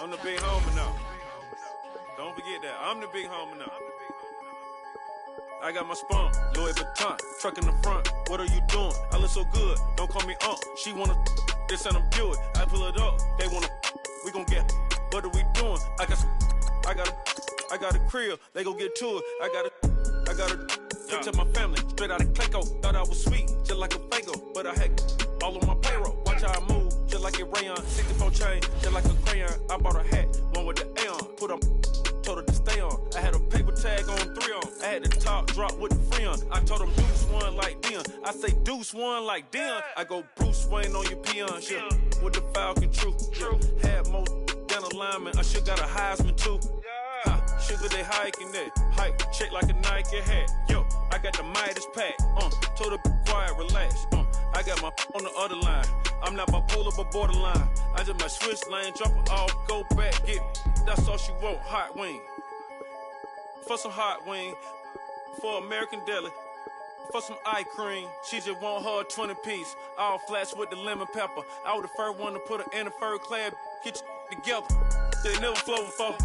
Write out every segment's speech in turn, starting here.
I'm the big homie now. Don't forget that. I'm the big homie now. I got my spunk, Louis Vuitton, truck in the front. What are you doing? I look so good. Don't call me She wanna this and I'm Buick. I pull it up. They wanna. We gon' get. What are we doing? I got a crib. They gon' get to it. I got a to my family. Straight out of Clayco. Thought I was sweet, just like a Fago. But I had all on my payroll. Watch how I move, just like a rayon. 64 chain, just like a crayon. I bought a hat, one with the A on. Put up. Told her to stay on. I had a paper tag on 3 on. I had the top drop with the free on. I told him Deuce one like Dion. I say Deuce one like Dion. I go Bruce Wayne on your peon. Yeah. With the Falcon true. Had more than a lineman. I should got a Heisman too. Ha, sugar they hiking that. Hike, shake like a Nike hat. Yo, I got the Midas pack. Told her be quiet, relax. I got my on the other line. I'm not bipolar but borderline. I just my switch lane, drop it off, go back, get. That's all she want, hot wing. For some hot wing, for American deli, for some eye cream. She just want her 20 piece, all flats with the lemon pepper. I was the first one to put her in a fur clad. Get your together. They never flow before.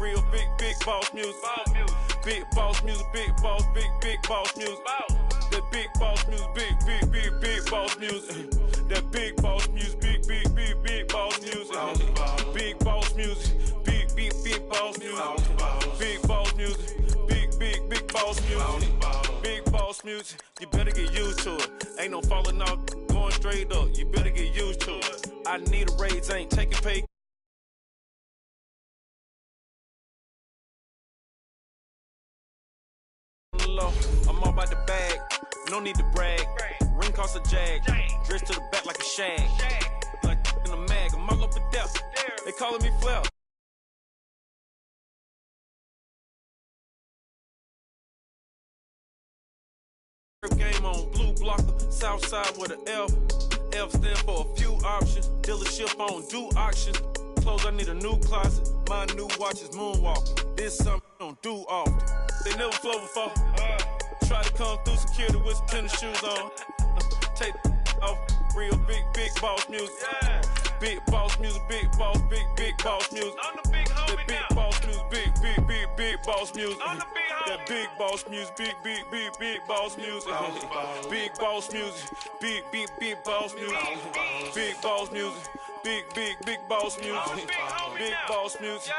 Real big boss music. Big boss music, big boss music. That big boss music, big boss music. That big boss music, big boss music. Big boss music, big boss music. Big boss music, big boss music. Big boss music, you better get used to it. Ain't no falling off, going straight up. You better get used to it. I need a raise, ain't taking pay. I'm all about the bag, no need to brag. Ring cost a jag, dress to the back like a shag. Like in a mag, I'm all up to death. They calling me Flair. Game on, blue blocker, south side with an F. F stand for a few options. Dealership on, do auctions. Clothes, I need a new closet. My new watch is moonwalking. This something I don't do often. They never flow before. Try to come through security with some tennis shoes on. Take off, real big boss music. Big boss music, big boss music. I'm the big homie that big boss music, big boss music. I'm the big homie. That big boss music, big boss music. Big boss music, big boss music. Big boss music, big boss music. Big boss music.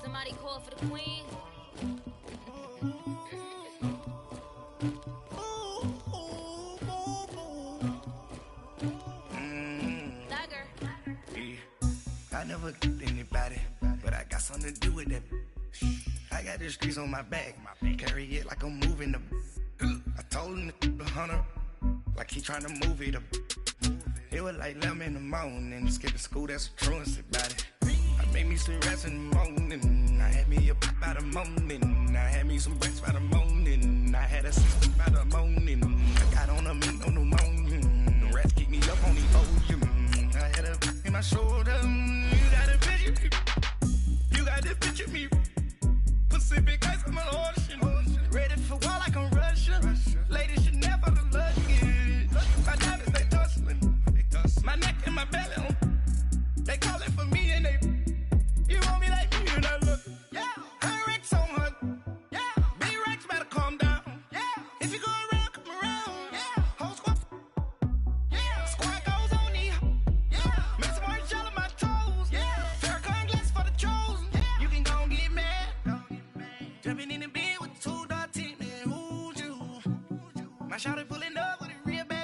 Somebody call for the queen. I never killed anybody, but I got something to do with that. I got the streets on my back, carry it like I'm moving the. I told him to 100, like he trying to move it up. It was like 11 in the morning, skipping school, that's a truancy about it. I made me some rats in the morning, I had me a pop by the morning, I had me some bricks by the morning, I had a sister by the morning, I got on a mint on the morning, the rats keep me up on the ocean, I had a in my shoulder, you got a picture me, you got this picture me, Pacific ice on my ocean, ready for war like I'm Russia, ladies should never the lucky, my diamonds they tussling. My neck and my belly on. They call it for me and they. You want me like me and I look. Yeah. Her Rex on her. Yeah. B-Rex better calm down. Yeah. If you go around, come around. Yeah. Whole squad. Yeah. Squad goes on me. Yeah. Make some orange gel on my toes. Yeah. Farrakhan glass for the chosen. Yeah. You can go and get mad. Jumping in the bed with 2 dark teeth, man. Who's you? My shawty pulling up with a real bad.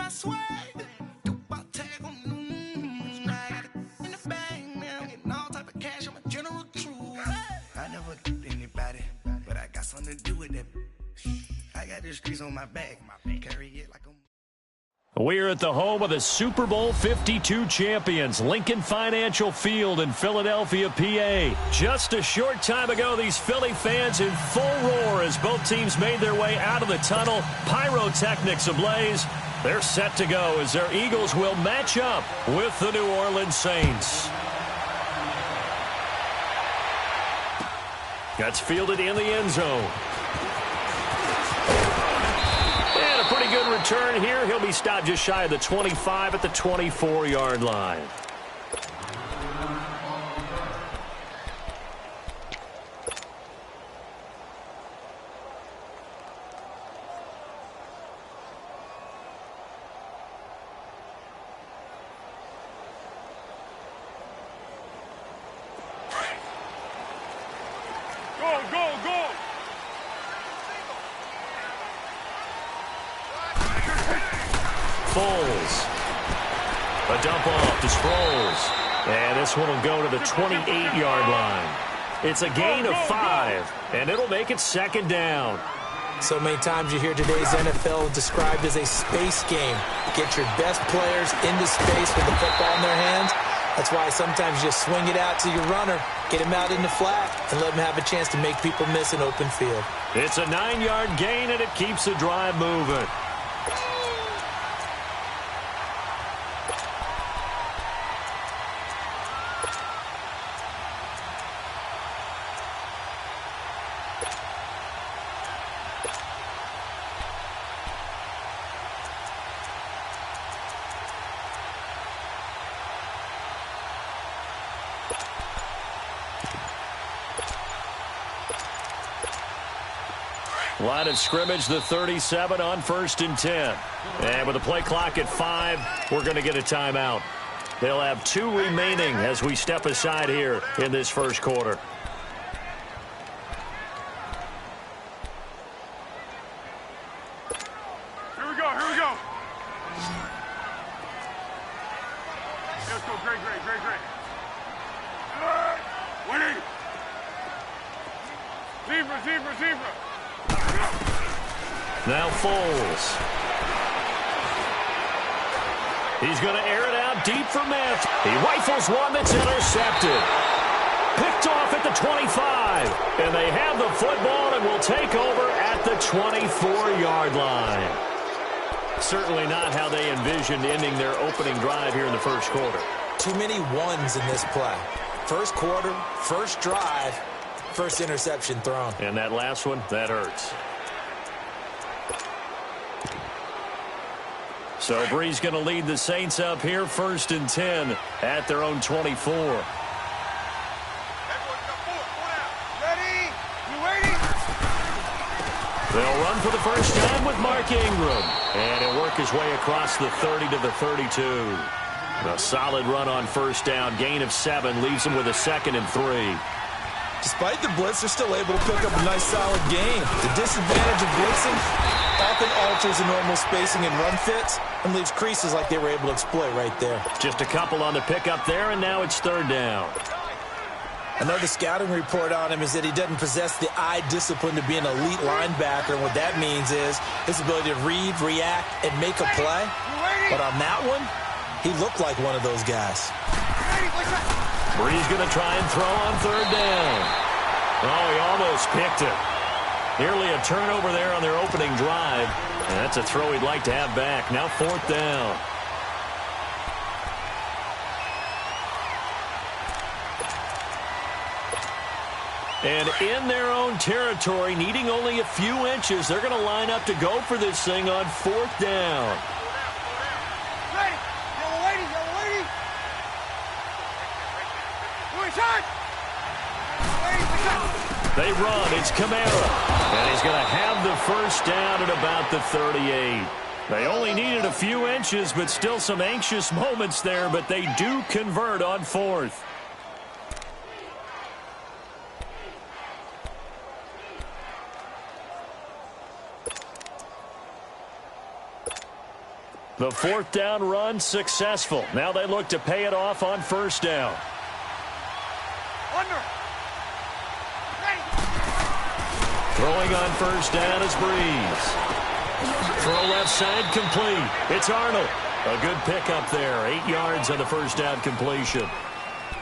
Swag, do about tag on I got it in the bag, man. I'm getting all type of cash. I'm a general true. I never killed anybody, but I got something to do with that. I got the streets on my back, carry it like I'm. We're at the home of the Super Bowl 52 champions, Lincoln Financial Field in Philadelphia, PA. Just a short time ago, these Philly fans in full roar as both teams made their way out of the tunnel. Pyrotechnics ablaze. They're set to go as their Eagles will match up with the New Orleans Saints. That's fielded in the end zone. And a pretty good return here. He'll be stopped just shy of the 25 at the 24-yard line. A dump off to Sproles. And this one will go to the 28-yard line. It's a gain of 5, and it'll make it second down. So many times you hear today's NFL described as a space game. Get your best players into space with the football in their hands. That's why sometimes you just swing it out to your runner, get him out in the flat, and let him have a chance to make people miss an open field. It's a 9-yard gain, and it keeps the drive moving. Line of scrimmage, the 37 on 1st and 10. And with the play clock at 5, we're going to get a timeout. They'll have 2 remaining as we step aside here in this first quarter. Here we go, here we go. Let's go, great. Winning. Zebra. Now Foles. He's going to air it out deep for Matt. He rifles one that's intercepted. Picked off at the 25. And they have the football and will take over at the 24-yard line. Certainly not how they envisioned ending their opening drive here in the first quarter. Too many ones in this play. First quarter, first drive, first interception thrown. And that last one, that hurts. So Bree's going to lead the Saints up here, 1st and 10 at their own 24. They'll run for the first time with Mark Ingram. And he'll work his way across the 30 to the 32. A solid run on first down. Gain of 7 leaves him with a 2nd and 3. Despite the blitz, they're still able to pick up a nice, solid gain. The disadvantage of blitzing often alters the normal spacing and run fits and leaves creases like they were able to exploit right there. Just a couple on the pickup there, and now it's 3rd down. Another scouting report on him is that he doesn't possess the eye discipline to be an elite linebacker. And what that means is his ability to read, react, and make a play. But on that one, he looked like one of those guys. Bree's going to try and throw on 3rd down. Oh, he almost picked it. Nearly a turnover there on their opening drive. And that's a throw he'd like to have back. Now 4th down. And in their own territory, needing only a few inches, they're going to line up to go for this thing on 4th down. Ready. Yellow lady. They run. It's Kamara. And he's going to have the first down at about the 38. They only needed a few inches, but still some anxious moments there, but they do convert on 4th. The 4th down run successful. Now they look to pay it off on 1st down. Under. Throwing on 1st down is Breeze. Throw left side complete. It's Arnold. A good pickup there. 8 yards on the first down completion.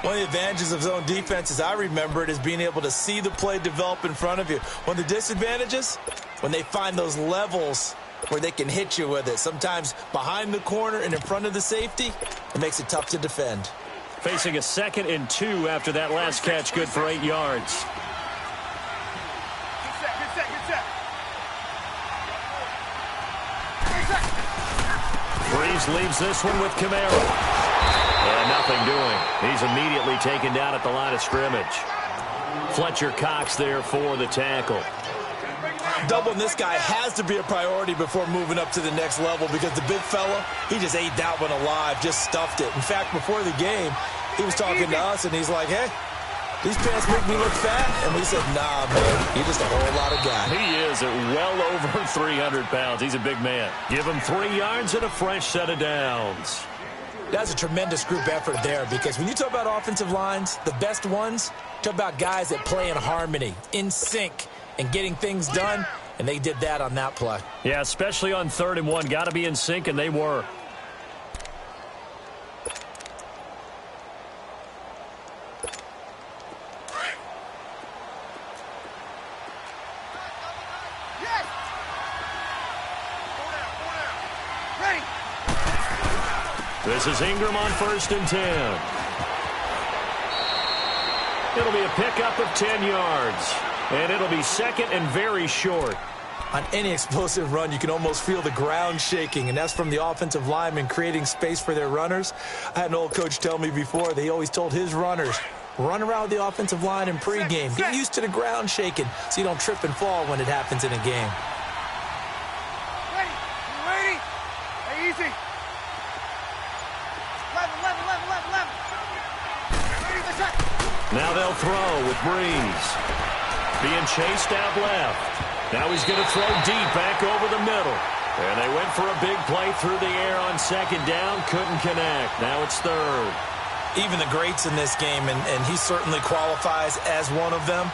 One of the advantages of zone defense, as I remember it, is being able to see the play develop in front of you. One of the disadvantages, when they find those levels where they can hit you with it. Sometimes behind the corner and in front of the safety, it makes it tough to defend. Facing a 2nd and 2 after that last catch, good for 8 yards. Breeze leaves this one with Camaro. And nothing doing. He's immediately taken down at the line of scrimmage. Fletcher Cox there for the tackle. Doubling this guy has to be a priority before moving up to the next level, because the big fella, he just ate that one alive, just stuffed it. In fact, before the game, he was talking to us, and he's like, hey, these pants make me look fat. And we said, nah, man, you're just a whole lot of guy. He is at well over 300 pounds. He's a big man. Give him 3 yards and a fresh set of downs. That's a tremendous group effort there, because when you talk about offensive lines, the best ones, talk about guys that play in harmony, in sync, and getting things done, and they did that on that play. Yeah, especially on 3rd and 1. Got to be in sync, and they were. This is Ingram on 1st and 10. It'll be a pickup of 10 yards. And it'll be 2nd and very short. On any explosive run, you can almost feel the ground shaking, and that's from the offensive linemen creating space for their runners. I had an old coach tell me before, they always told his runners, run around the offensive line in pregame. Get used to the ground shaking so you don't trip and fall when it happens in a game. Ready? Hey, easy. 11. Now they'll throw with Breeze. Being chased out left. Now he's going to throw deep back over the middle. And they went for a big play through the air on 2nd down. Couldn't connect. Now it's 3rd. Even the greats in this game, and he certainly qualifies as one of them,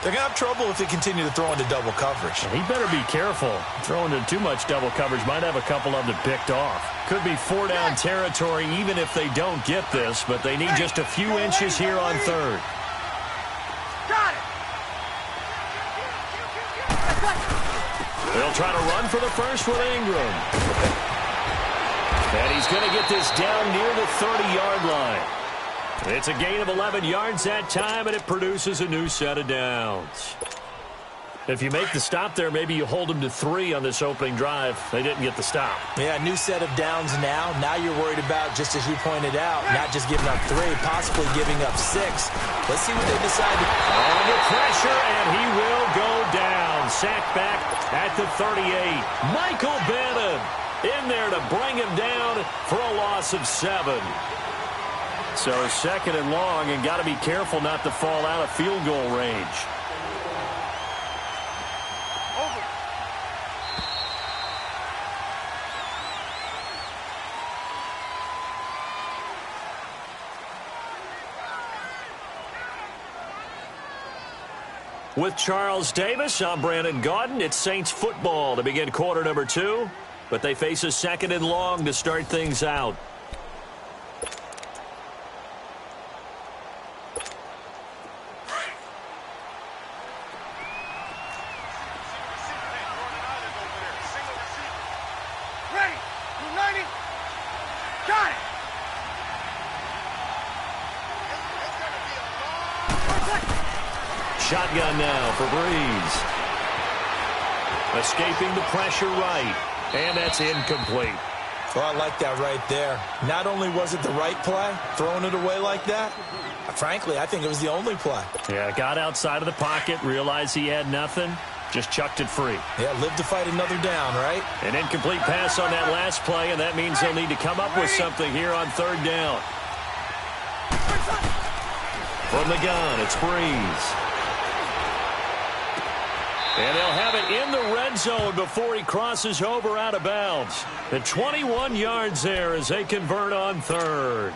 they're going to have trouble if they continue to throw into double coverage. He better be careful. Throwing into too much double coverage might have a couple of them picked off. Could be 4-down territory even if they don't get this, but they need just a few inches here on 3rd. Got it. They'll try to run for the first with Ingram. And he's going to get this down near the 30-yard line. It's a gain of 11 yards that time, and it produces a new set of downs. If you make the stop there, maybe you hold them to 3 on this opening drive. They didn't get the stop. Yeah, new set of downs now. Now you're worried about, just as you pointed out, not just giving up 3, possibly giving up 6. Let's see what they decide. Under pressure, and he will go down. Sacked back at the 38. Michael Bannon in there to bring him down for a loss of 7. So 2nd and long, and got to be careful not to fall out of field goal range. With Charles Davis, I'm Brandon Gaudin. It's Saints football to begin quarter number 2, but they face a 2nd and long to start things out. Ready. 90. Got it. Shotgun now for Breeze. Escaping the pressure right. And that's incomplete. Well, I like that right there. Not only was it the right play, throwing it away like that, frankly, I think it was the only play. Yeah, got outside of the pocket, realized he had nothing, just chucked it free. Yeah, live to fight another down, right? An incomplete pass on that last play, and that means they'll need to come up with something here on 3rd down. From the gun, it's Breeze. And they'll have it in the red zone before he crosses over out of bounds. The 21 yards there as they convert on 3rd.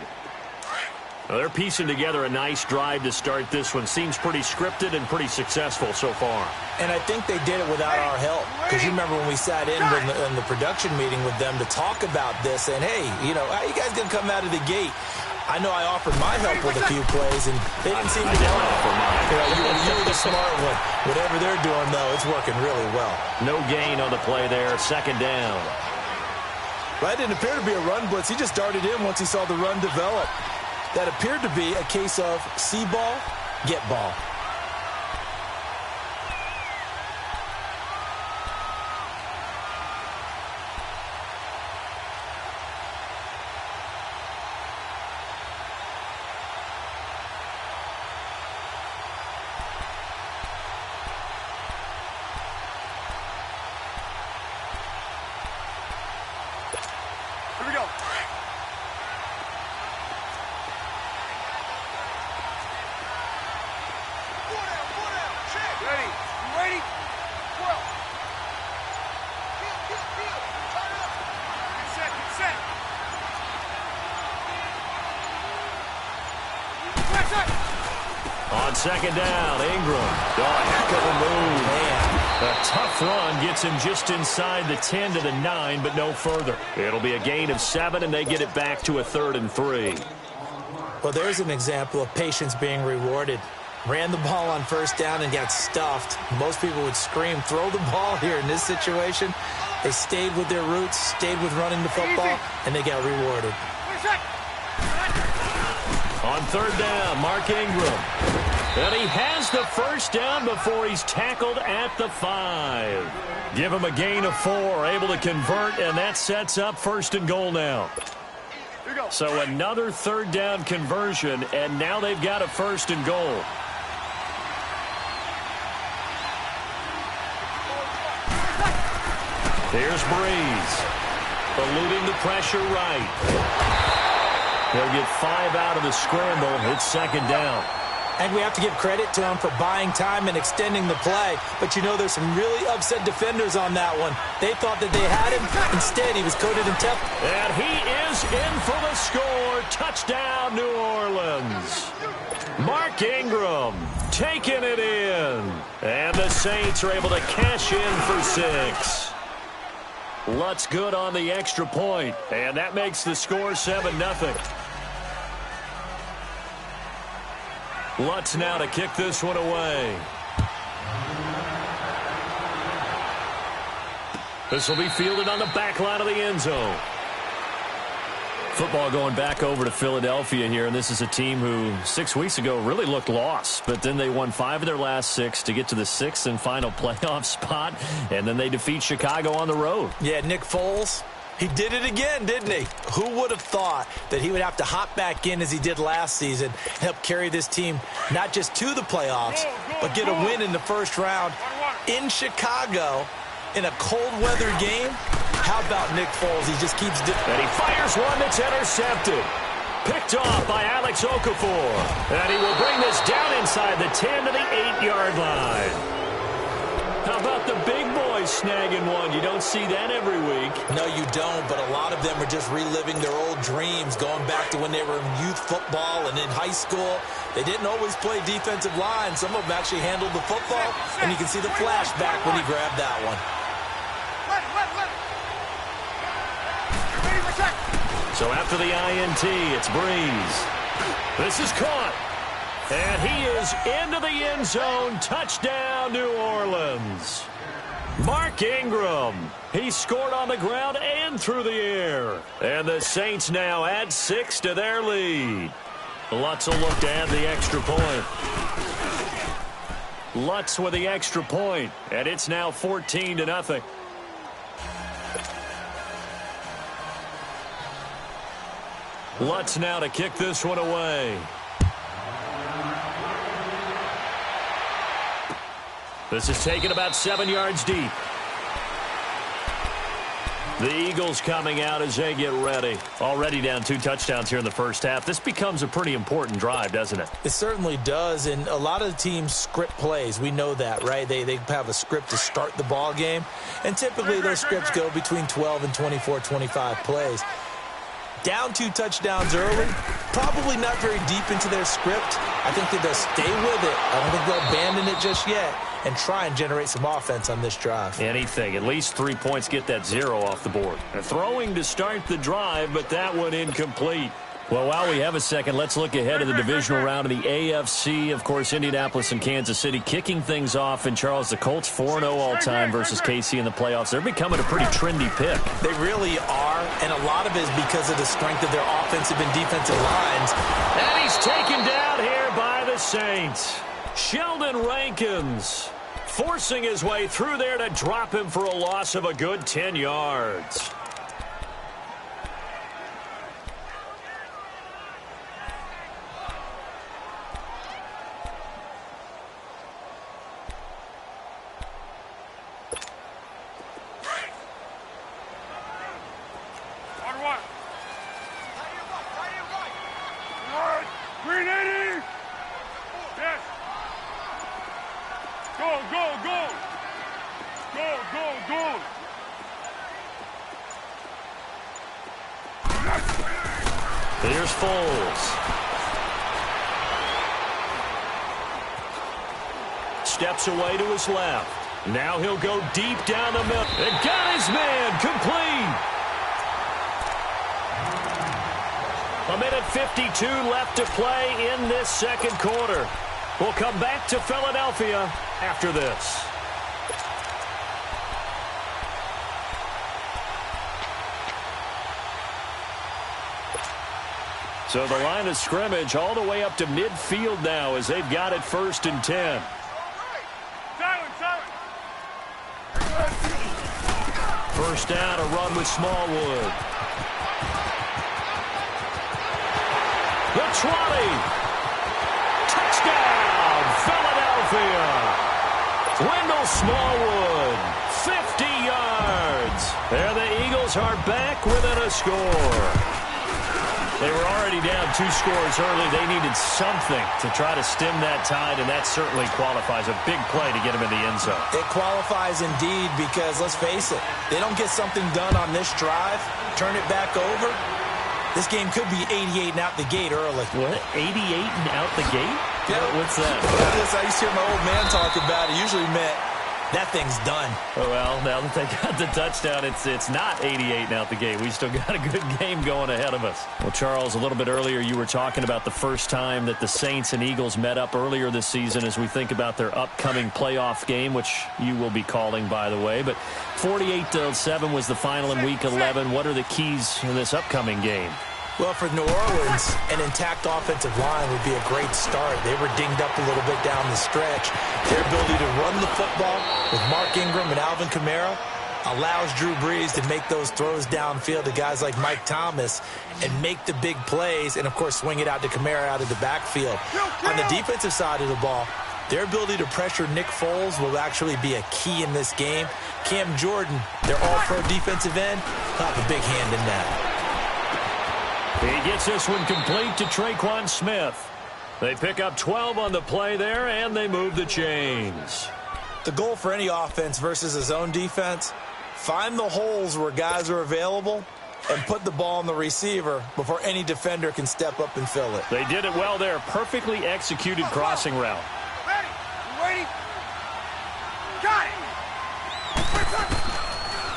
Well, they're piecing together a nice drive to start this one. Seems pretty scripted and pretty successful so far. And I think they did it without our help. Because you remember when we sat in the production meeting with them to talk about this, and, hey, you know, how you guys going to come out of the gate? I know I offered my help with a few plays, and they didn't seem to want it. You were the smart one. Whatever they're doing, though, it's working really well. No gain on the play there. Second down. That didn't appear to be a run blitz. He just darted in once he saw the run develop. That appeared to be a case of see ball, get ball. Here we go. Ready? You ready? 12. Get set, get set. On second down, Ingram. Oh, heck of a move. Man. A tough run gets him just inside the 10 to the 9, but no further. It'll be a gain of 7, and they get it back to a 3rd and 3. Well, there's an example of patience being rewarded. Ran the ball on first down and got stuffed. Most people would scream, throw the ball here in this situation. They stayed with their roots, stayed with running the football, and they got rewarded. On third down, Mark Ingram. And he has the first down before he's tackled at the 5. Give him a gain of 4, able to convert, and that sets up 1st and goal now. So another third down conversion, and now they've got a 1st and goal. Here's Breeze. Eluding the pressure right. He'll get 5 out of the scramble. It's second down. And we have to give credit to him for buying time and extending the play. But, you know, there's some really upset defenders on that one. They thought that they had him. Instead, he was coated in Teflon. And he is in for the score. Touchdown, New Orleans. Mark Ingram taking it in. And the Saints are able to cash in for 6. Lutz good on the extra point. And that makes the score 7-0. Lutz now to kick this one away. This will be fielded on the back line of the end zone. Football going back over to Philadelphia here, and this is a team who 6 weeks ago really looked lost, but then they won 5 of their last 6 to get to the 6th and final playoff spot, and then they defeat Chicago on the road. Yeah, Nick Foles, he did it again, didn't he? Who would have thought that he would have to hop back in as he did last season, help carry this team not just to the playoffs, but get a win in the first round in Chicago in a cold weather game? How about Nick Foles? He just keeps doing it. And he fires one that's intercepted. Picked off by Alex Okafor. And he will bring this down inside the 10 to the 8-yard line. How about the big boys snagging one? You don't see that every week. No, you don't, but a lot of them are just reliving their old dreams, going back to when they were in youth football and in high school. They didn't always play defensive line. Some of them actually handled the football, and you can see the flashback when he grabbed that one. So after the INT, it's Breeze. This is caught. And he is into the end zone. Touchdown, New Orleans. Mark Ingram. He scored on the ground and through the air. And the Saints now add 6 to their lead. Lutz will look to add the extra point. Lutz with the extra point, and it's now 14-0. Lutz now to kick this one away. This is taken about 7 yards deep. The Eagles coming out as they get ready. Already down 2 touchdowns here in the first half. This becomes a pretty important drive, doesn't it? It certainly does, and a lot of the teams script plays. We know that, right? They have a script to start the ball game, and typically those scripts go between 12 and 24, 25 plays. Down 2 touchdowns early, probably not very deep into their script. I think that they'll stay with it. I don't think they'll abandon it just yet and try and generate some offense on this drive. Anything. At least 3 points, get that 0 off the board. Throwing to start the drive, but that one incomplete. Well, while we have a second, let's look ahead of the divisional round of the AFC. Of course, Indianapolis and Kansas City kicking things off. And, Charles, the Colts 4-0 all-time versus KC in the playoffs. They're becoming a pretty trendy pick. They really are, and a lot of it is because of the strength of their offensive and defensive lines. And he's taken down here by the Saints. Sheldon Rankins forcing his way through there to drop him for a loss of a good 10 yards. Here's Foles. Steps away to his left. Now he'll go deep down the middle. And got his man complete. A minute 52 left to play in this second quarter. We'll come back to Philadelphia after this. So the line of scrimmage all the way up to midfield now as they've got it 1st and 10. First down, a run with Smallwood. The 20. Touchdown, Philadelphia. Wendell Smallwood, 50 yards. There the Eagles are back within a score. They were already down 2 scores early. They needed something to try to stem that tide, and that certainly qualifies. A big play to get them in the end zone. It qualifies indeed because, let's face it, they don't get something done on this drive, turn it back over, this game could be 88 and out the gate early. What? 88 and out the gate? Yeah. What's that? I used to hear my old man talk about it. Usually meant that thing's done. Oh, well, now that they got the touchdown, it's not 88 and out the gate. We still got a good game going ahead of us. Well, Charles, a little bit earlier you were talking about the first time that the Saints and Eagles met up earlier this season as we think about their upcoming playoff game, which you will be calling, by the way. But 48-7 was the final in Week 11. What are the keys in this upcoming game? Well, for New Orleans, an intact offensive line would be a great start. They were dinged up a little bit down the stretch. Their ability to run the football with Mark Ingram and Alvin Kamara allows Drew Brees to make those throws downfield to guys like Mike Thomas and make the big plays and, of course, swing it out to Kamara out of the backfield. On the defensive side of the ball, their ability to pressure Nick Foles will actually be a key in this game. Cam Jordan, their all-pro defensive end, will have a big hand in that. He gets this one complete to Traquan Smith. They pick up 12 on the play there, and they move the chains. The goal for any offense versus a zone defense, find the holes where guys are available and put the ball on the receiver before any defender can step up and fill it. They did it well there. Perfectly executed crossing route. Ready? You ready? Got it!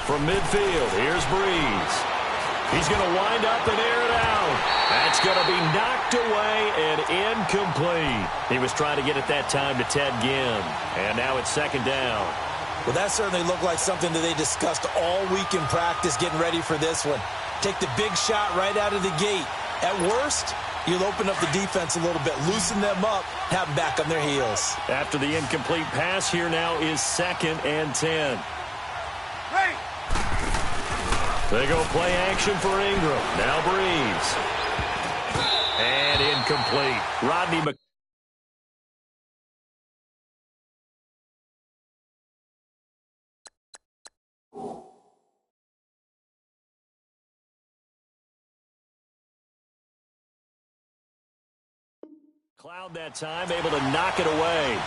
From midfield, here's Brees. He's going to wind up and air it out. That's going to be knocked away and incomplete. He was trying to get it that time to Ted Ginn. And now it's 2nd down. Well, that certainly looked like something that they discussed all week in practice getting ready for this one. Take the big shot right out of the gate. At worst, you'll open up the defense a little bit, loosen them up, have them back on their heels. After the incomplete pass, here now is 2nd and 10. Ready? They go play action for Ingram. Now Brees. And incomplete. Rodney Mc... Cloud that time, able to knock it away.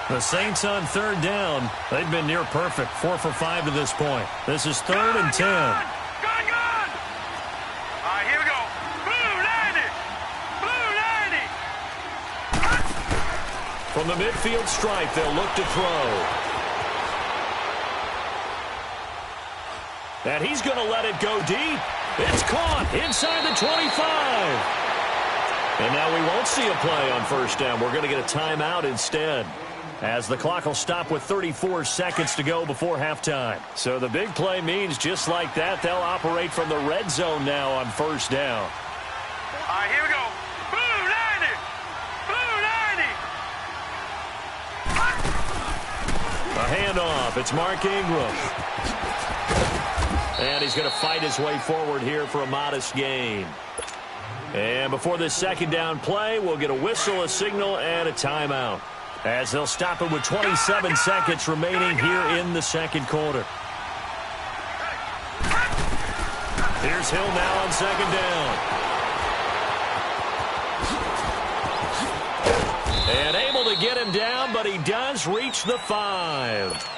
The Saints on third down. They've been near perfect, 4 for 5 to this point. This is third and 10. Gone! All right, here we go. Blue 90! Blue 90! From the midfield stripe, they'll look to throw. And he's going to let it go deep. It's caught inside the 25. And now we won't see a play on first down. We're going to get a timeout instead, as the clock will stop with 34 seconds to go before halftime. So the big play means just like that, they'll operate from the red zone now on first down. All right, here we go. Blue 90! Blue 90! A handoff. It's Mark Ingram. And he's going to fight his way forward here for a modest gain. And before this second down play, we'll get a whistle, a signal, and a timeout, as they'll stop it with 27 seconds remaining here in the second quarter. Here's Hill now on second down. And able to get him down, but he does reach the 5.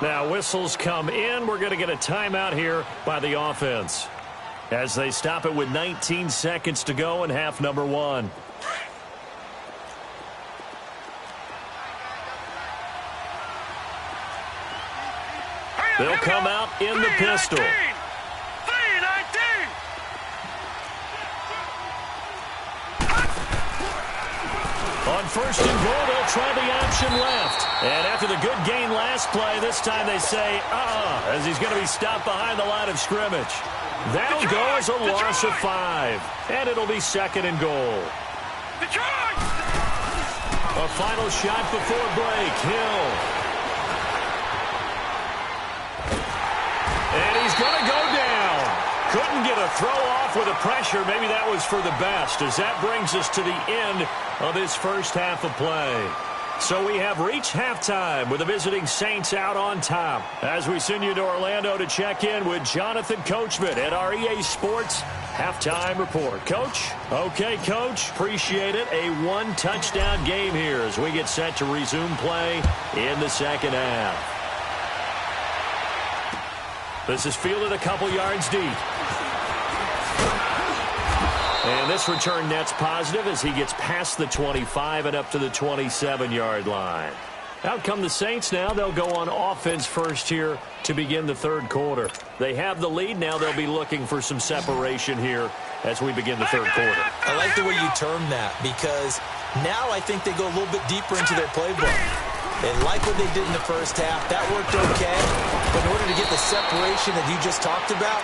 Now whistles come in. We're going to get a timeout here by the offense, as they stop it with 19 seconds to go in half number 1. They'll come out in the pistol. 319! On first and goal, they'll try the option left. And after the good gain last play, this time they say, as he's going to be stopped behind the line of scrimmage. That'll go as a loss of 5. And it'll be second and goal. Detroit! A final shot before break. Hill. And he's going to go down. Couldn't get a throw off with the pressure. Maybe that was for the best, as that brings us to the end of this first half of play. So we have reached halftime with the visiting Saints out on top, as we send you to Orlando to check in with Jonathan Coachman at our EA Sports Halftime Report. Coach? Okay, Coach. Appreciate it. A one-touchdown game here as we get set to resume play in the second half. This is fielded a couple yards deep. And this return net's positive as he gets past the 25 and up to the 27-yard line. Out come the Saints now. They'll go on offense first here to begin the third quarter. They have the lead. Now they'll be looking for some separation here as we begin the third quarter. I like the way you term that, because now I think they go a little bit deeper into their playbook. They like what they did in the first half. That worked okay. But in order to get the separation that you just talked about,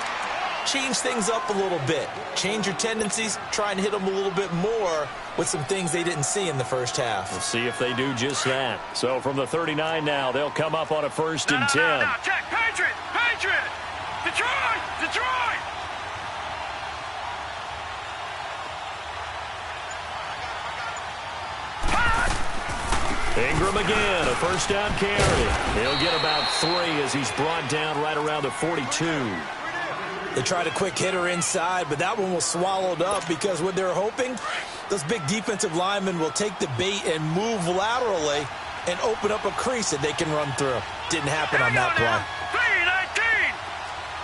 change things up a little bit. Change your tendencies. Try and hit them a little bit more with some things they didn't see in the first half. We'll see if they do just that. So from the 39 now, they'll come up on a first and 10. No, check. Patriot! Patriot! Detroit! Detroit! Ingram again, a first down carry. He'll get about 3 as he's brought down right around the 42. They tried a quick hitter inside, but that one was swallowed up because what they're hoping, those big defensive linemen will take the bait and move laterally and open up a crease that they can run through. Didn't happen on that play. 319!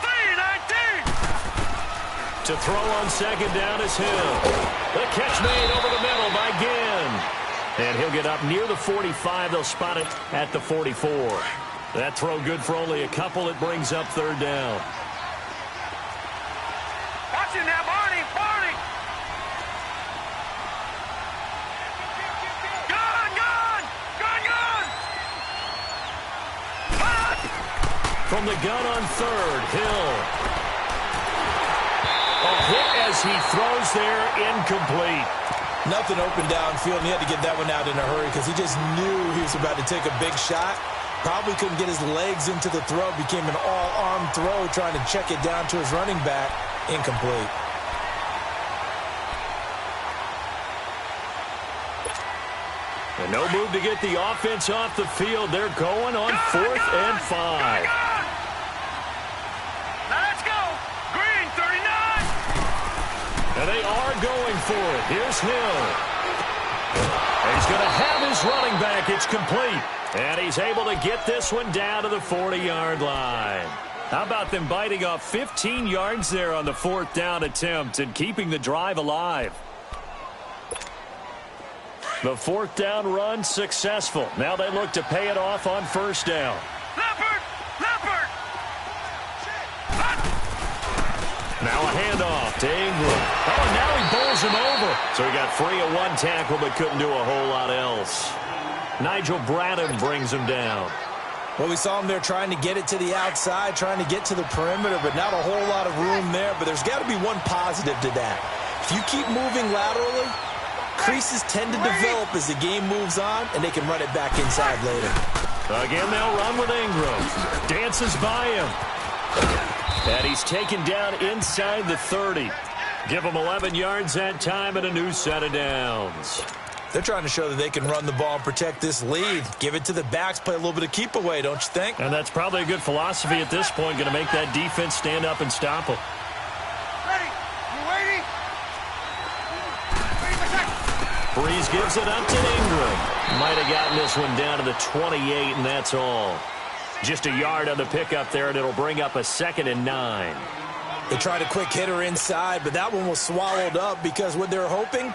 319! To throw on second down is Hill. The catch made over the middle by Ginn. And he'll get up near the 45. They'll spot it at the 44. That throw good for only a couple. It brings up third down. Watch him now, Barney! Barney! Gun! Gun! Gun! Gun! Gun! From the gun on third, Hill. A hit as he throws there, incomplete. Nothing open downfield, and he had to get that one out in a hurry because he just knew he was about to take a big shot. Probably couldn't get his legs into the throw. Became an all-arm throw, trying to check it down to his running back. Incomplete. And no move to get the offense off the field. They're going on 4th and 5. Let's go! Green, 39! And they are going for it. Here's Hill. He's going to have his running back. It's complete. And he's able to get this one down to the 40-yard line. How about them biting off 15 yards there on the 4th down attempt and keeping the drive alive? The 4th down run successful. Now they look to pay it off on 1st down. Leopard! Leopard! Now a handoff to Ingram. Oh, and now he bowls him over. So he got free of one tackle but couldn't do a whole lot else. Nigel Bradham brings him down. Well, we saw him there trying to get it to the outside, trying to get to the perimeter, but not a whole lot of room there. But there's got to be one positive to that. If you keep moving laterally, creases tend to develop as the game moves on, and they can run it back inside later. Again, they'll run with Ingram. Dances by him. And he's taken down inside the 30. Give him 11 yards that time and a new set of downs. They're trying to show that they can run the ball and protect this lead. Give it to the backs, play a little bit of keep away, don't you think? And that's probably a good philosophy at this point, going to make that defense stand up and stop them. Ready? You waiting? Breeze gives it up to Ingram. Might have gotten this one down to the 28, and that's all. Just a yard on the pickup there, and it'll bring up a 2nd and 9. They tried a quick hitter inside, but that one was swallowed up because what they're hoping,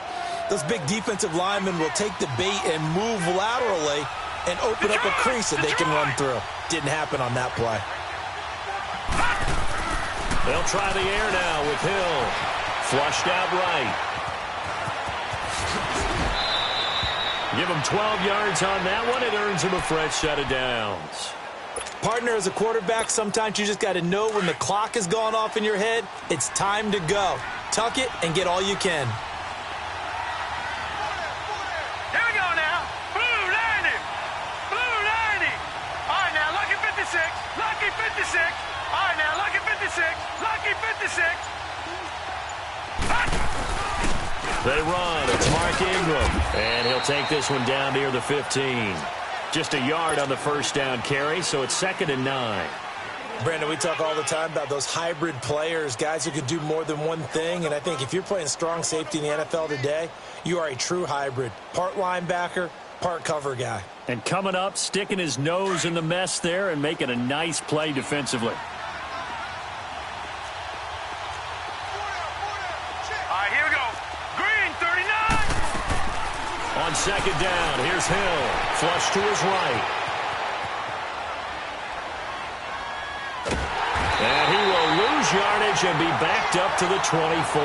those big defensive linemen will take the bait and move laterally and open up a crease that they can run through. Didn't happen on that play. They'll try the air now with Hill. Flushed out right. Give him 12 yards on that one. It earns him a fresh set of downs. Partner, as a quarterback, sometimes you just got to know when the clock has gone off in your head, it's time to go. Tuck it and get all you can. Here we go now. Blue 90. Blue 90. All right, now, lucky 56. Lucky 56. All right, now, lucky 56. Lucky 56. They run. It's Mark Ingram. And he'll take this one down near the 15. Just a yard on the 1st down carry, so it's 2nd and 9. Brandon, we talk all the time about those hybrid players, guys who can do more than one thing, and I think if you're playing strong safety in the NFL today, you are a true hybrid. Part linebacker, part cover guy. And coming up, sticking his nose in the mess there and making a nice play defensively. All right, here we go. Green 39. On 2nd down, here's Hill. Flush to his right. And he will lose yardage and be backed up to the 24.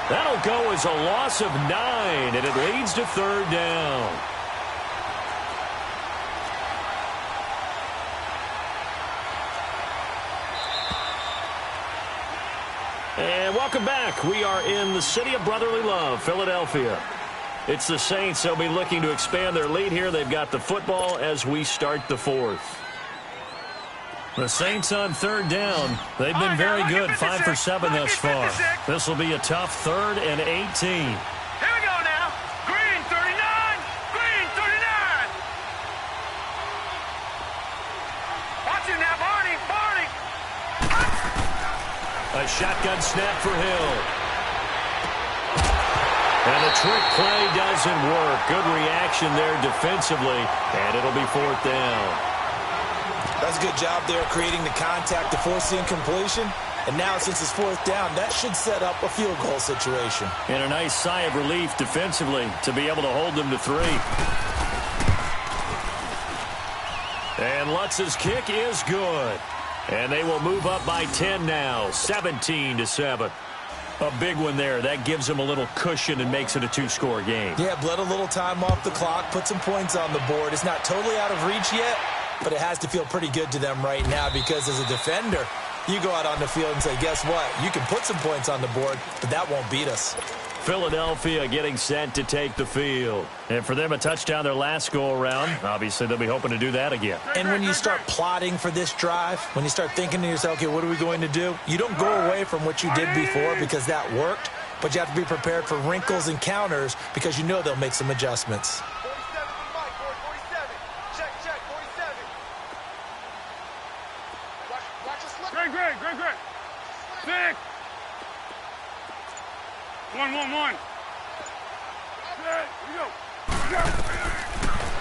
That'll go as a loss of 9, and it leads to 3rd down. And welcome back. We are in the city of brotherly love, Philadelphia. It's the Saints. They'll be looking to expand their lead here. They've got the football as we start the 4th. The Saints on 3rd down. They've been very good, 5 for 7 thus far. This will be a tough 3rd and 18. Here we go now. Green 39. Green 39. Watch it now, Barney. Barney. A shotgun snap for Hill. And the trick play doesn't work. Good reaction there defensively, and it'll be 4th down. That's a good job there creating the contact to force the incompletion. And now, since it's 4th down, that should set up a field goal situation. And a nice sigh of relief defensively to be able to hold them to 3. And Lutz's kick is good. And they will move up by 10 now, 17-7. A big one there. That gives them a little cushion and makes it a 2-score game. Yeah, bled a little time off the clock, put some points on the board. It's not totally out of reach yet, but it has to feel pretty good to them right now because as a defender, you go out on the field and say, guess what? You can put some points on the board, but that won't beat us. Philadelphia getting set to take the field. And for them, a touchdown their last go-around. Obviously, they'll be hoping to do that again. And when you start plotting for this drive, when you start thinking to yourself, okay, what are we going to do? You don't go away from what you did before because that worked, but you have to be prepared for wrinkles and counters because you know they'll make some adjustments. 47 for Mike, 47. Check, 47. Watch us look. Great. Sick. 1. Here we go.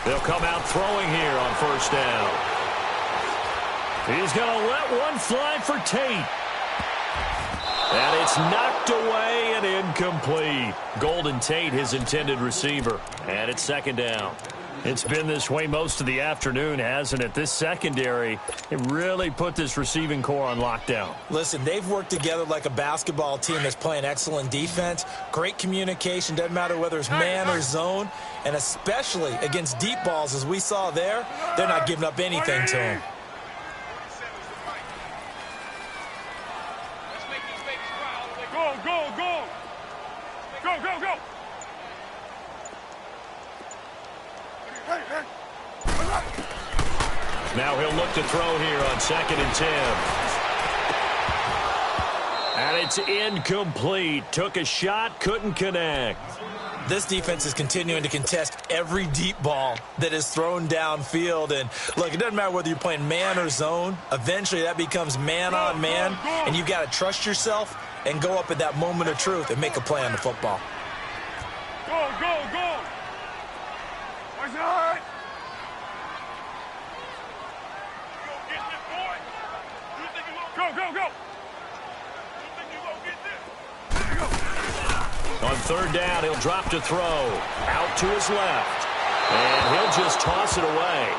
They'll come out throwing here on first down. He's going to let one fly for Tate. And it's knocked away and incomplete. Golden Tate, his intended receiver. And it's second down. It's been this way most of the afternoon, hasn't it? This secondary, it really put this receiving core on lockdown. Listen, they've worked together like a basketball team that's playing excellent defense. Great communication, doesn't matter whether it's man or zone. And especially against deep balls, as we saw there, they're not giving up anything to them. Go, go, go. Go, go, go. Now he'll look to throw here on 2nd and 10. And it's incomplete. Took a shot, couldn't connect. This defense is continuing to contest every deep ball that is thrown downfield. And, look, it doesn't matter whether you're playing man or zone. Eventually that becomes man on man, and you've got to trust yourself and go up at that moment of truth and make a play on the football. Go, go, go. Watch it all right. You gonna get this, boy? You think you gonna go, go, go. You think you gonna get this? There you go. On third down, he'll drop to throw. Out to his left. And he'll just toss it away.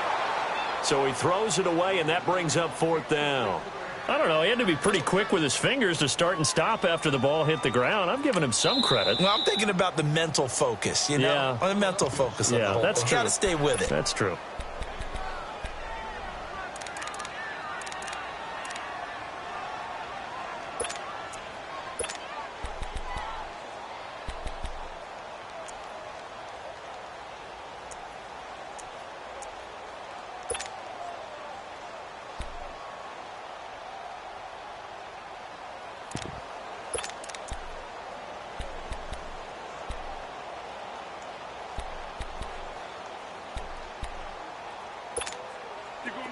So he throws it away, and that brings up 4th down. I don't know. He had to be pretty quick with his fingers to start and stop after the ball hit the ground. I'm giving him some credit. Well, I'm thinking about the mental focus, you know? Yeah. The mental focus of the whole that's thing. true. Got to stay with it. That's true.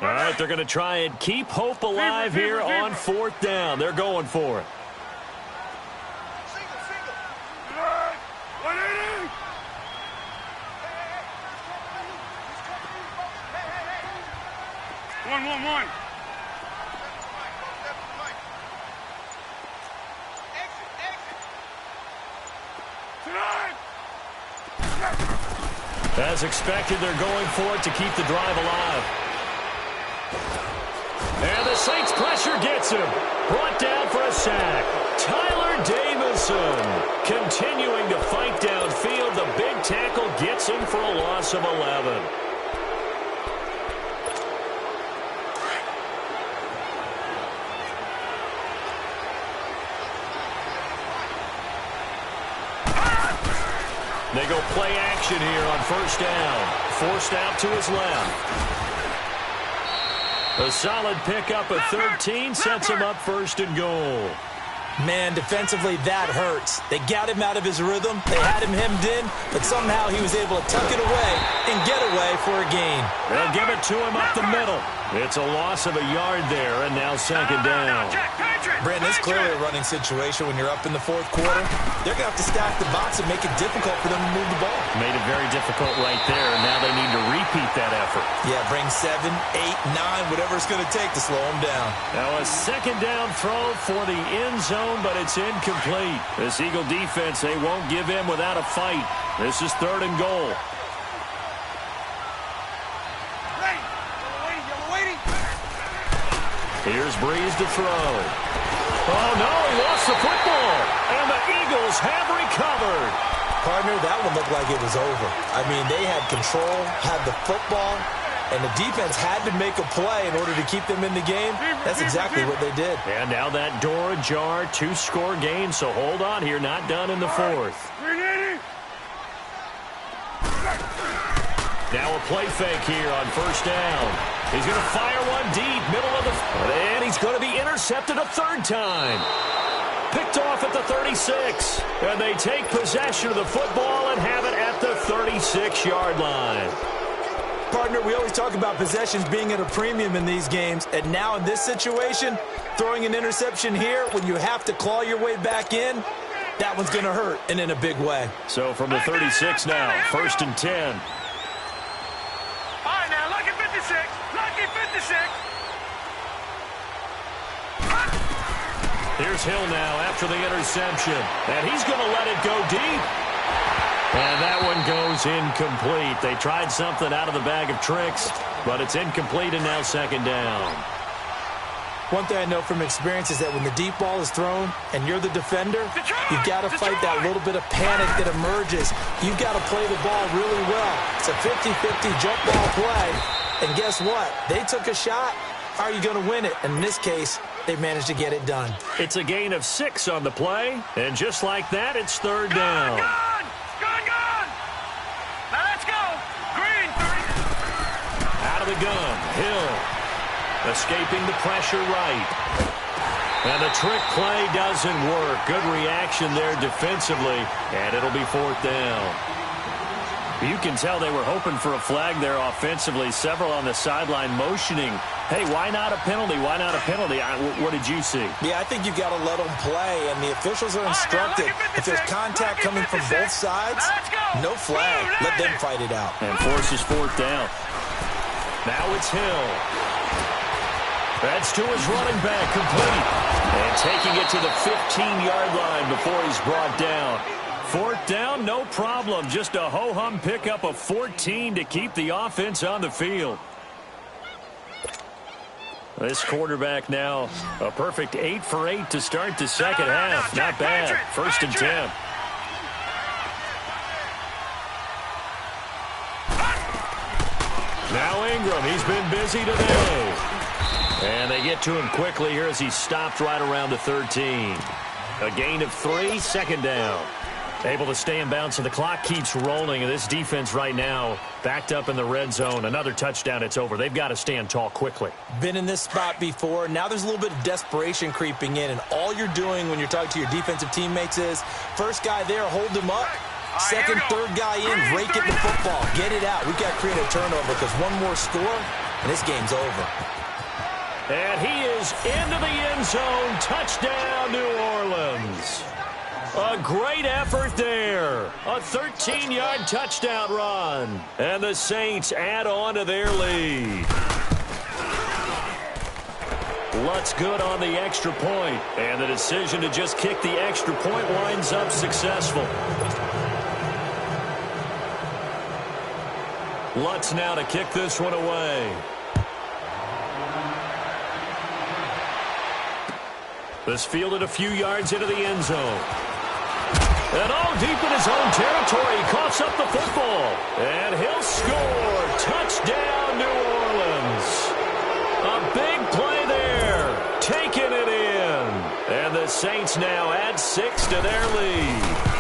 All right, they're going to try and keep hope alive here on 4th down. They're going for it. One. As expected, they're going for it to keep the drive alive. And the Saints pressure gets him. Brought down for a sack. Tyler Davison continuing to fight downfield. The big tackle gets him for a loss of 11. They go play action here on first down. Forced out to his left. A solid pickup of 13 sets him up 1st and goal. Man, defensively, that hurts. They got him out of his rhythm. They had him hemmed in, but somehow he was able to tuck it away and get away for a gain. They'll give it to him up the middle. It's a loss of a yard there, and now 2nd down. Brandon, it's clearly a running situation when you're up in the 4th quarter. They're going to have to stack the box and make it difficult for them to move the ball. Made it very difficult right there, and now they need to repeat that effort. Yeah, bring 7, 8, 9, whatever it's going to take to slow them down. Now a 2nd down throw for the end zone, but it's incomplete. This Eagle defense, they won't give in without a fight. This is 3rd and goal. Here's Breeze to throw. Oh, no, he lost the football. And the Eagles have recovered. Partner, that one looked like it was over. I mean, they had control, had the football, and the defense had to make a play in order to keep them in the game. That's exactly what they did. And now that door ajar, 2-score game, so hold on here, not done in the 4th. Now a play fake here on first down. He's going to fire one deep, middle of the... And he's going to be intercepted a 3rd time. Picked off at the 36. And they take possession of the football and have it at the 36-yard line. Partner, we always talk about possessions being at a premium in these games. And now in this situation, throwing an interception here when you have to claw your way back in, that one's going to hurt, and in a big way. So from the 36 now, 1st and 10. All right, now, lucky 56. Lucky 56. Here's Hill now after the interception. And he's going to let it go deep. And that one goes incomplete. They tried something out of the bag of tricks, but it's incomplete and now 2nd down. One thing I know from experience is that when the deep ball is thrown and you're the defender, you've got to fight that little bit of panic that emerges. You've got to play the ball really well. It's a 50-50 jump ball play. And guess what? They took a shot. How are you going to win it? And in this case, they managed to get it done. It's a gain of 6 on the play. And just like that, it's 3rd down. Gone! Now let's go. Green, 30. Out of the gun, Hill. Escaping the pressure right. And the trick play doesn't work. Good reaction there defensively. And it'll be 4th down. You can tell they were hoping for a flag there offensively. Several on the sideline motioning. Hey, why not a penalty? Why not a penalty? What did you see? Yeah, I think you've got to let them play. And the officials are instructed, if there's contact coming from both sides, no flag. Let them fight it out. And forces 4th down. Now it's Hill. That's to his running back, complete. And taking it to the 15-yard line before he's brought down. 4th down, no problem. Just a ho-hum pickup of 14 to keep the offense on the field. This quarterback now, a perfect 8 for 8 to start the second half. Not bad. 1st and 10. Now Ingram, he's been busy today. And they get to him quickly here as he stopped right around the 13. A gain of 3, 2nd down. Able to stay in bounds, so the clock keeps rolling. And this defense right now backed up in the red zone. Another touchdown, it's over. They've got to stand tall quickly. Been in this spot before. Now there's a little bit of desperation creeping in. And all you're doing when you're talking to your defensive teammates is, first guy there, hold him up. Second, third guy in, rake it the football. Get it out. We've got to create a turnover because one more score, and this game's over. And he is into the end zone. Touchdown, New Orleans. A great effort there. A 13-yard touchdown run. And the Saints add on to their lead. Lutz good on the extra point. And the decision to just kick the extra point winds up successful. Lutz now to kick this one away. This fielded a few yards into the end zone. And all deep in his own territory, he coughs up the football. And he'll score. Touchdown, New Orleans. A big play there. Taking it in. And the Saints now add 6 to their lead.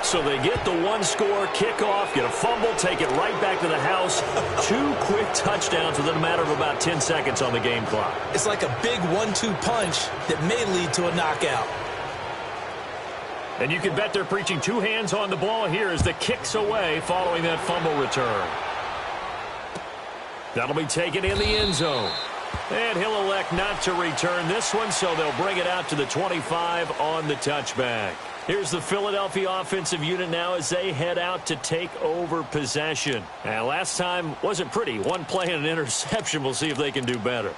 So they get the one-score kickoff, get a fumble, take it right back to the house. 2 quick touchdowns within a matter of about 10 seconds on the game clock. It's like a big 1-2 punch that may lead to a knockout. And you can bet they're preaching 2 hands on the ball here as the kick's away following that fumble return. That'll be taken in the end zone. And he'll elect not to return this one, so they'll bring it out to the 25 on the touchback. Here's the Philadelphia offensive unit now as they head out to take over possession. And last time wasn't pretty. 1 play and an interception. We'll see if they can do better.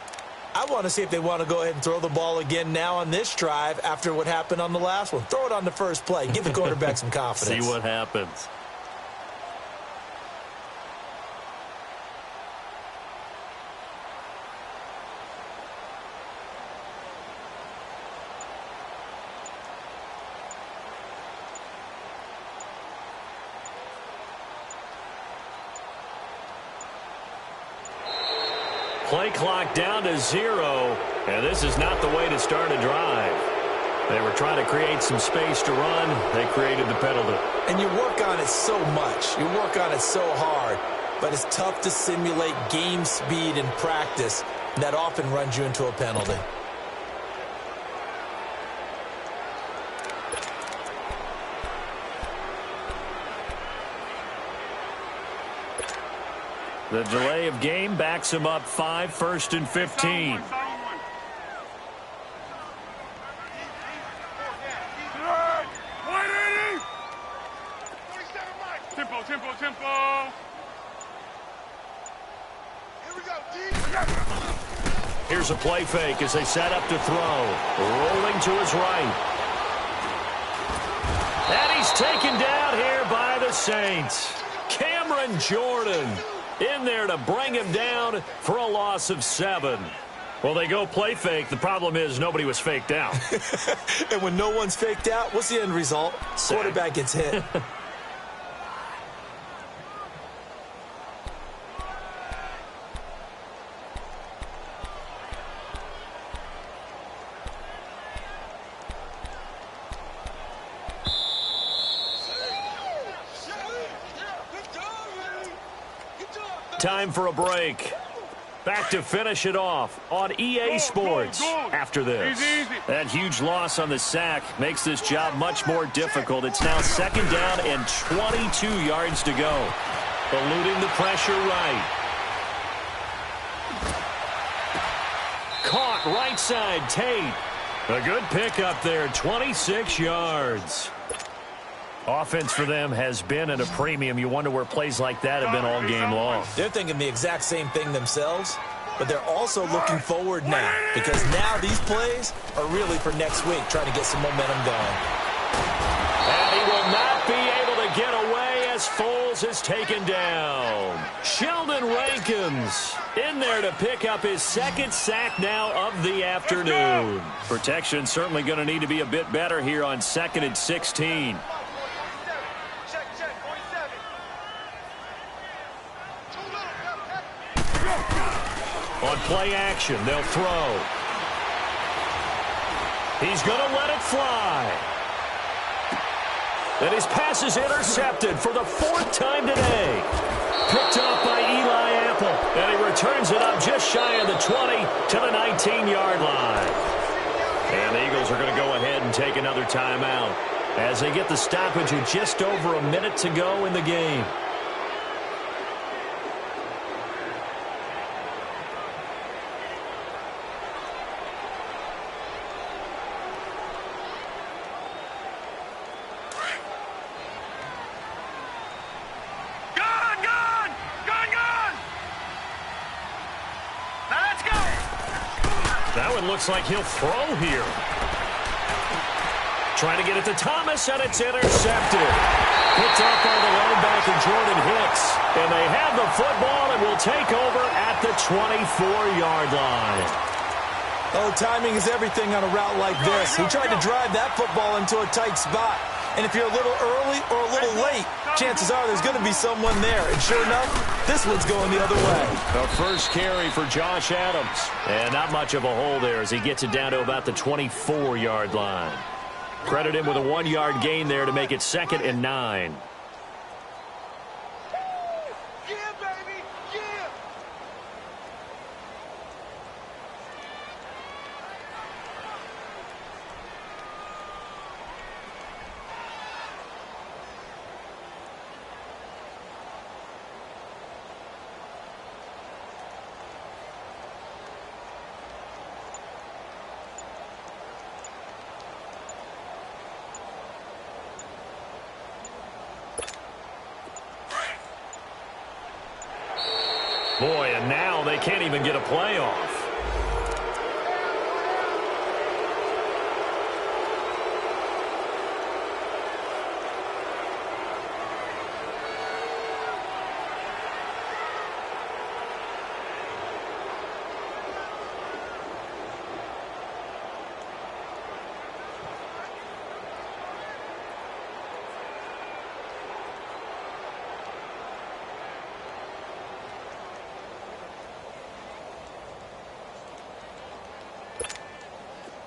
I want to see if they want to go ahead and throw the ball again now on this drive after what happened on the last one. Throw it on the first play. Give the quarterback some confidence. See what happens. Play clock down to 0, and this is not the way to start a drive. They were trying to create some space to run. They created the penalty. And you work on it so much. You work on it so hard. But it's tough to simulate game speed in practice. And that often runs you into a penalty. The delay of game backs him up 5, 1st and 15. tempo. Here's a play fake as they set up to throw. Rolling to his right. And he's taken down here by the Saints. Cameron Jordan in there to bring him down for a loss of 7. Well, they go play fake. The problem is nobody was faked out. And when no one's faked out, what's the end result? Quarterback gets hit. Time for a break. Back to finish it off on EA Sports after this. That huge loss on the sack makes this job much more difficult. It's now 2nd down and 22 yards to go. Eluding the pressure right. Caught right side, Tate. A good pickup there, 26 yards. Offense for them has been at a premium. You wonder where plays like that have been all game long. They're thinking the exact same thing themselves, but they're also looking forward now because now these plays are really for next week, trying to get some momentum going. And he will not be able to get away as Foles is taken down. Sheldon Rankins in there to pick up his 2nd sack now of the afternoon. Protection certainly going to need to be a bit better here on 2nd and 16. On play action, they'll throw. He's going to let it fly. And his pass is intercepted for the 4th time today. Picked off by Eli Apple. And he returns it up just shy of the 20 to the 19-yard line. And the Eagles are going to go ahead and take another timeout as they get the stoppage with just over a minute to go in the game. Looks like he'll throw here. Trying to get it to Thomas, and it's intercepted. Picked up by the linebacker, Jordan Hicks. And they have the football and will take over at the 24-yard line. Oh, timing is everything on a route like this. He tried to drive that football into a tight spot. And if you're a little early or a little late, chances are there's going to be someone there. And sure enough, this one's going the other way. The first carry for Josh Adams. And not much of a hole there as he gets it down to about the 24-yard line. Credit him with a 1-yard gain there to make it 2nd and 9. Boy, and now they can't even get a playoff.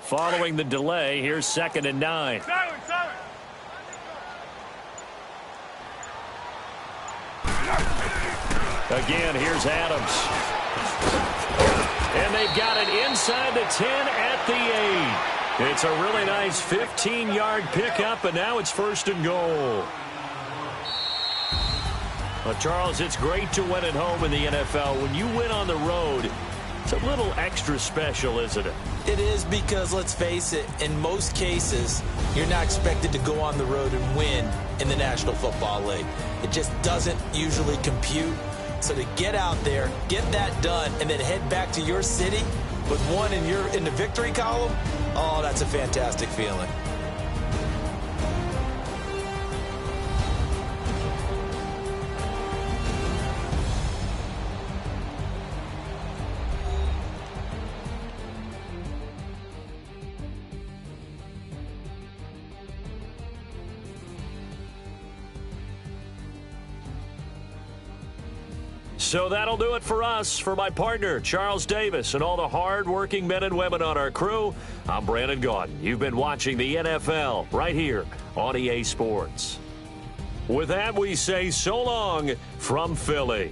Following the delay, here's 2nd and 9. Again, here's Adams. And they've got it inside the 10 at the 8. It's a really nice 15-yard pickup, and now it's 1st and goal. Well, Charles, it's great to win at home in the NFL. When you win on the road, It's a little extra special, isn't it? It is because, let's face it, in most cases, you're not expected to go on the road and win in the National Football League. It just doesn't usually compute. So to get out there, get that done, and then head back to your city with one in the victory column, oh, that's a fantastic feeling. So that'll do it for us. For my partner, Charles Davis, and all the hard-working men and women on our crew, I'm Brandon Gaudin. You've been watching the NFL right here on EA Sports. With that, we say so long from Philly.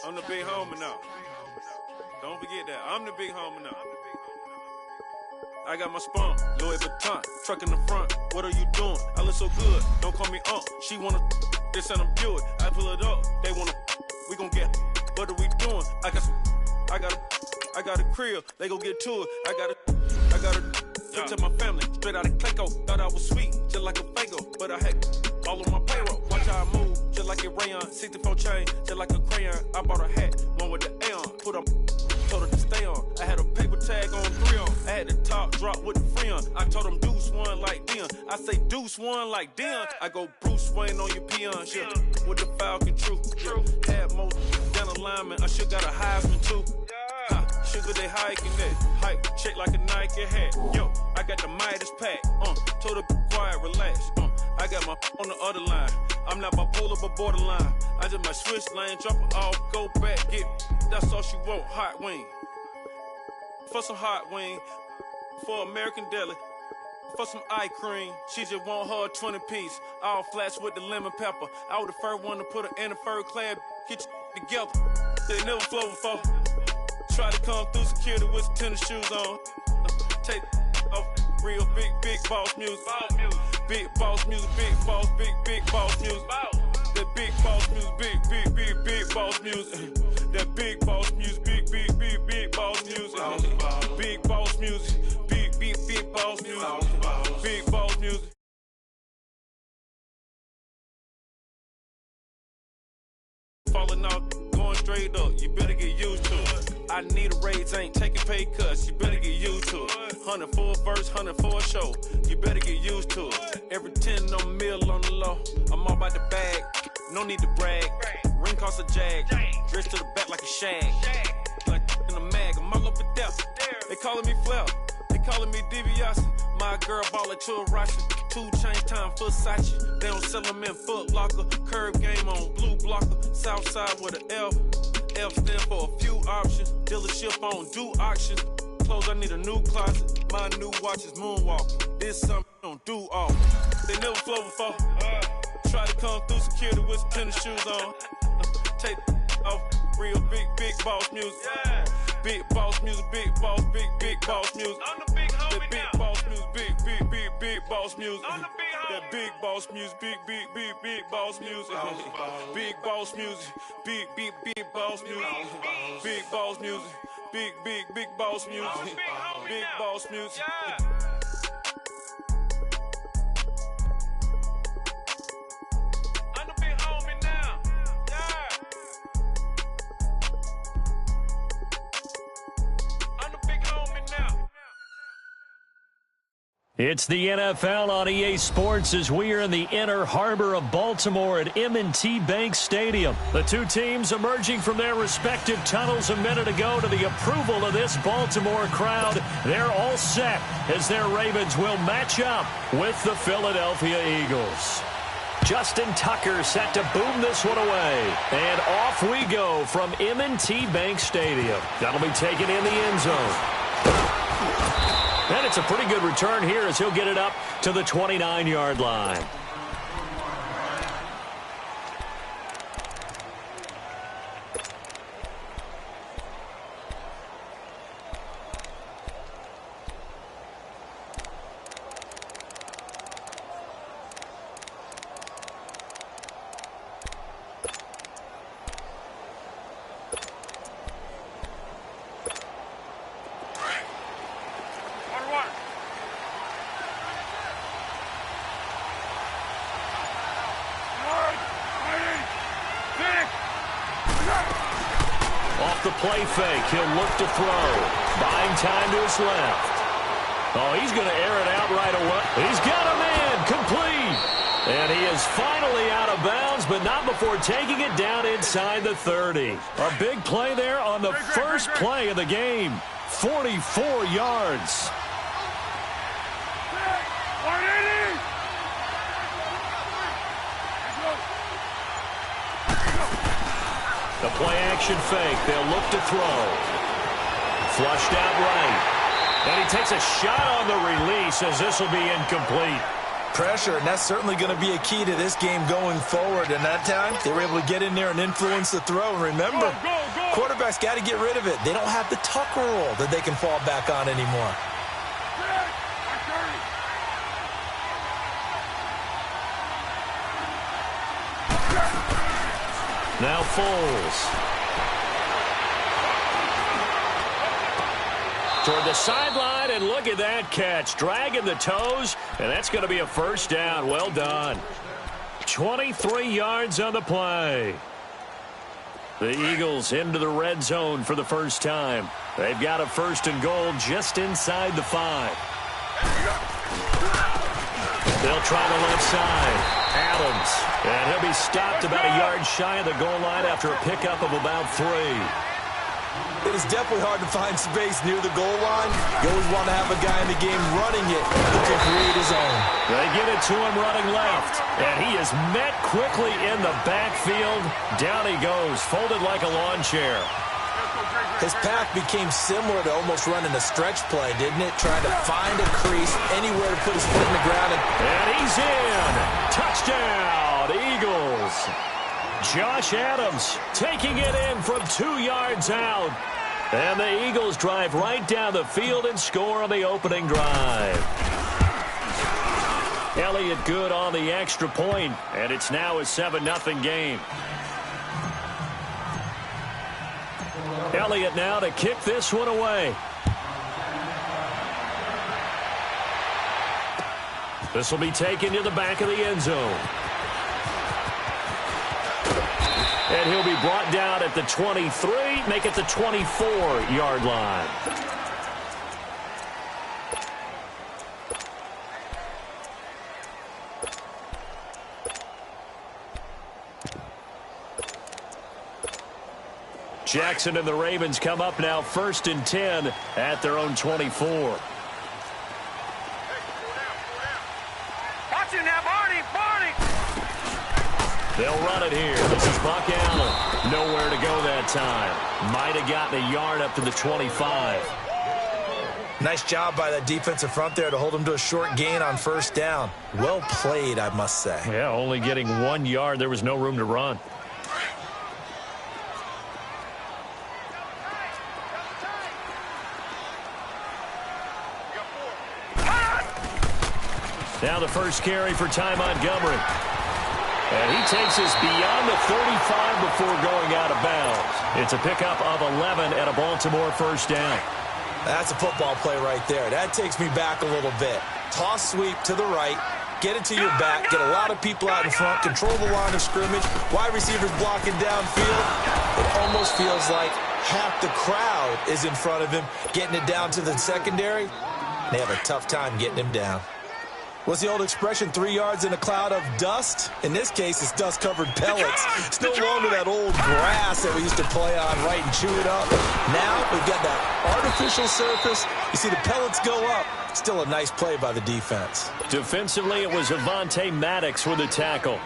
I'm the big homie now. Don't forget that. I'm the big homie now. I got my spunk, Louis Vuitton, truck in the front. What are you doing? I look so good. Don't call me up. She wanna this and I'm Buick. I pull it up. They wanna we gon' get. What are we doing? I got a crib. They gon' get to it. I got a to my family. Straight out of Clayco. Thought I was sweet, just like a Fago. But I had all on my payroll. Watch how I move, just like a rayon. 64 chain, just like a crayon. I bought a hat, one with the Aeon. Put on, told her to stay on. I had a paper tag on 3 on. I had the top drop with the free on. I told him Deuce one like Dion. I say Deuce one like Dion. I go Bruce Wayne on your peon. Yeah. With the Falcon, true. Had most down the lineman. I should got a Heisman too. Sugar, they hiking that. Hype, shake like a Nike hat. Yo, I got the Midas pack. Told her be quiet, relax. I got my on the other line. I'm not bipolar, but borderline. I just might switch lane, drop it off, go back, get. That's all she want, hot wing. For some hot wing, for American deli. For some eye cream, she just want her 20-piece. All flats with the lemon pepper. I was the first one to put her in the fur clad. Get you together. They never flow before. Try to come through security with some tennis shoes on. Take off real big boss music. Big boss music, big boss, big boss music. That big boss music, big boss music. That big boss music, big boss music. Big boss music, big boss music. Big boss music. Falling off, going straight up, you better get used to it. I need a raise, ain't taking pay cuts, you better get used to it. 100 for a verse, 100 for a show, you better get used to it. Every 10 on a meal on the low, I'm all about the bag, no need to brag. Ring cost a jag, dressed to the back like a shag. Like in a mag, I'm all up and down. They calling me Flair, they calling me DiBiase. My girl ballin' to a Russian, 2 chains time for Versace. They don't sell them in Foot Locker, curb game on blue blocker. South side with an F. F stand for a few options. Dealership on do auctions. Clothes, I need a new closet. My new watch is moonwalk. This something don't do all. They never flow before. Try to come through security with some tennis shoes on. Take off real big boss music. Big boss music, big boss music. I'm the big homie that big now. boss music, big boss music. I'm the big homie. That big boss music, big boss music. Big boss music, big boss music. Big boss music, big boss music. I'm the big homie Big now. boss music. Yeah. I'm the big homie now. Yeah. I'm the big homie now. It's the NFL on EA Sports as we are in the inner harbor of Baltimore at M&T Bank Stadium. The two teams emerging from their respective tunnels a minute ago to the approval of this Baltimore crowd. They're all set as their Ravens will match up with the Philadelphia Eagles. Justin Tucker set to boom this one away. And off we go from M&T Bank Stadium. That'll be taken in the end zone. And it's a pretty good return here as he'll get it up to the 29-yard line. The play fake. He'll look to throw. Buying time to his left. Oh, he's going to air it out right away. He's got a man. Complete. And he is finally out of bounds, but not before taking it down inside the 30. A big play there on the first play of the game. 44 yards. The play-action fake. They'll look to throw. Flushed out right. And he takes a shot on the release as this will be incomplete. Pressure, and that's certainly going to be a key to this game going forward. And that time, they were able to get in there and influence the throw. And remember, quarterbacks got to get rid of it. They don't have the Tucker roll that they can fall back on anymore. Now Foles. Toward the sideline, and look at that catch. Dragging the toes, and that's going to be a first down. Well done. 23 yards on the play. The Eagles into the red zone for the first time. They've got a first and goal just inside the 5. They'll try the left side. Adams. And he'll be stopped about a yard shy of the goal line after a pickup of about 3. It is definitely hard to find space near the goal line. You always want to have a guy in the game running it who can create his own. They get it to him running left. And he is met quickly in the backfield. Down he goes, folded like a lawn chair. His path became similar to almost running a stretch play, didn't it? Trying to find a crease, anywhere to put his foot in the ground. And he's in. Touchdown, Eagles. Josh Adams taking it in from 2 yards out. And the Eagles drive right down the field and score on the opening drive. Elliott good on the extra point, and it's now a 7-0 game. Elliott now to kick this one away. This will be taken to the back of the end zone. And he'll be brought down at the 23, make it the 24-yard line. Jackson and the Ravens come up now 1st and 10 at their own 24. Watch it now, Barney! They'll run it here. This is Buck Allen. Nowhere to go that time. Might have gotten a yard up to the 25. Nice job by that defensive front there to hold him to a short gain on first down. Well played, I must say. Yeah, only getting 1 yard. There was no room to run. Now the first carry for Ty Montgomery. And he takes us beyond the 35 before going out of bounds. It's a pickup of 11 and a Baltimore first down. That's a football play right there. That takes me back a little bit. Toss sweep to the right. Get it to your back. Get a lot of people out in front. Control the line of scrimmage. Wide receivers blocking downfield. It almost feels like half the crowd is in front of him, getting it down to the secondary. They have a tough time getting him down. What's the old expression, 3 yards in a cloud of dust? In this case, it's dust-covered pellets. It's no longer that old grass that we used to play on, right, and chew it up. Now we've got that artificial surface. You see the pellets go up. Still a nice play by the defense. Defensively, it was Avonte Maddox with a tackle.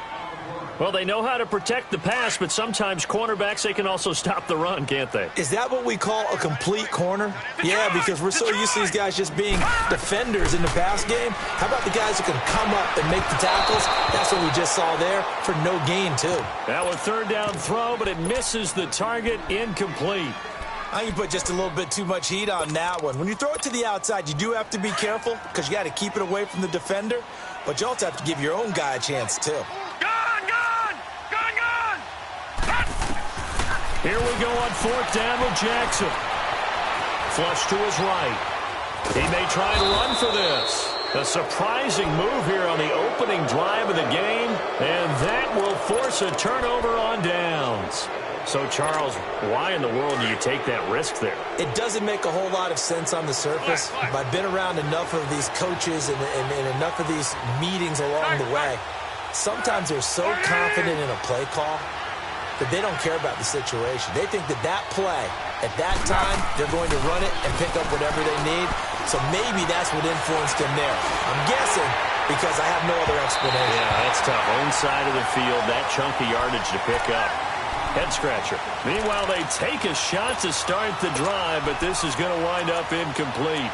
Well, they know how to protect the pass, but sometimes cornerbacks, they can also stop the run, can't they? Is that what we call a complete corner? Yeah, because we're so used to these guys just being defenders in the pass game. How about the guys who can come up and make the tackles? That's what we just saw there for no gain, too. Now a third down throw, but it misses the target, incomplete. I think you put just a little bit too much heat on that one. When you throw it to the outside, you do have to be careful because you got to keep it away from the defender, but you also have to give your own guy a chance, too. Here we go on fourth down with Jackson. Flush to his right. He may try and run for this. A surprising move here on the opening drive of the game, and that will force a turnover on downs. So, Charles, why in the world do you take that risk there? It doesn't make a whole lot of sense on the surface, but I've been around enough of these coaches and enough of these meetings along the way. Sometimes they're so confident in a play call that they don't care about the situation. They think that that play, at that time, they're going to run it and pick up whatever they need. So maybe that's what influenced them there. I'm guessing because I have no other explanation. Yeah, that's tough. Own side of the field, that chunk of yardage to pick up. Head scratcher. Meanwhile, they take a shot to start the drive, but this is going to wind up incomplete.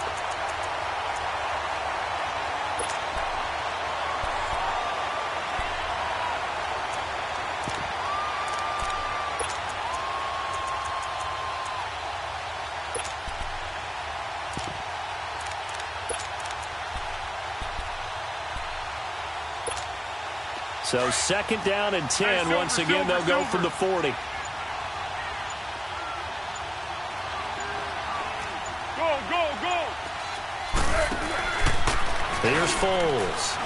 So second down and 10. Once again, they'll go from the 40. Go, go, go. Here's Foles.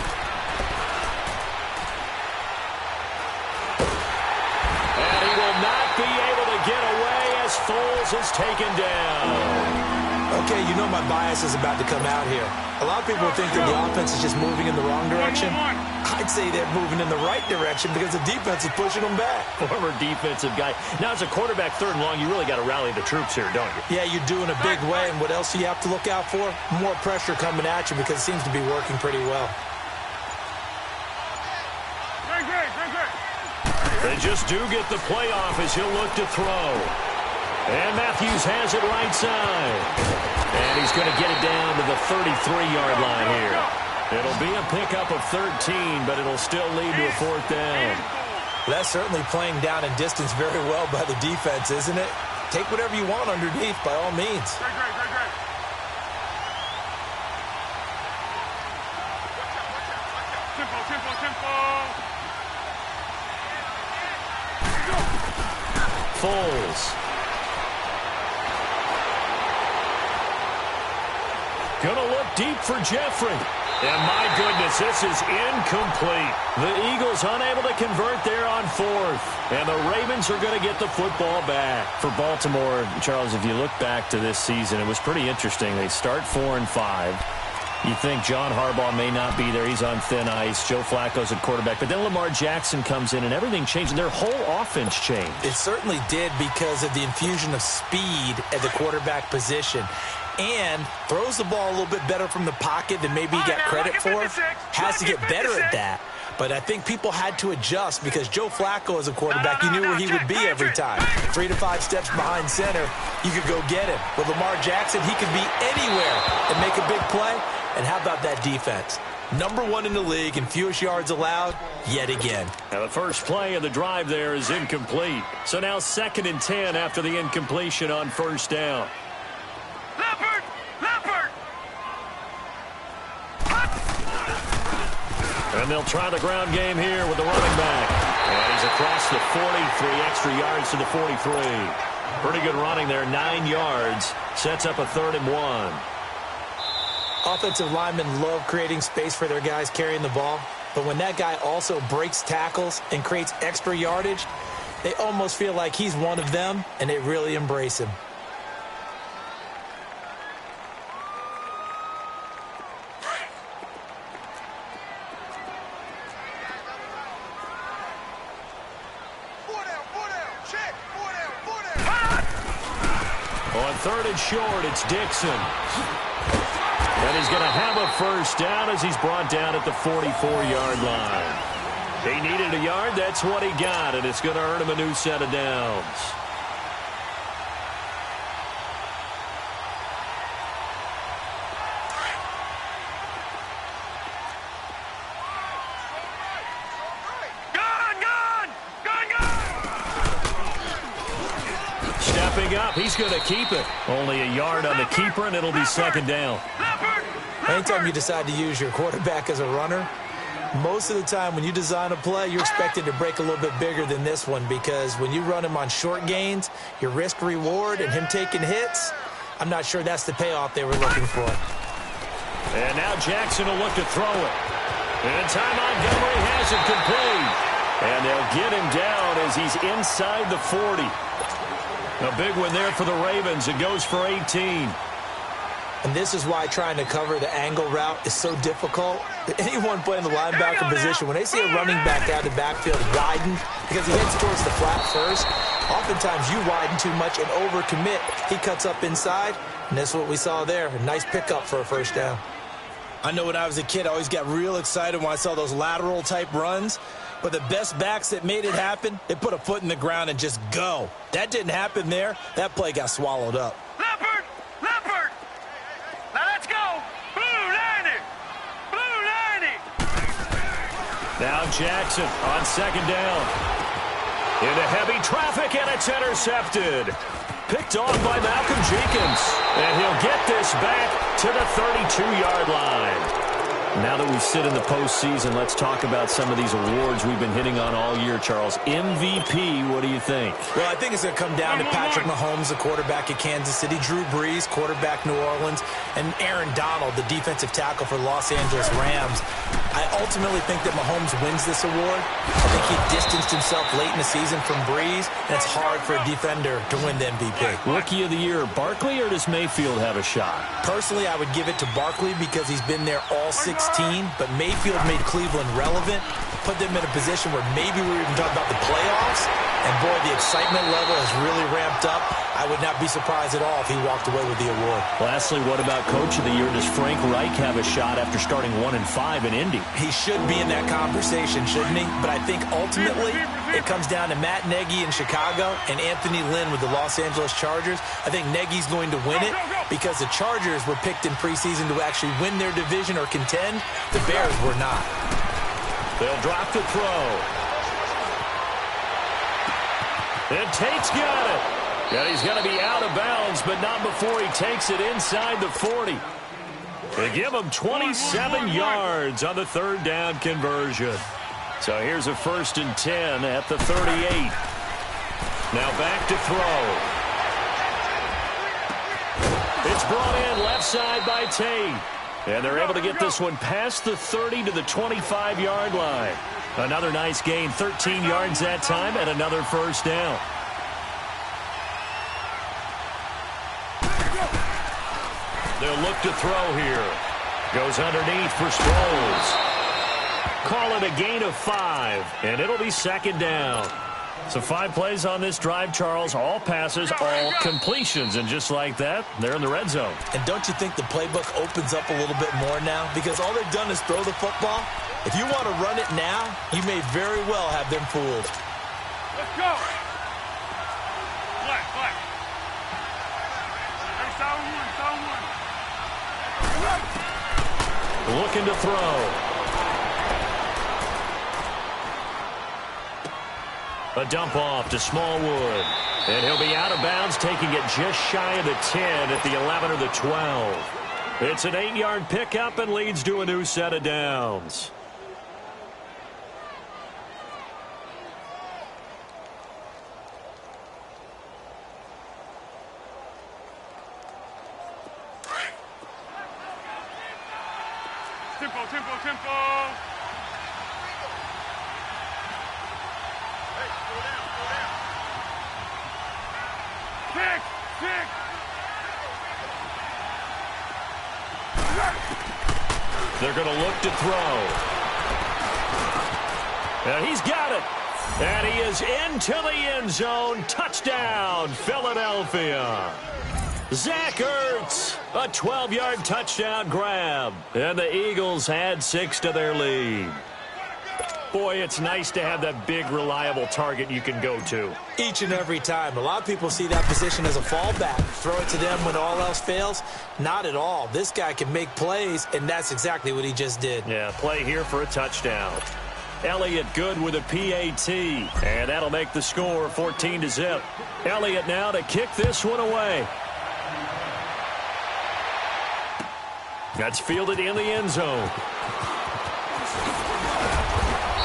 And he will not be able to get away as Foles is taken down. Okay, you know my bias is about to come out here. A lot of people think that the offense is just moving in the wrong direction. I'd say they're moving in the right direction because the defense is pushing them back. Former defensive guy. Now, as a quarterback, third and long, you really got to rally the troops here, don't you? Yeah, you do in a big way. And what else do you have to look out for? More pressure coming at you because it seems to be working pretty well. They just do get the playoff as he'll look to throw. And Matthews has it right side. And he's going to get it down to the 33-yard line here. It'll be a pickup of 13, but it'll still lead to a fourth down. That's certainly playing down in distance very well by the defense, isn't it? Take whatever you want underneath, by all means. Great. Tempo. Foles. Gonna look deep for Jeffrey. And my goodness, this is incomplete. The Eagles unable to convert there on fourth. And the Ravens are going to get the football back. For Baltimore, Charles, if you look back to this season, it was pretty interesting. They start 4-5. You think John Harbaugh may not be there. He's on thin ice. Joe Flacco's at quarterback. But then Lamar Jackson comes in, and everything changed. Their whole offense changed. It certainly did because of the infusion of speed at the quarterback position. And throws the ball a little bit better from the pocket than maybe he got credit for. Has to get better at that. But I think people had to adjust because Joe Flacco as a quarterback, you knew where he would be every time. 3 to 5 steps behind center, you could go get him. With Lamar Jackson, he could be anywhere and make a big play. And how about that defense? #1 in the league in fewest yards allowed yet again. Now the first play of the drive there is incomplete. So now 2nd and 10 after the incompletion on first down. Leopard! And they'll try the ground game here with the running back. And he's across the 40, 3 extra yards to the 43. Pretty good running there, 9 yards. Sets up a 3rd and 1. Offensive linemen love creating space for their guys carrying the ball. But when that guy also breaks tackles and creates extra yardage, they almost feel like he's one of them, and they really embrace him. On 3rd and short, it's Dixon. And he's going to have a first down as he's brought down at the 44-yard line. He needed a yard. That's what he got, and it's going to earn him a new set of downs. Up. He's going to keep it. Only a yard on the keeper, and it'll be 2nd down. Anytime you decide to use your quarterback as a runner, most of the time when you design a play, you're expected to break a little bit bigger than this one, because when you run him on short gains, your risk-reward and him taking hits, I'm not sure that's the payoff they were looking for. And now Jackson will look to throw it. And Ty Montgomery has it complete. And they'll get him down as he's inside the 40. A big one there for the Ravens. It goes for 18. And this is why trying to cover the angle route is so difficult. Anyone playing the linebacker position, when they see a running back out of the backfield widen because he heads towards the flat first, oftentimes you widen too much and overcommit. He cuts up inside, and that's what we saw there. A nice pickup for a first down. I know when I was a kid, I always got real excited when I saw those lateral-type runs. But the best backs that made it happen, they put a foot in the ground and just go. That didn't happen there. That play got swallowed up. Leopard! Leopard! Now let's go! Blue 90! Blue 90! Now Jackson on 2nd down. Into heavy traffic, and it's intercepted. Picked off by Malcolm Jenkins. And he'll get this back to the 32-yard line. Now that we sit in the postseason, let's talk about some of these awards we've been hitting on all year, Charles. MVP, what do you think? Well, I think it's going to come down to Patrick Mahomes, the quarterback at Kansas City, Drew Brees, quarterback New Orleans, and Aaron Donald, the defensive tackle for Los Angeles Rams. I ultimately think that Mahomes wins this award. I think he distanced himself late in the season from Brees, and it's hard for a defender to win the MVP. Rookie of the year, Barkley, or does Mayfield have a shot? Personally, I would give it to Barkley because he's been there all 16, but Mayfield made Cleveland relevant, put them in a position where maybe we were even talking about the playoffs, and boy, the excitement level has really ramped up. I would not be surprised at all if he walked away with the award. Lastly, what about Coach of the Year? Does Frank Reich have a shot after starting 1-5 in Indy? He should be in that conversation, shouldn't he? But I think ultimately it comes down to Matt Nagy in Chicago and Anthony Lynn with the Los Angeles Chargers. I think Nagy's going to win it because the Chargers were picked in preseason to actually win their division or contend. The Bears were not. They'll drop the throw. And Tate's got it. And he's going to be out of bounds, but not before he takes it inside the 40. They give him 27 yards on the 3rd down conversion. So here's a 1st and 10 at the 38. Now back to throw. It's brought in left side by Tate. And they're able to get this one past the 30 to the 25-yard line. Another nice gain, 13 yards that time, and another first down. They'll look to throw here. Goes underneath for Sproles. Call it a gain of 5, and it'll be 2nd down. So 5 plays on this drive, Charles. All passes, all completions. And just like that, they're in the red zone. And don't you think the playbook opens up a little bit more now? Because all they've done is throw the football. If you want to run it now, you may very well have them fooled. Let's go! Black, black. Hey, sound one. Looking to throw. A dump off to Smallwood. And he'll be out of bounds, taking it just shy of the 10 at the 11 or the 12. It's an 8-yard pickup and leads to a new set of downs. Tempo, tempo, tempo. Six. They're going to look to throw. And he's got it. And he is into the end zone. Touchdown, Philadelphia. Zach Ertz, a 12-yard touchdown grab. And the Eagles add 6 to their lead. Boy, it's nice to have that big, reliable target you can go to. Each and every time. A lot of people see that position as a fallback. Throw it to them when all else fails. Not at all. This guy can make plays, and that's exactly what he just did. Yeah, play here for a touchdown. Elliott good with a PAT, and that'll make the score 14-0. Elliott now to kick this one away. That's fielded in the end zone.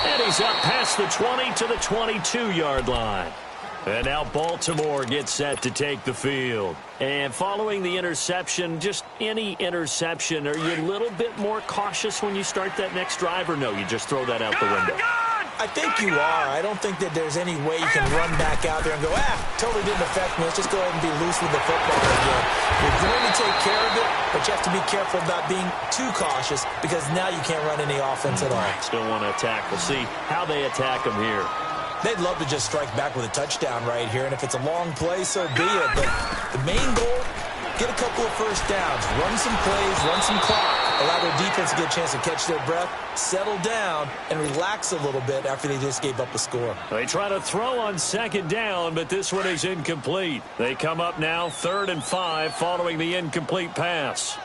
And he's up past the 20 to the 22-yard line. And now Baltimore gets set to take the field. And following the interception, just any interception, are you a little bit more cautious when you start that next drive, or no, you just throw that out the window? I think you are. I don't think that there's any way you can run back out there and go, totally didn't affect me. Let's just go ahead and be loose with the football again. You're going to take care of it, but you have to be careful about being too cautious because now you can't run any offense at all. Still want to attack. We'll see how they attack them here. They'd love to just strike back with a touchdown right here, and if it's a long play, so be it. But the main goal, get a couple of first downs, run some plays, run some clock, allow their defense to get a chance to catch their breath, settle down, and relax a little bit after they just gave up a score. They try to throw on second down, but this one is incomplete. They come up now 3rd and 5 following the incomplete pass.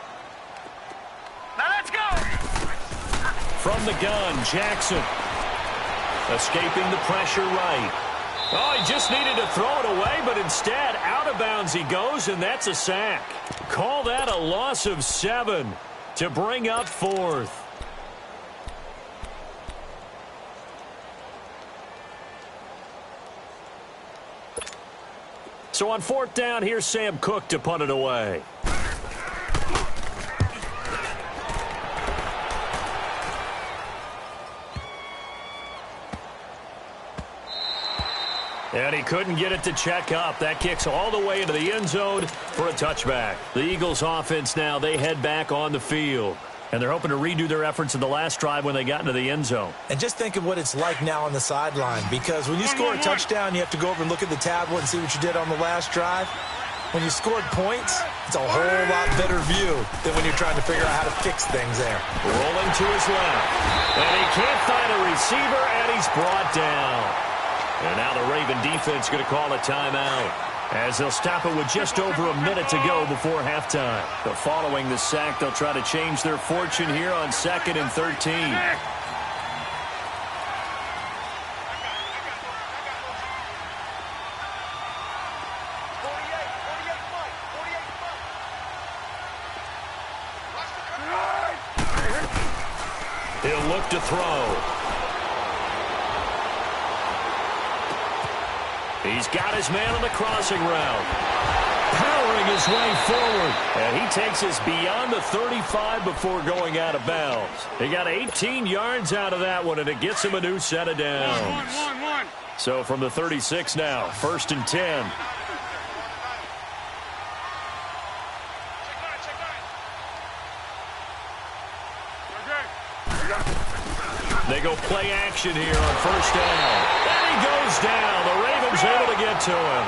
Now let's go! From the gun, Jackson. Escaping the pressure right. Oh, he just needed to throw it away, but instead, out of bounds he goes, and that's a sack. Call that a loss of 7 to bring up 4th. So on 4th down, here's Sam Cook to punt it away. And he couldn't get it to check up. That kicks all the way into the end zone for a touchback. The Eagles offense now, they head back on the field. And they're hoping to redo their efforts in the last drive when they got into the end zone. And just think of what it's like now on the sideline. Because when you score a touchdown, you have to go over and look at the tablet and see what you did on the last drive. When you scored points, it's a whole lot better view than when you're trying to figure out how to fix things there. Rolling to his left. And he can't find a receiver, and he's brought down. And now the Raven defense going to call a timeout as they'll stop it with just over a minute to go before halftime. But following the sack, they'll try to change their fortune here on 2nd and 13. He'll look to throw. He's got his man on the crossing route. Powering his way forward. And he takes us beyond the 35 before going out of bounds. He got 18 yards out of that one, and it gets him a new set of downs. So from the 36 now, 1st and 10. They go play action here on 1st down. And he goes down. The Ravens able to get to him.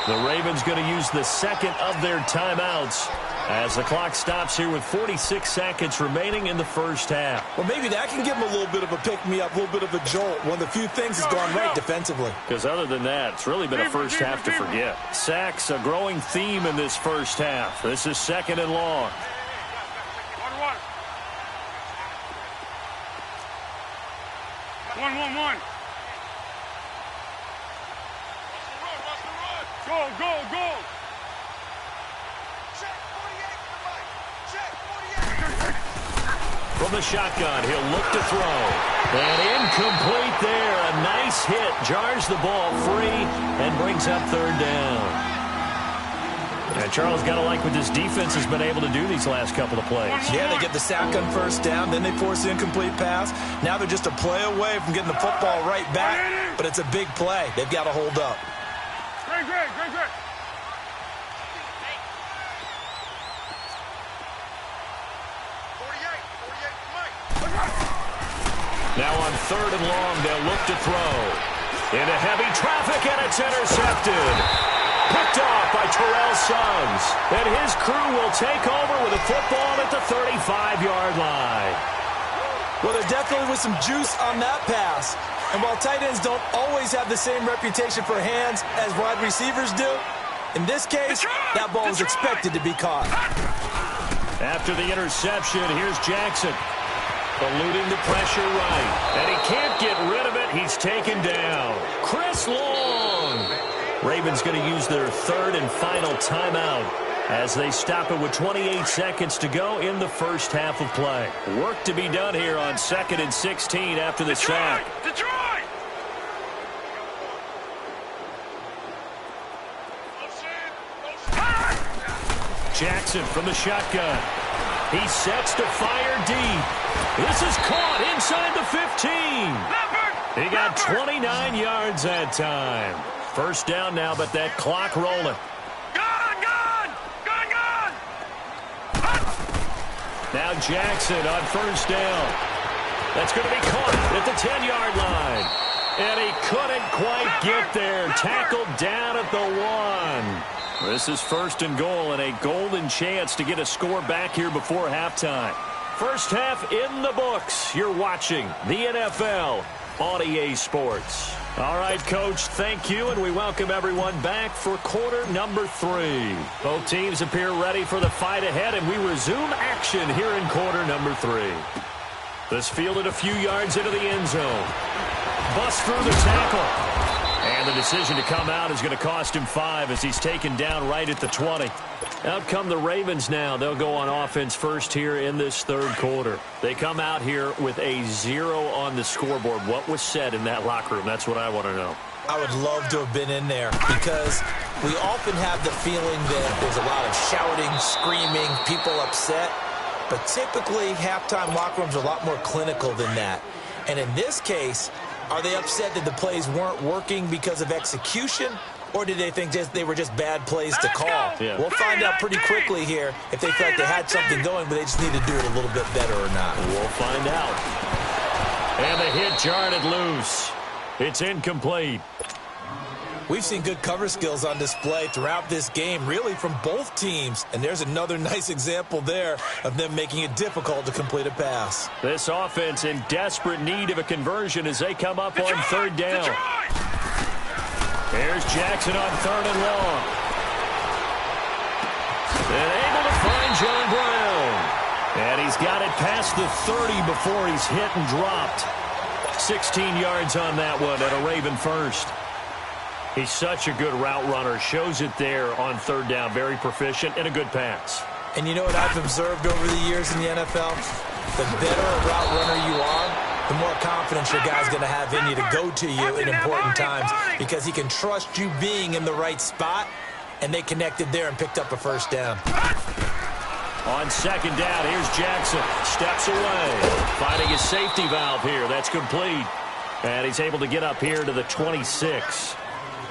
The Ravens going to use the 2nd of their timeouts as the clock stops here with 46 seconds remaining in the first half. Well, maybe that can give them a little bit of a pick-me-up, a little bit of a jolt. One of the few things has gone right defensively. Because other than that, it's really been a first half to forget. Sacks, a growing theme in this first half. This is 2nd and long. One. Go. Check 48. From the shotgun, he'll look to throw. And incomplete there. A nice hit. Jars the ball free and brings up 3rd down. And Charles, got to like what this defense has been able to do these last couple of plays. Yeah, they get the sack on 1st down, then they force the incomplete pass. Now they're just a play away from getting the football right back, but it's a big play. They've got to hold up. Great. Now on 3rd and long, they'll look to throw. Into heavy traffic, and it's intercepted. Picked off by Terrell Suggs. And his crew will take over with a football at the 35-yard line. Well, there definitely was some juice on that pass. And while tight ends don't always have the same reputation for hands as wide receivers do, in this case, that ball was expected to be caught. After the interception, here's Jackson. Eluding the pressure right. And he can't get rid of it. He's taken down. Chris Long. Ravens going to use their third and final timeout as they stop it with 28 seconds to go in the first half of play. Work to be done here on 2nd and 16 after the sack. Detroit! Jackson from the shotgun. He sets to fire deep. This is caught inside the 15. He got 29 yards that time. First down now, but that clock rolling. Now Jackson on first down. That's going to be caught at the 10-yard line. And he couldn't quite get there. Tackled down at the 1. This is first and goal and a golden chance to get a score back here before halftime. First half in the books. You're watching the NFL on EA Sports. All right, Coach, thank you, and we welcome everyone back for quarter number 3. Both teams appear ready for the fight ahead, and we resume action here in quarter number 3. This fielded a few yards into the end zone. Bust through the tackle. And the decision to come out is going to cost him 5 as he's taken down right at the 20. Out come the Ravens now. They'll go on offense first here in this third quarter. They come out here with a 0 on the scoreboard. What was said in that locker room? That's what I want to know. I would love to have been in there because we often have the feeling that there's a lot of shouting, screaming, people upset. But typically, halftime locker rooms are a lot more clinical than that. And in this case, are they upset that the plays weren't working because of execution, or did they think they were just bad plays to call? Yeah. We'll find out pretty quickly here if they feel like they had something going, but they just need to do it a little bit better or not. We'll find out. And the hit jarred it loose. It's incomplete. We've seen good cover skills on display throughout this game, really from both teams. And there's another nice example there of them making it difficult to complete a pass. This offense in desperate need of a conversion as they come up on third down. Here's Jackson on third and long. And able to find John Brown. And he's got it past the 30 before he's hit and dropped. 16 yards on that one at a Raven first. He's such a good route runner. Shows it there on third down. Very proficient and a good pass. And you know what I've observed over the years in the NFL? The better a route runner you are, the more confidence your guy's going to have in you to go to you in important times because he can trust you being in the right spot, and they connected there and picked up a first down. On second down, here's Jackson. Steps away. Finding his safety valve here. That's complete. And he's able to get up here to the 26.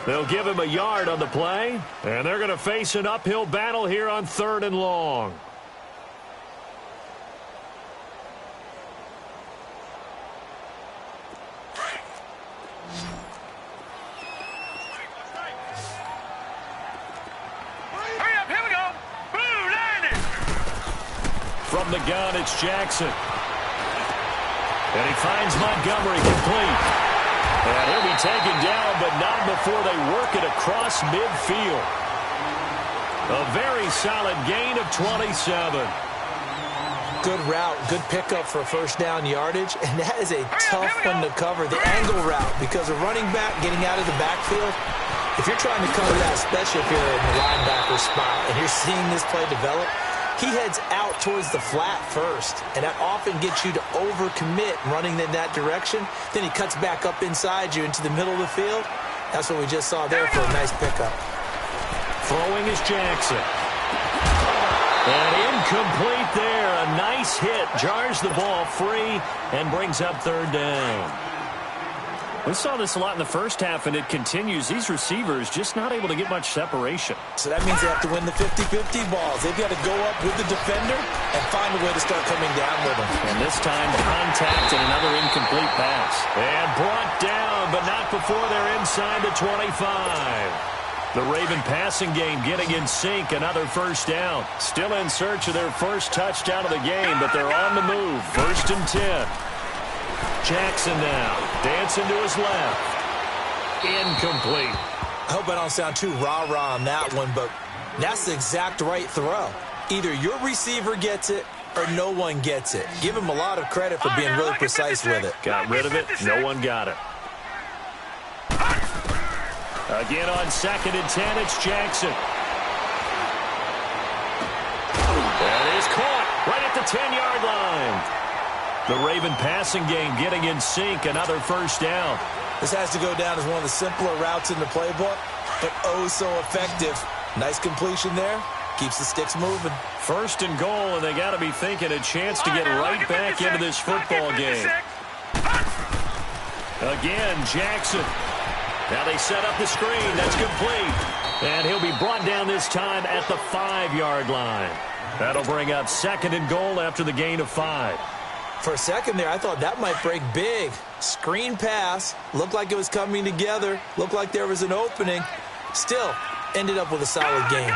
They'll give him a yard on the play, and they're going to face an uphill battle here on third and long. Hurry up, here we go. Boom, landed. From the gun, it's Jackson. And he finds Montgomery complete. And he'll be taken down, but not before they work it across midfield. A very solid gain of 27. Good route, good pickup for first down yardage, and that is a tough one to cover. The angle route, because a running back getting out of the backfield, if you're trying to cover that, especially if you're in the linebacker spot and you're seeing this play develop, he heads out towards the flat first, and that often gets you to overcommit running in that direction. Then he cuts back up inside you into the middle of the field. That's what we just saw there for a nice pickup. Throwing is Jackson. And incomplete there. A nice hit. Jars the ball free and brings up third down. We saw this a lot in the first half, and it continues. These receivers just not able to get much separation. So that means they have to win the 50-50 balls. They've got to go up with the defender and find a way to start coming down with them. And this time, contact and another incomplete pass. And brought down, but not before they're inside the 25. The Raven passing game getting in sync. Another first down. Still in search of their first touchdown of the game, but they're on the move. 1st and 10. Jackson now. Dancing to his left. Incomplete. I hope I don't sound too rah-rah on that one, but that's the exact right throw. Either your receiver gets it or no one gets it. Give him a lot of credit for being really precise with it. Got rid of it. No one got it. Again on 2nd and 10, it's Jackson. That is caught right at the 10-yard line. The Raven passing game getting in sync. Another first down. This has to go down as one of the simpler routes in the playbook, but oh so effective. Nice completion there. Keeps the sticks moving. 1st and goal, and they got to be thinking a chance to get right back into this football game. Again, Jackson. Now they set up the screen. That's complete. And he'll be brought down this time at the 5-yard line. That'll bring up 2nd and goal after the gain of 5. For a second there, I thought that might break big. Screen pass. Looked like it was coming together. Looked like there was an opening. Still, ended up with a solid game.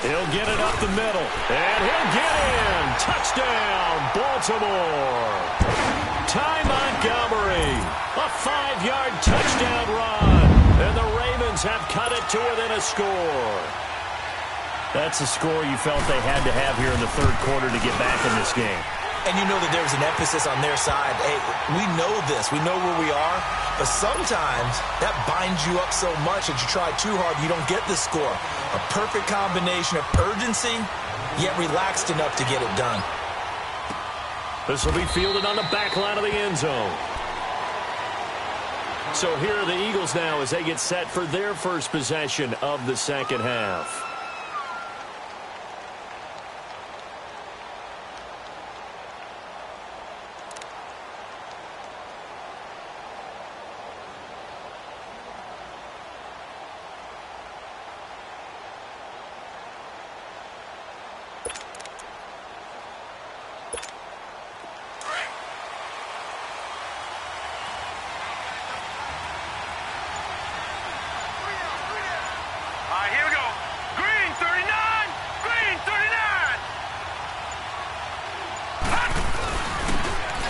He'll get it up the middle. And he'll get in. Touchdown, Baltimore. Ty Montgomery. A 5-yard touchdown run. And the Ravens have cut it to within a score. That's a score you felt they had to have here in the 3rd quarter to get back in this game. And you know that there was an emphasis on their side. Hey, we know this. We know where we are. But sometimes that binds you up so much that you try too hard, you don't get the score. A perfect combination of urgency, yet relaxed enough to get it done. This will be fielded on the back line of the end zone. So here are the Eagles now as they get set for their first possession of the 2nd half.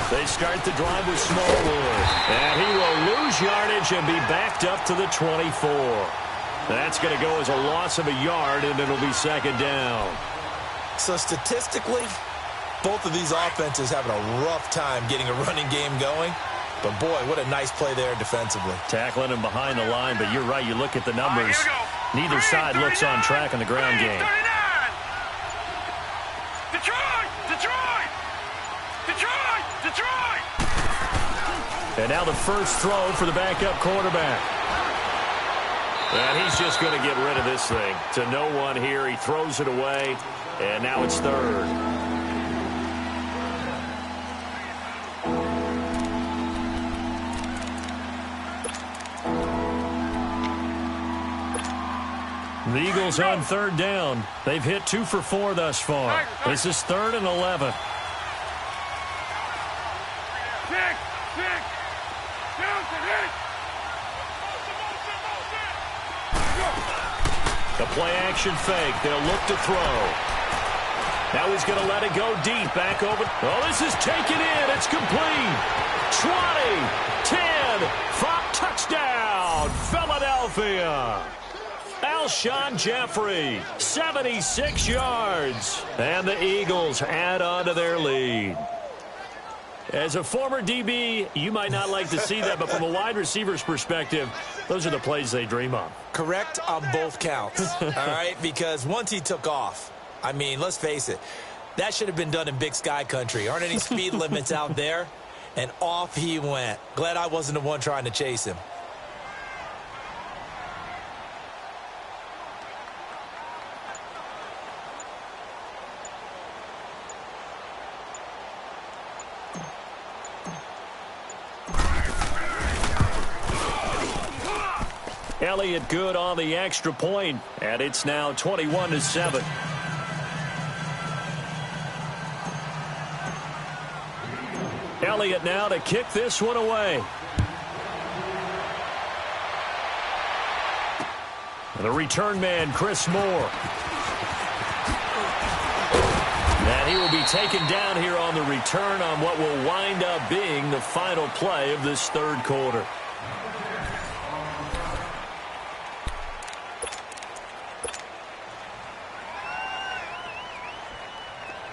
They start the drive with Smallwood. And he will lose yardage and be backed up to the 24. That's going to go as a loss of a yard, and it'll be 2nd down. So statistically, both of these offenses having a rough time getting a running game going. But, boy, what a nice play there defensively. Tackling him behind the line, but you're right. You look at the numbers. Neither side looks on track in the ground game. And now the first throw for the backup quarterback. And he's just going to get rid of this thing. To no one here. He throws it away. And now it's 3rd. The Eagles on 3rd down. They've hit 2 for 4 thus far. This is 3rd and 11. The play-action fake. They'll look to throw. Now he's going to let it go deep. Back over. Oh, this is taken in. It's complete. 20, 10, 5, touchdown, Philadelphia. Alshon Jeffrey, 76 yards. And the Eagles add on to their lead. As a former DB, you might not like to see that, but from a wide receiver's perspective, those are the plays they dream of. Correct on both counts, all right? Because once he took off, I mean, let's face it, that should have been done in Big Sky country. Aren't any speed limits out there? And off he went. Glad I wasn't the one trying to chase him. Elliott good on the extra point, and it's now 21-7. Elliott now to kick this one away. The return man, Chris Moore. And he will be taken down here on the return on what will wind up being the final play of this third quarter.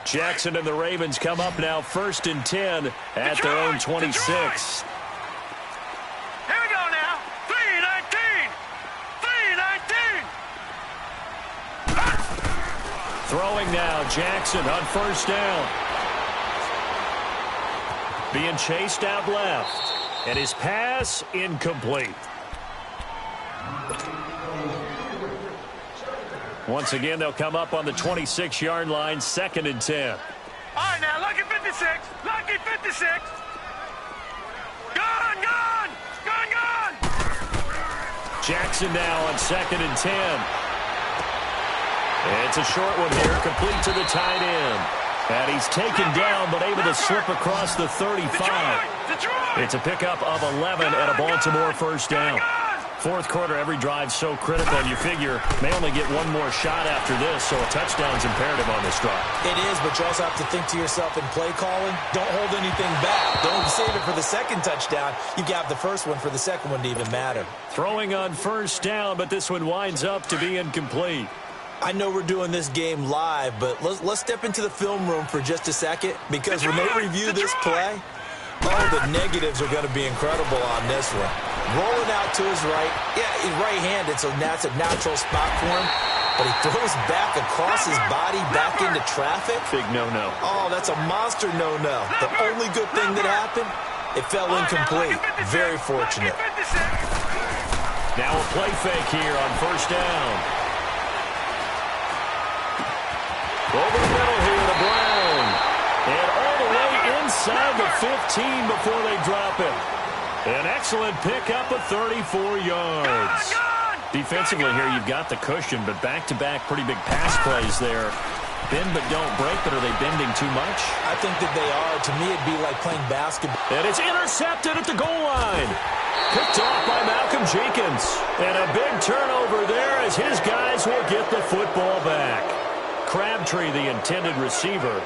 Jackson and the Ravens come up now 1st and 10 at their own 26. Here we go now. 3-19. 3-19. Throwing now, Jackson on 1st down. Being chased out left. And his pass incomplete. Once again, they'll come up on the 26-yard line, 2nd and 10. All right, now, lucky 56. Lucky 56. Gone, gone. Gone, gone. Jackson now on 2nd and 10. It's a short one here, complete to the tight end. And he's taken down, but able to slip across the 35. It's a pickup of 11 and a Baltimore 1st down. Fourth quarter, every drive's so critical, and you figure may only get one more shot after this, so a touchdown's imperative on this drive. It is, but you also have to think to yourself in play calling, don't hold anything back. Don't save it for the second touchdown. You got the first one for the second one to even matter. Throwing on 1st down, but this one winds up to be incomplete. I know we're doing this game live, but let's step into the film room for just a second, because when they review this play, oh, the negatives are going to be incredible on this one. Rolling out to his right. Yeah, he's right-handed, so that's a natural spot for him. But he throws back across his body back into traffic. Big no-no. Oh, that's a monster no-no. The only good thing that happened, it fell incomplete. Very fortunate. Now a play fake here on 1st down. Over the middle here to Brown. And all the way inside the 15 before they drop it. An excellent pickup of 34 yards. Defensively here, you've got the cushion, but back-to-back pretty big pass plays there. Bend but don't break, but are they bending too much? I think that they are. To me, it'd be like playing basketball. And it's intercepted at the goal line. Picked off by Malcolm Jenkins. And a big turnover there as his guys will get the football back. Crabtree, the intended receiver.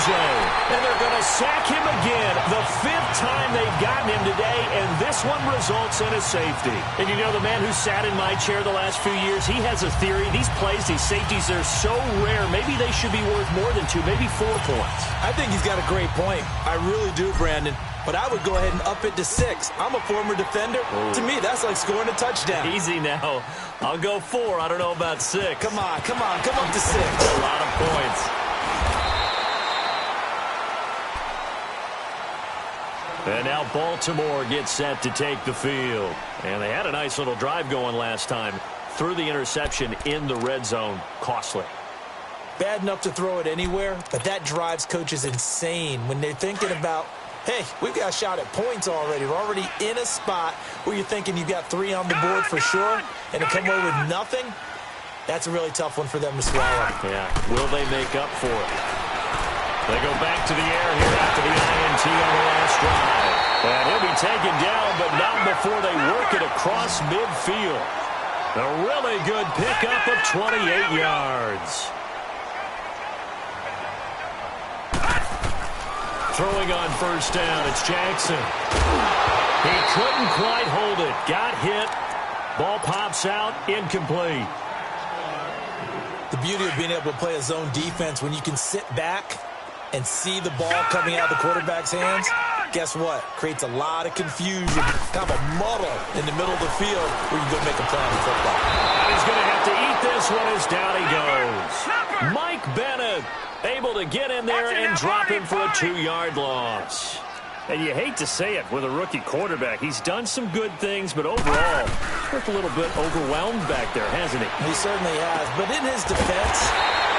And they're going to sack him again. The 5th time they've gotten him today, and this one results in a safety. And you know, the man who sat in my chair the last few years, he has a theory. These plays, these safeties, they're so rare. Maybe they should be worth more than 2, maybe 4 points. I think he's got a great point. I really do, Brandon. But I would go ahead and up it to 6. I'm a former defender. Ooh. To me, that's like scoring a touchdown. Easy now. I'll go 4. I don't know about 6. Come on. Come up to 6. A lot of points. And now Baltimore gets set to take the field. And they had a nice little drive going last time. Threw the interception in the red zone. Costly. Bad enough to throw it anywhere, but that drives coaches insane when they're thinking about, hey, we've got a shot at points already. We're already in a spot where you're thinking you've got 3 on the board for sure, and to come away with nothing, that's a really tough one for them to swallow. Yeah, will they make up for it? They go back to the air here after the INT on the last drive. And he'll be taken down, but not before they work it across midfield. A really good pickup of 28 yards. Throwing on 1st down, it's Jackson. He couldn't quite hold it. Got hit. Ball pops out, incomplete. The beauty of being able to play a zone defense when you can sit back and see the ball coming out of the quarterback's hands, guess what? Creates a lot of confusion, kind of a muddle in the middle of the field where you go make a play on the football. And he's going to have to eat this one as down he goes. Mike Bennett able to get in there and drop him for a 2-yard loss. And you hate to say it with a rookie quarterback. He's done some good things, but overall, he's looked a little bit overwhelmed back there, hasn't he? He certainly has. But in his defense,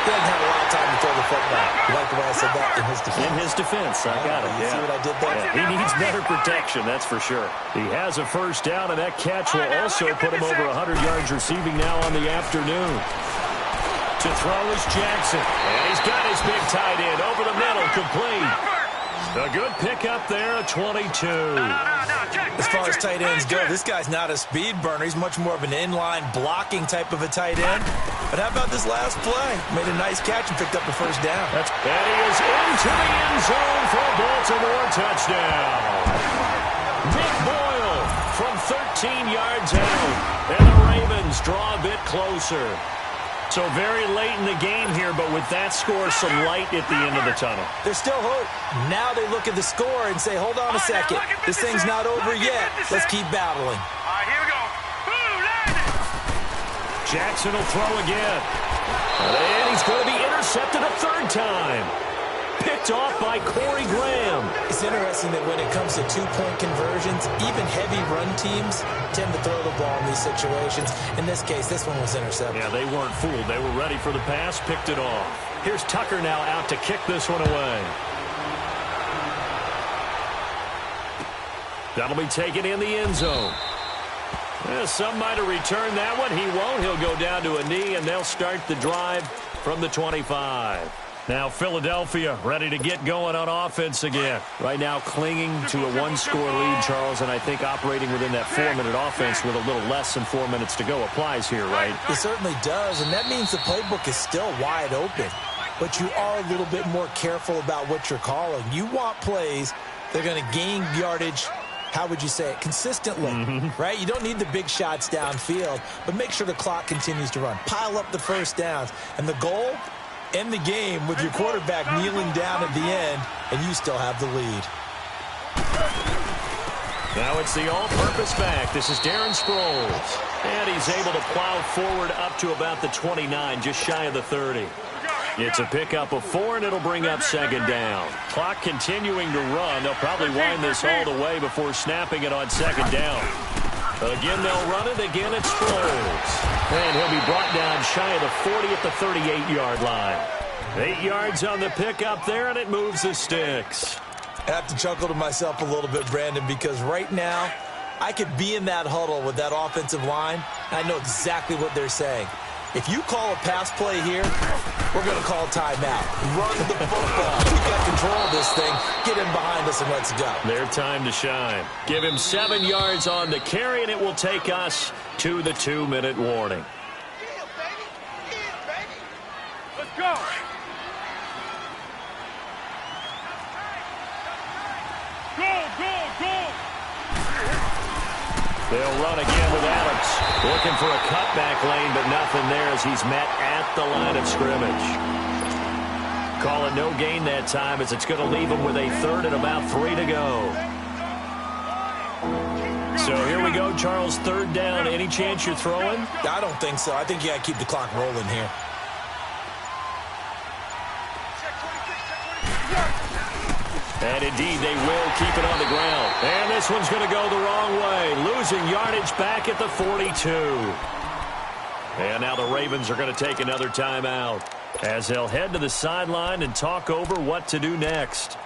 He doesn't have a lot of time to throw the football. You like the way I said that? In his defense. In his defense, I got it. You see what I did there? Yeah, he needs better protection, that's for sure. He has a first down, and that catch will also put him over 100 yards receiving now on the afternoon. To throw is Jackson. And he's got his big tight end over the middle, complete. A good pickup there, a 22. As far as tight ends go, this guy's not a speed burner. He's much more of an inline blocking type of a tight end. But how about this last play? Made a nice catch and picked up a first down. And he is into the end zone for a Baltimore touchdown. Nick Boyle from 13 yards out. And the Ravens draw a bit closer. So very late in the game here, but with that score, some light at the end of the tunnel. There's still hope. Now they look at the score and say, hold on a second. This thing's not over yet. Let's keep battling. All right, here we go. Jackson will throw again. And he's going to be intercepted a third time. Picked off by Corey Graham. It's interesting that when it comes to two-point conversions, even heavy run teams tend to throw the ball in these situations. In this case, this one was intercepted. Yeah, they weren't fooled. They were ready for the pass, picked it off. Here's Tucker now out to kick this one away. That'll be taken in the end zone. Some might have returned that one. He won't. He'll go down to a knee, and they'll start the drive from the 25. Now Philadelphia ready to get going on offense again. Right now clinging to a one-score lead, Charles, and I think operating within that 4-minute offense with a little less than 4 minutes to go applies here, right? It certainly does, and that means the playbook is still wide open. But you are a little bit more careful about what you're calling. You want plays that are going to gain yardage, how would you say it, consistently, right? You don't need the big shots downfield, but make sure the clock continues to run. Pile up the first downs, and the goal, end the game with your quarterback kneeling down at the end, and you still have the lead. Now it's the all-purpose back. This is Darren Sproles. And he's able to plow forward up to about the 29, just shy of the 30. It's a pickup of 4, and it'll bring up second down. Clock continuing to run. They'll probably wind this all the way before snapping it on second down. Again, they'll run it. Again, it's Sproles. And he'll be brought down shy of the 40 at the 38-yard line. 8 yards on the pickup there, and it moves the sticks. I have to chuckle to myself a little bit, Brandon, because right now I could be in that huddle with that offensive line, and I know exactly what they're saying. If you call a pass play here, we're going to call timeout. Run the football. We got control of this thing. Get in behind us and let's go. Their time to shine. Give him 7 yards on the carry, and it will take us to the 2-minute warning. Let's go. Go. They'll run again with Adams. Looking for a cutback lane, but nothing there as he's met at the line of scrimmage. Call it no gain that time as it's going to leave him with a third and about 3 to go. So here we go, Charles, third down. Any chance you're throwing? I don't think so. I think you got to keep the clock rolling here. And indeed, they will keep it on the ground. And this one's going to go the wrong way. Losing yardage back at the 42. And now the Ravens are going to take another timeout as they'll head to the sideline and talk over what to do next.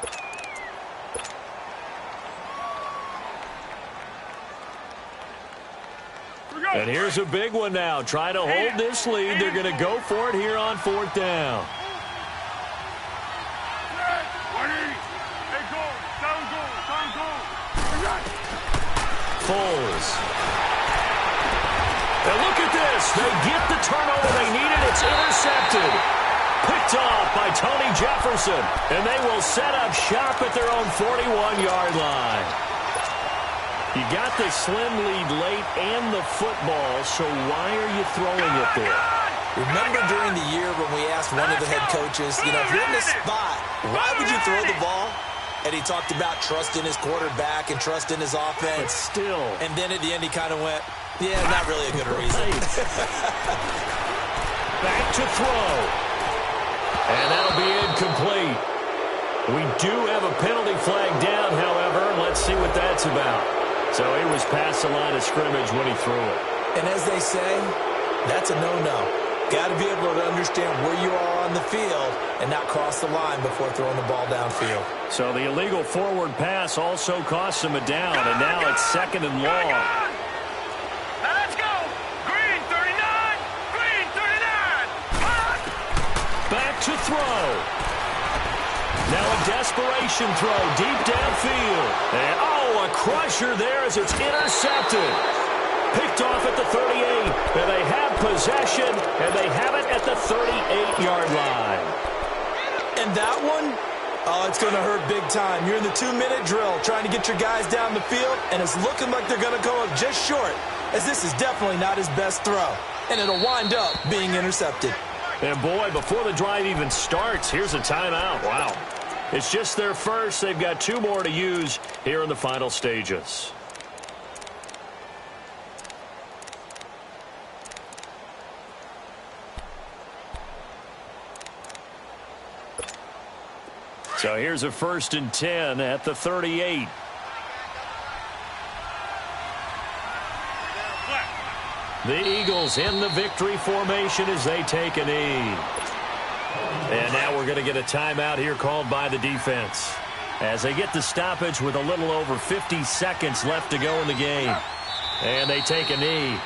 And here's a big one now. Try to hold this lead. They're going to go for it here on fourth down. Foles. And look at this. They get the turnover they needed. It's intercepted. Picked off by Tony Jefferson. And they will set up shop at their own 41-yard line. You got the slim lead late and the football, so why are you throwing it there? Remember during the year when we asked one of the head coaches, if you're in this spot, why would you throw the ball? And he talked about trusting his quarterback and trusting his offense. But still. And then at the end he kind of went, yeah, not really a good reason. Back to throw. And that'll be incomplete. We do have a penalty flag down, however. Let's see what that's about. So he was past the line of scrimmage when he threw it. And as they say, that's a no-no. Got to be able to understand where you are on the field and not cross the line before throwing the ball downfield. So the illegal forward pass also costs him a down, and now it's 2nd and long. Now let's go. Green 39. Green 39. Back to throw. Now a desperation throw deep downfield. And, a crusher there as it's intercepted. Picked off at the 38, and they have possession, and they have it at the 38-yard line. And that one, it's going to hurt big time. You're in the 2-minute drill trying to get your guys down the field, and it's looking like they're going to come up just short, as this is definitely not his best throw. And it'll wind up being intercepted. And, boy, before the drive even starts, here's a timeout. Wow. It's just their first. They've got 2 more to use here in the final stages. So here's a 1st and 10 at the 38. The Eagles in the victory formation as they take a knee. And now we're going to get a timeout here called by the defense as they get the stoppage with a little over 50 seconds left to go in the game. And they take a knee.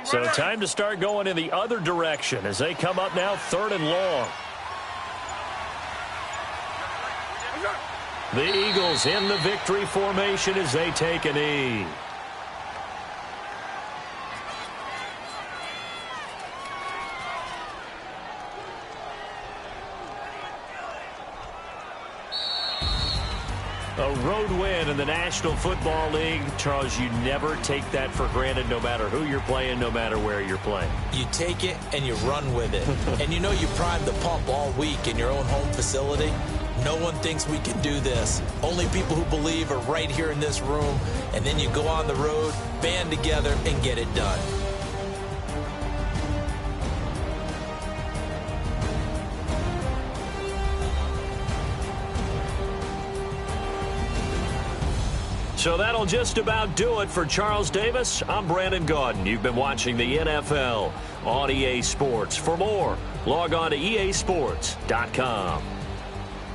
So time to start going in the other direction as they come up now 3rd and long. The Eagles in the victory formation as they take a knee. A road win in the National Football League. Charles, you never take that for granted no matter who you're playing, no matter where you're playing. You take it and you run with it. And you know you primed the pump all week in your own home facility. No one thinks we can do this. Only people who believe are right here in this room. And then you go on the road, band together, and get it done. So that'll just about do it for Charles Davis. I'm Brandon Gaudin. You've been watching the NFL on EA Sports. For more, log on to easports.com.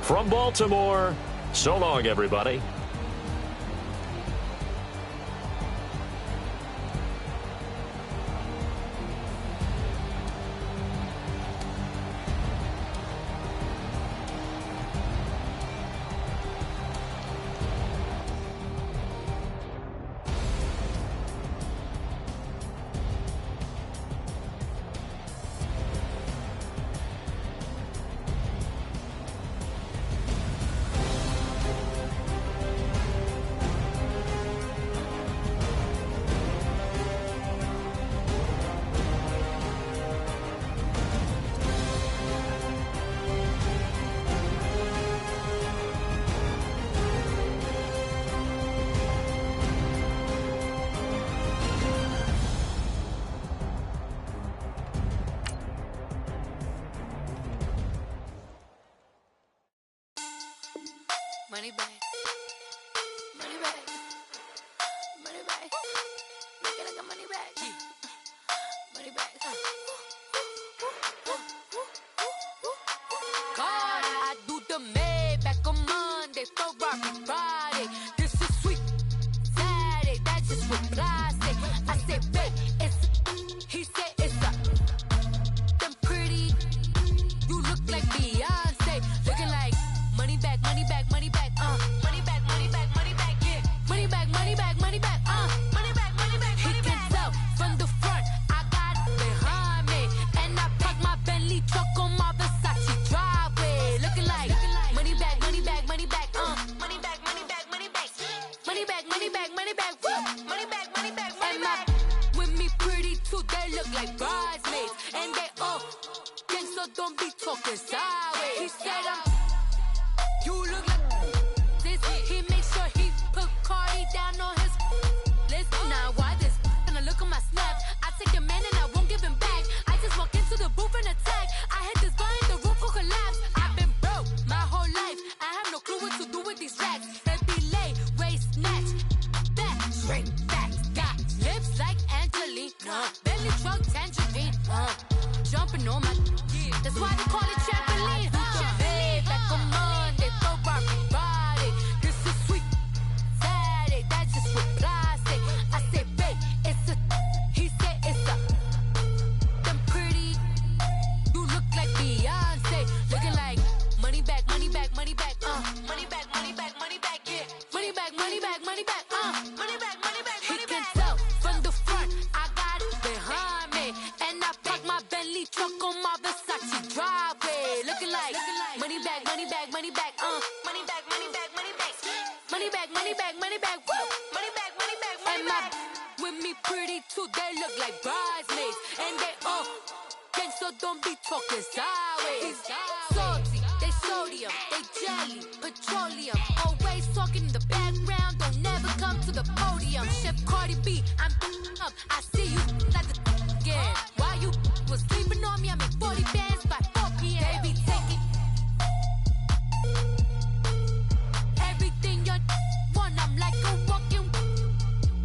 From Baltimore, so long, everybody. Money back. Money back. Money back. Make it like a money back. Money back. God, I do the Maybach on Monday, Ferrari Friday. This is sweet Saturday. That's just what plastic. I said, babe, it's. He said it's a. Them pretty. You look like Beyonce. Looking like money back, money back, money back. Money back, money back, money back, yeah. Money back, money back, money back, money back, money back, money back. He can tell from the front, I got it behind me. And I park my Bentley truck on my Versace driveway. Looking like money back, money back, money back, money back, money back, money back. Money back, money back, money back, money back, money back, money back. With me pretty too, they look like bridesmaids. And they all gang, so don't be talking sideways. He said you look like this. He makes sure he put Cardi down on his list. sleeping on my. That's why they call it trampoline. Hey, back on Monday, throw rock Friday. This is sweet Saturday. That's just what Ply say. I say, babe, it's a. He said it's a. Them pretty. You look like Beyonce. Looking like money back, money back, money back. Money back, money back, money back. Yeah. Money back, money back, money back. Money back, money back, money back. He can tell from the front. I got it behind me, and I park my Bentley truck on my Versace driveway. Looking like money back, money back, money back. Money back, money back, money back. Money back, money back, money back. Woo. Money back, money back, money back. With me pretty too, they look like bridesmaids, and they all gang, so don't be talking sideways. Salty, they sodium, they jelly, petroleum. Always talking in the background, don't never come to the podium. Chef Cardi B, I'm up. I see you like the again. Why you was sleeping on me? I make 40 bands by 4 p.m. They be taking everything you want. I'm like a walking.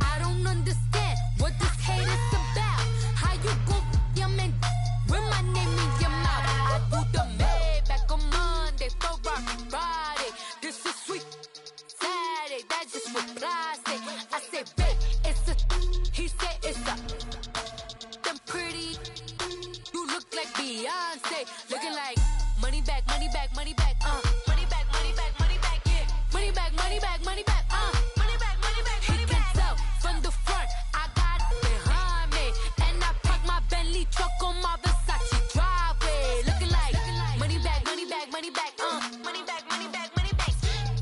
I don't understand what this hate is about. How you go your man with my name in your mouth? I do the Maybach on Monday, throw rock Friday. This is sweet Saturday. That's just what Ply say. I say, babe, it's a. He said it's a. Them pretty. You look like Beyonce. Looking like money back, money back, money back. Money back, money back, money back. Yeah. Money back, money back, money back. Money back, money back, money back. He can tell from the front. I got it behind me, and I park my Bentley truck on my Versace driveway. Looking like money back, money back, money back. Money back, money back, money back.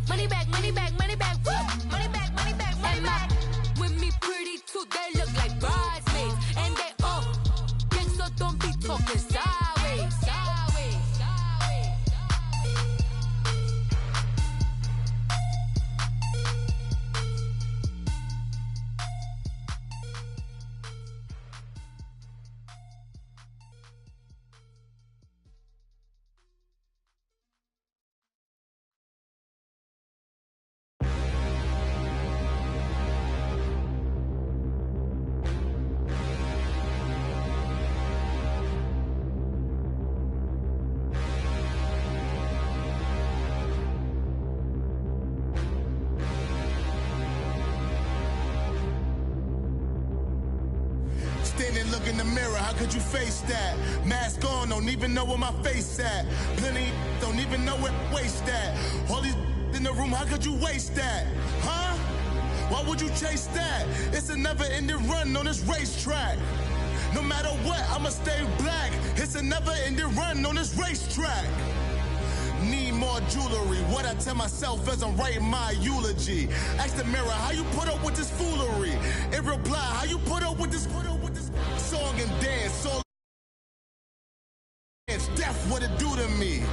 Money back, money back, money back. Woo. Money back, money back, money back. With me pretty too, they look like bridesmaids, and they all gang, so don't be talking sideways. Sideways, sideways. Standing, look in the mirror, how could you face that? Mask on, don't even know where my face at. Plenty, don't even know where waste at. All these in the room, how could you waste that? Huh? Why would you chase that? It's a never-ending run on this racetrack. No matter what, I'ma stay black. It's a never-ending run on this racetrack. Need more jewelry. What I tell myself as I'm writing my eulogy. Ask the mirror, how you put up with this foolery? It reply, how you put up with this song and dance? So death what it do to me.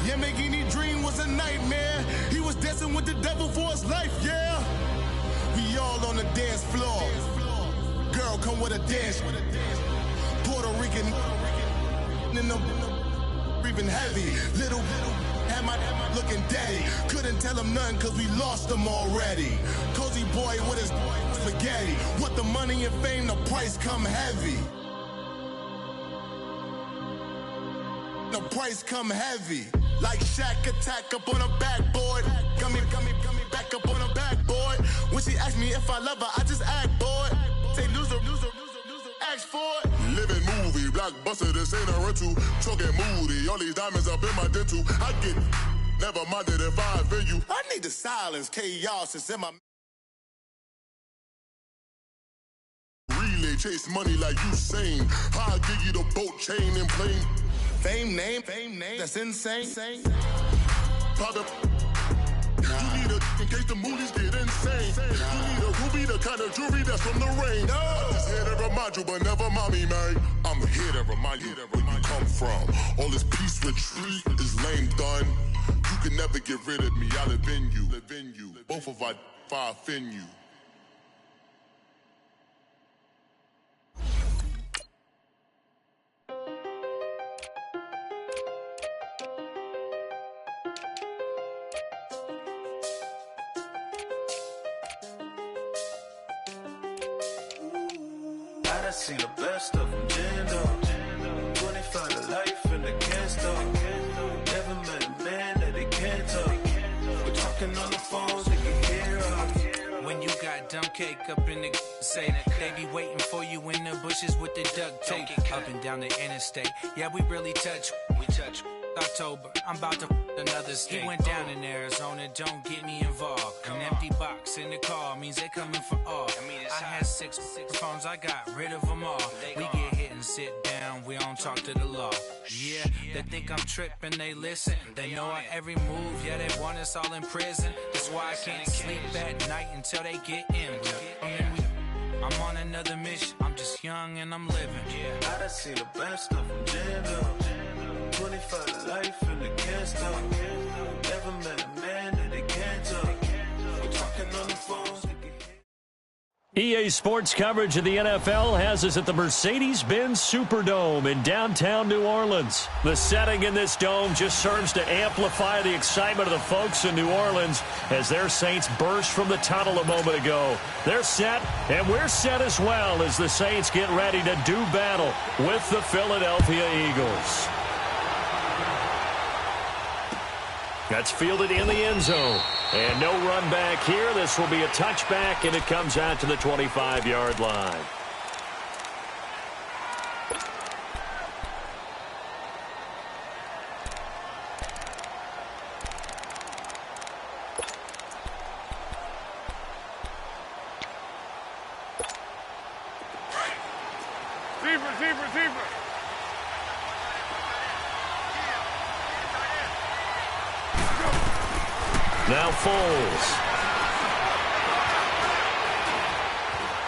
Yamagini dream was a nightmare. He was dancing with the devil for his life, yeah. We all on the dance floor. Girl, come with a dance. Puerto Rican in the breathing heavy. Little had my looking daddy. Couldn't tell him nothing cause we lost him already. Cozy boy with his spaghetti. With the money and fame, the price come heavy. The price come heavy. Like Shaq attack up on a backboard. Got me back up on a backboard. When she asked me if I love her, I just act bored. Say loser, ask for it. Living movie, blockbuster, this ain't a rental. Talking moody, all these diamonds up in my dental. I get never minded if I offend you. I need the silence, chaos is in my relay, chase money like Usain. I'll give you the boat, chain, and plane. Fame name, that's insane. Father, you need a in case the movies get insane. You need a ruby, the kind of jewelry that's from the rain. No. I'm just here to remind you, but never mommy, man. I'm here to remind you where you come from. All this peace retreat is lame done. You can never get rid of me. I live in you. Both of our fire offend you. I seen the best of them, Jando. 25 cake up in the say they be waiting for you in the bushes with the duct tape up and down the interstate. Yeah, we really touch. We touch. October, I'm about to another state. He went down in Arizona, don't get me involved. An empty box in the car means they coming for all. I had six phones, I got rid of them all. We get hit and sit down, we don't talk to the law. Yeah, they think I'm tripping, they listen. They know our every move, yeah, they want us all in prison. That's why I can't sleep at night until they get in. I'm on another mission, I'm just young and I'm living. I done seen the best stuff from Jando. 25 to life in the can't stop. Never met a man that they can't talk. We're talking on the phone. EA Sports coverage of the NFL has us at the Mercedes-Benz Superdome in downtown New Orleans. The setting in this dome just serves to amplify the excitement of the folks in New Orleans as their Saints burst from the tunnel a moment ago. They're set, and we're set as well as the Saints get ready to do battle with the Philadelphia Eagles. That's fielded in the end zone. And no run back here. This will be a touchback, and it comes out to the 25-yard line. Receiver. Now Foles.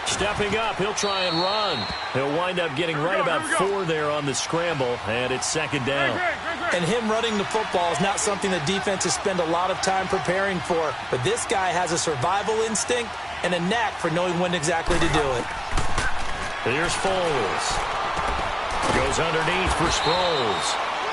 Stepping up, he'll try and run. He'll wind up getting right about 4 there on the scramble, and it's second down. And him running the football is not something the defenses spend a lot of time preparing for, but this guy has a survival instinct and a knack for knowing when exactly to do it. Here's Foles. Goes underneath for Sproles,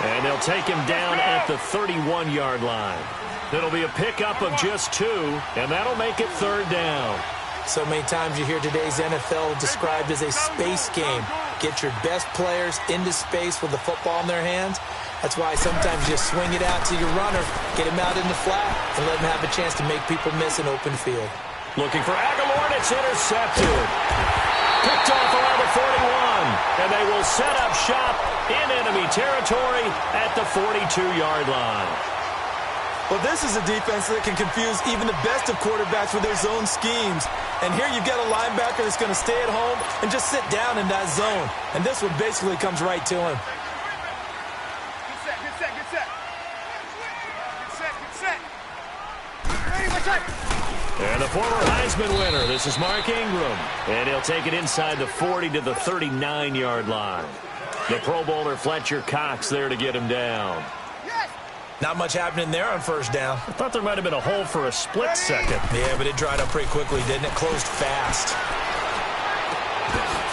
and they'll take him down at the 31-yard line. It'll be a pickup of just 2, and that'll make it third down. So many times you hear today's NFL described as a space game. Get your best players into space with the football in their hands. That's why sometimes you just swing it out to your runner, get him out in the flat, and let him have a chance to make people miss an open field. Looking for Aguilar, and it's intercepted. Picked off around the 41, and they will set up shop in enemy territory at the 42-yard line. Well, this is a defense that can confuse even the best of quarterbacks with their zone schemes. And here you've got a linebacker that's going to stay at home and just sit down in that zone. And this one basically comes right to him. Get set. Ready, my time. And the former Heisman winner, this is Mark Ingram. And he'll take it inside the 40 to the 39-yard line. The Pro Bowler Fletcher Cox there to get him down. Not much happening there on first down. I thought there might have been a hole for a split second. Yeah, but it dried up pretty quickly, didn't it? Closed fast.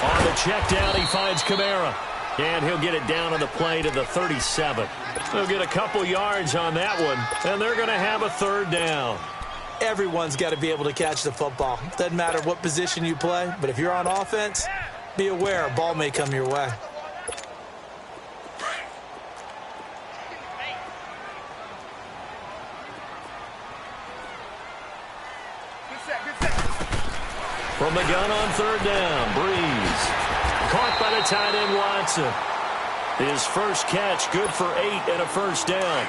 On the check down, he finds Kamara. And he'll get it down on the play to the 37. He'll get a couple yards on that one, and they're going to have a third down. Everyone's got to be able to catch the football. Doesn't matter what position you play, but if you're on offense, be aware a ball may come your way. From the gun on third down, Breeze. Caught by the tight end, Watson. His first catch, good for 8 and a first down.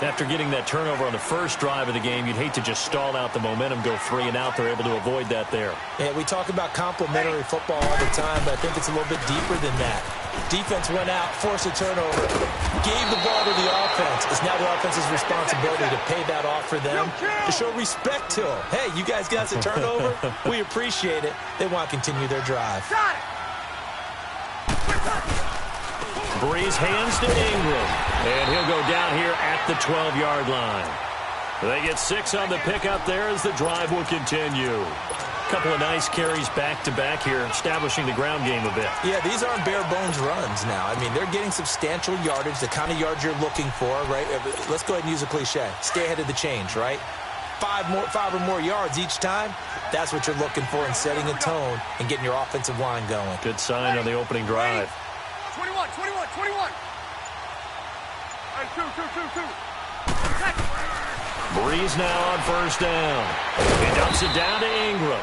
After getting that turnover on the first drive of the game, you'd hate to just stall out the momentum, go 3 and out. They're able to avoid that there. Yeah, we talk about complementary football all the time, but I think it's a little bit deeper than that. Defense went out, forced a turnover, gave the ball to the offense. It's now the offense's responsibility to pay that off for them, to show respect to them. Hey, you guys got a turnover? We appreciate it. They want to continue their drive. Breeze hands to Ingram, and he'll go down here at the 12-yard line. They get 6 on the pickup there as the drive will continue. A couple of nice carries back-to-back here, establishing the ground game a bit. Yeah, these aren't bare-bones runs now. I mean, they're getting substantial yardage, the kind of yards you're looking for, right? Let's go ahead and use a cliche. Stay ahead of the change, right? 5 or more yards each time, that's what you're looking for in setting a tone and getting your offensive line going. Good sign on the opening drive. 21. Two. Breeze now on first down. He dumps it down to Ingram.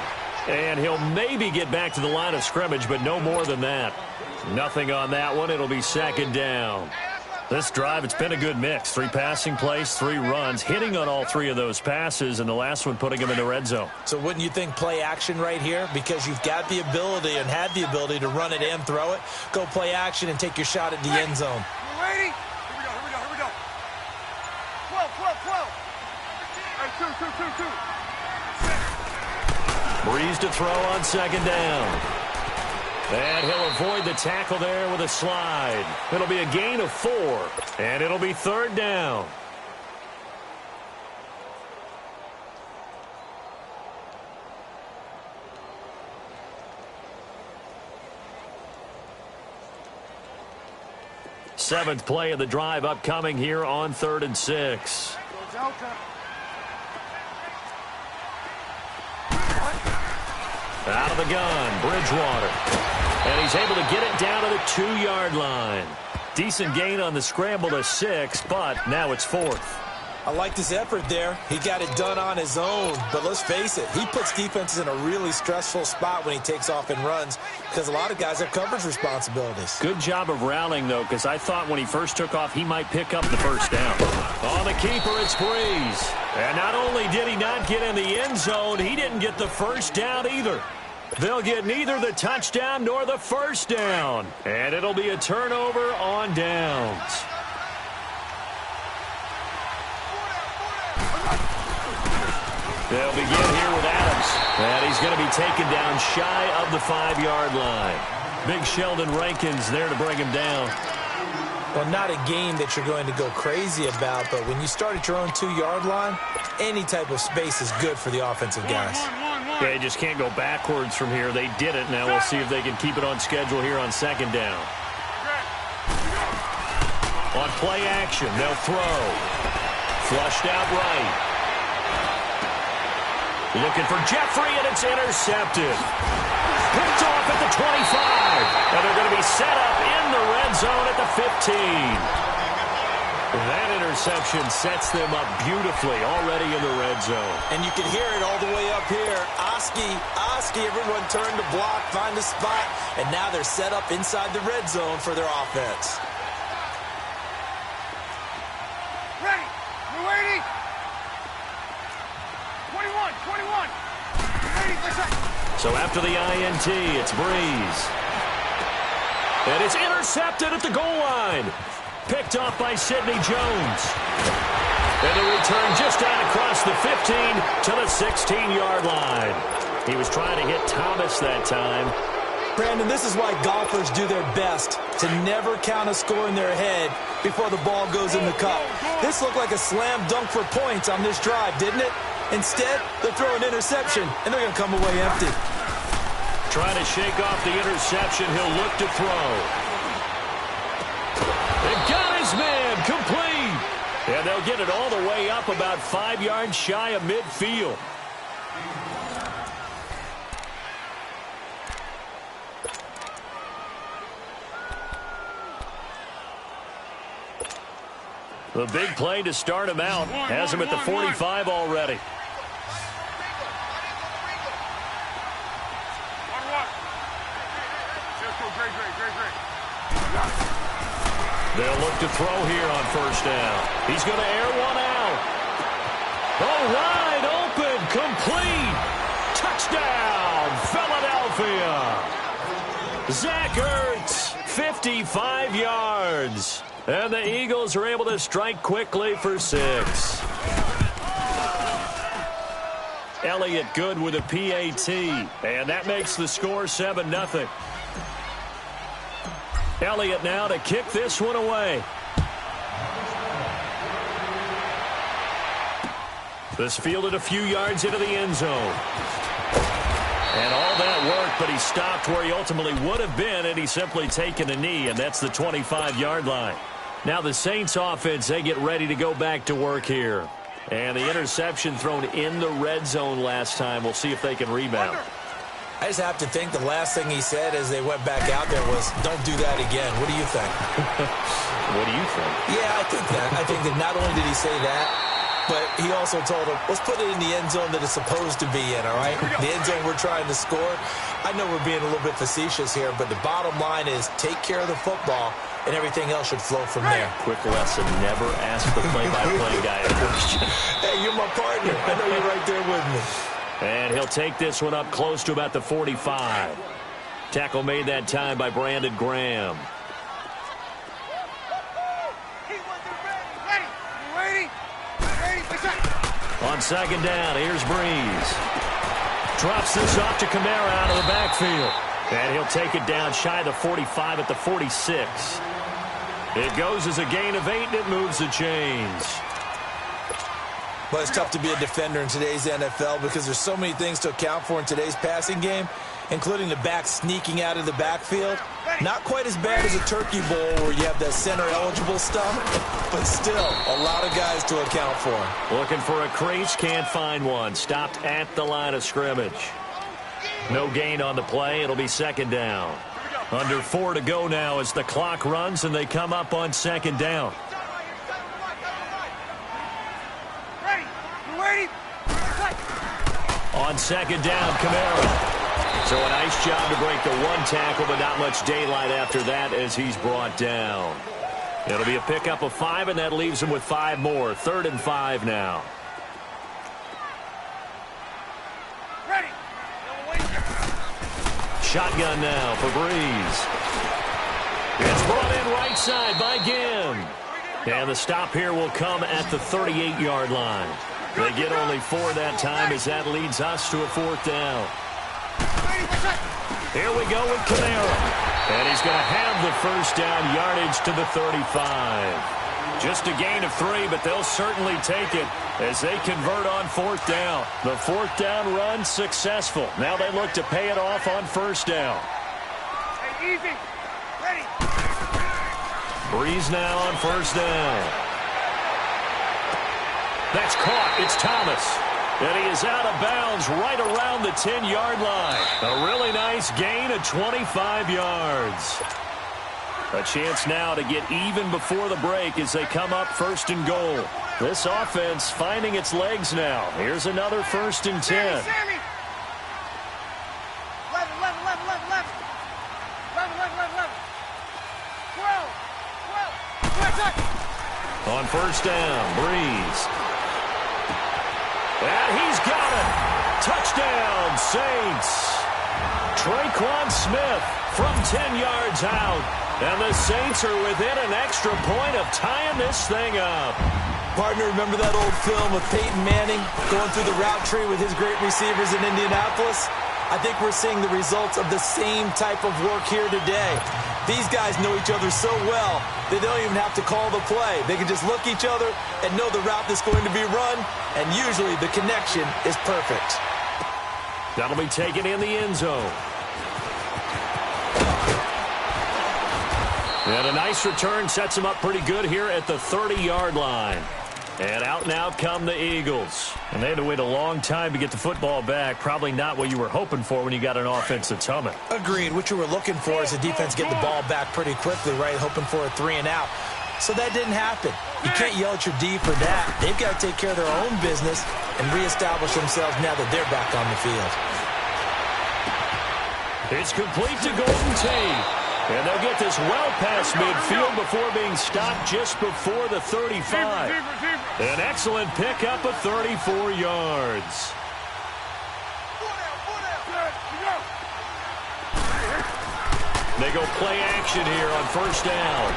And he'll maybe get back to the line of scrimmage, but no more than that. Nothing on that one. It'll be second down. This drive, it's been a good mix. 3 passing plays, 3 runs, hitting on all 3 of those passes, and the last one putting him in the red zone. So wouldn't you think play action right here? Because you've got the ability and had the ability to run it and throw it. Go play action and take your shot at the end zone. You ready? Here we go. 12. Hey, 2. Breeze to throw on second down. And he'll avoid the tackle there with a slide. It'll be a gain of 4, and it'll be third down. Seventh play of the drive upcoming here on 3rd and 6. Out of the gun, Bridgewater. And he's able to get it down to the 2-yard line. Decent gain on the scramble to 6, but now it's 4th. I like his effort there. He got it done on his own. But let's face it, he puts defenses in a really stressful spot when he takes off and runs because a lot of guys have coverage responsibilities. Good job of rallying, though, because I thought when he first took off, he might pick up the first down. On the keeper, it's Breeze. And not only did he not get in the end zone, he didn't get the first down either. They'll get neither the touchdown nor the first down. And it'll be a turnover on downs. They'll begin here with Adams. And he's going to be taken down shy of the 5-yard line. Big Sheldon Rankins there to bring him down. Well, not a game that you're going to go crazy about, but when you start at your own 2-yard line, any type of space is good for the offensive guys. Yeah, you just can't go backwards from here. They did it. Now we'll see if they can keep it on schedule here on second down. On play action, they'll throw. Flushed out right. Looking for Jeffrey, and it's intercepted. Picked off at the 25. And they're going to be set up in the red zone at the 15. That interception sets them up beautifully already in the red zone. And you can hear it all the way up here. Oski, everyone turned to block, find a spot, and now they're set up inside the red zone for their offense. Ready. We're waiting. 21. Ready. So after the INT, it's Breeze. And it's intercepted at the goal line. Picked off by Sidney Jones. And the return just out across the 15 to the 16-yard line. He was trying to hit Thomas that time. Brandon, this is why golfers do their best to never count a score in their head before the ball goes in the cup. This looked like a slam dunk for points on this drive, didn't it? Instead, they'll throw an interception, and they're going to come away empty. Trying to shake off the interception. He'll look to throw. They got his man complete. And they'll get it all the way up about 5 yards shy of midfield. The big play to start him out. Has him at the 45 already. They'll look to throw here on first down. He's going to air one out. Oh, wide open, complete. Touchdown, Philadelphia. Zach Ertz, 55 yards. And the Eagles are able to strike quickly for 6. Elliott good with a PAT. And that makes the score 7-0. Elliott now to kick this one away. This fielded a few yards into the end zone. And all that worked, but he stopped where he ultimately would have been, and he's simply taken a knee, and that's the 25-yard line. Now the Saints offense, they get ready to go back to work here. And the interception thrown in the red zone last time. We'll see if they can rebound. I just have to think the last thing he said as they went back out there was, don't do that again. What do you think? What do you think? Yeah, I think that. I think that not only did he say that, but he also told him, let's put it in the end zone that it's supposed to be in, all right? The end zone we're trying to score. I know we're being a little bit facetious here, but the bottom line is take care of the football, and everything else should flow from there. Quick lesson, never ask the play-by-play guy a question. Hey, you're my partner. I know you're right there with me. And he'll take this one up close to about the 45. Tackle made that time by Brandon Graham. On second down, here's Breeze. Drops this off to Kamara out of the backfield. And he'll take it down shy of the 45 at the 46. It goes as a gain of 8, and it moves the chains. But it's tough to be a defender in today's NFL because there's so many things to account for in today's passing game, including the back sneaking out of the backfield. Not quite as bad as a turkey bowl where you have that center-eligible stuff, but still a lot of guys to account for. Looking for a crease, can't find one. Stopped at the line of scrimmage. No gain on the play. It'll be second down. Under 4 to go now as the clock runs and they come up on second down. On second down, Kamara. So a nice job to break the one tackle, but not much daylight after that as he's brought down. It'll be a pickup of 5, and that leaves him with 5 more. 3rd and 5 now. Ready. Shotgun now for Breeze. It's brought in right side by Ginn. And the stop here will come at the 38-yard line. They get only 4 that time as that leads us to a 4th down. Here we go with Kamara. And he's going to have the first down, yardage to the 35. Just a gain of 3, but they'll certainly take it as they convert on 4th down. The 4th down run successful. Now they look to pay it off on 1st down. Hey, easy. Ready. Breeze now on 1st down. That's caught. It's Thomas. And he is out of bounds right around the 10-yard line. A really nice gain of 25 yards. A chance now to get even before the break as they come up 1st and goal. This offense finding its legs now. Here's another 1st and 10. Sammy. 11. On 1st down, Breeze. And he's got it. Touchdown, Saints. Traquan Smith from 10 yards out. And the Saints are within an extra point of tying this thing up. Partner, remember that old film of Peyton Manning going through the route tree with his great receivers in Indianapolis? I think we're seeing the results of the same type of work here today. These guys know each other so well that they don't even have to call the play. They can just look each other and know the route that's going to be run, and usually the connection is perfect. That'll be taken in the end zone. And a nice return sets him up pretty good here at the 30-yard line. And out and out come the Eagles. And they had to wait a long time to get the football back. Probably not what you were hoping for when you got an offense that's humming. Agreed. What you were looking for is the defense get the ball back pretty quickly, right? Hoping for a 3 and out. So that didn't happen. You can't yell at your D for that. They've got to take care of their own business and reestablish themselves now that they're back on the field. It's complete to Golden Tate. And they'll get this well past midfield before being stopped just before the 35. An excellent pickup of 34 yards. They go play action here on 1st down.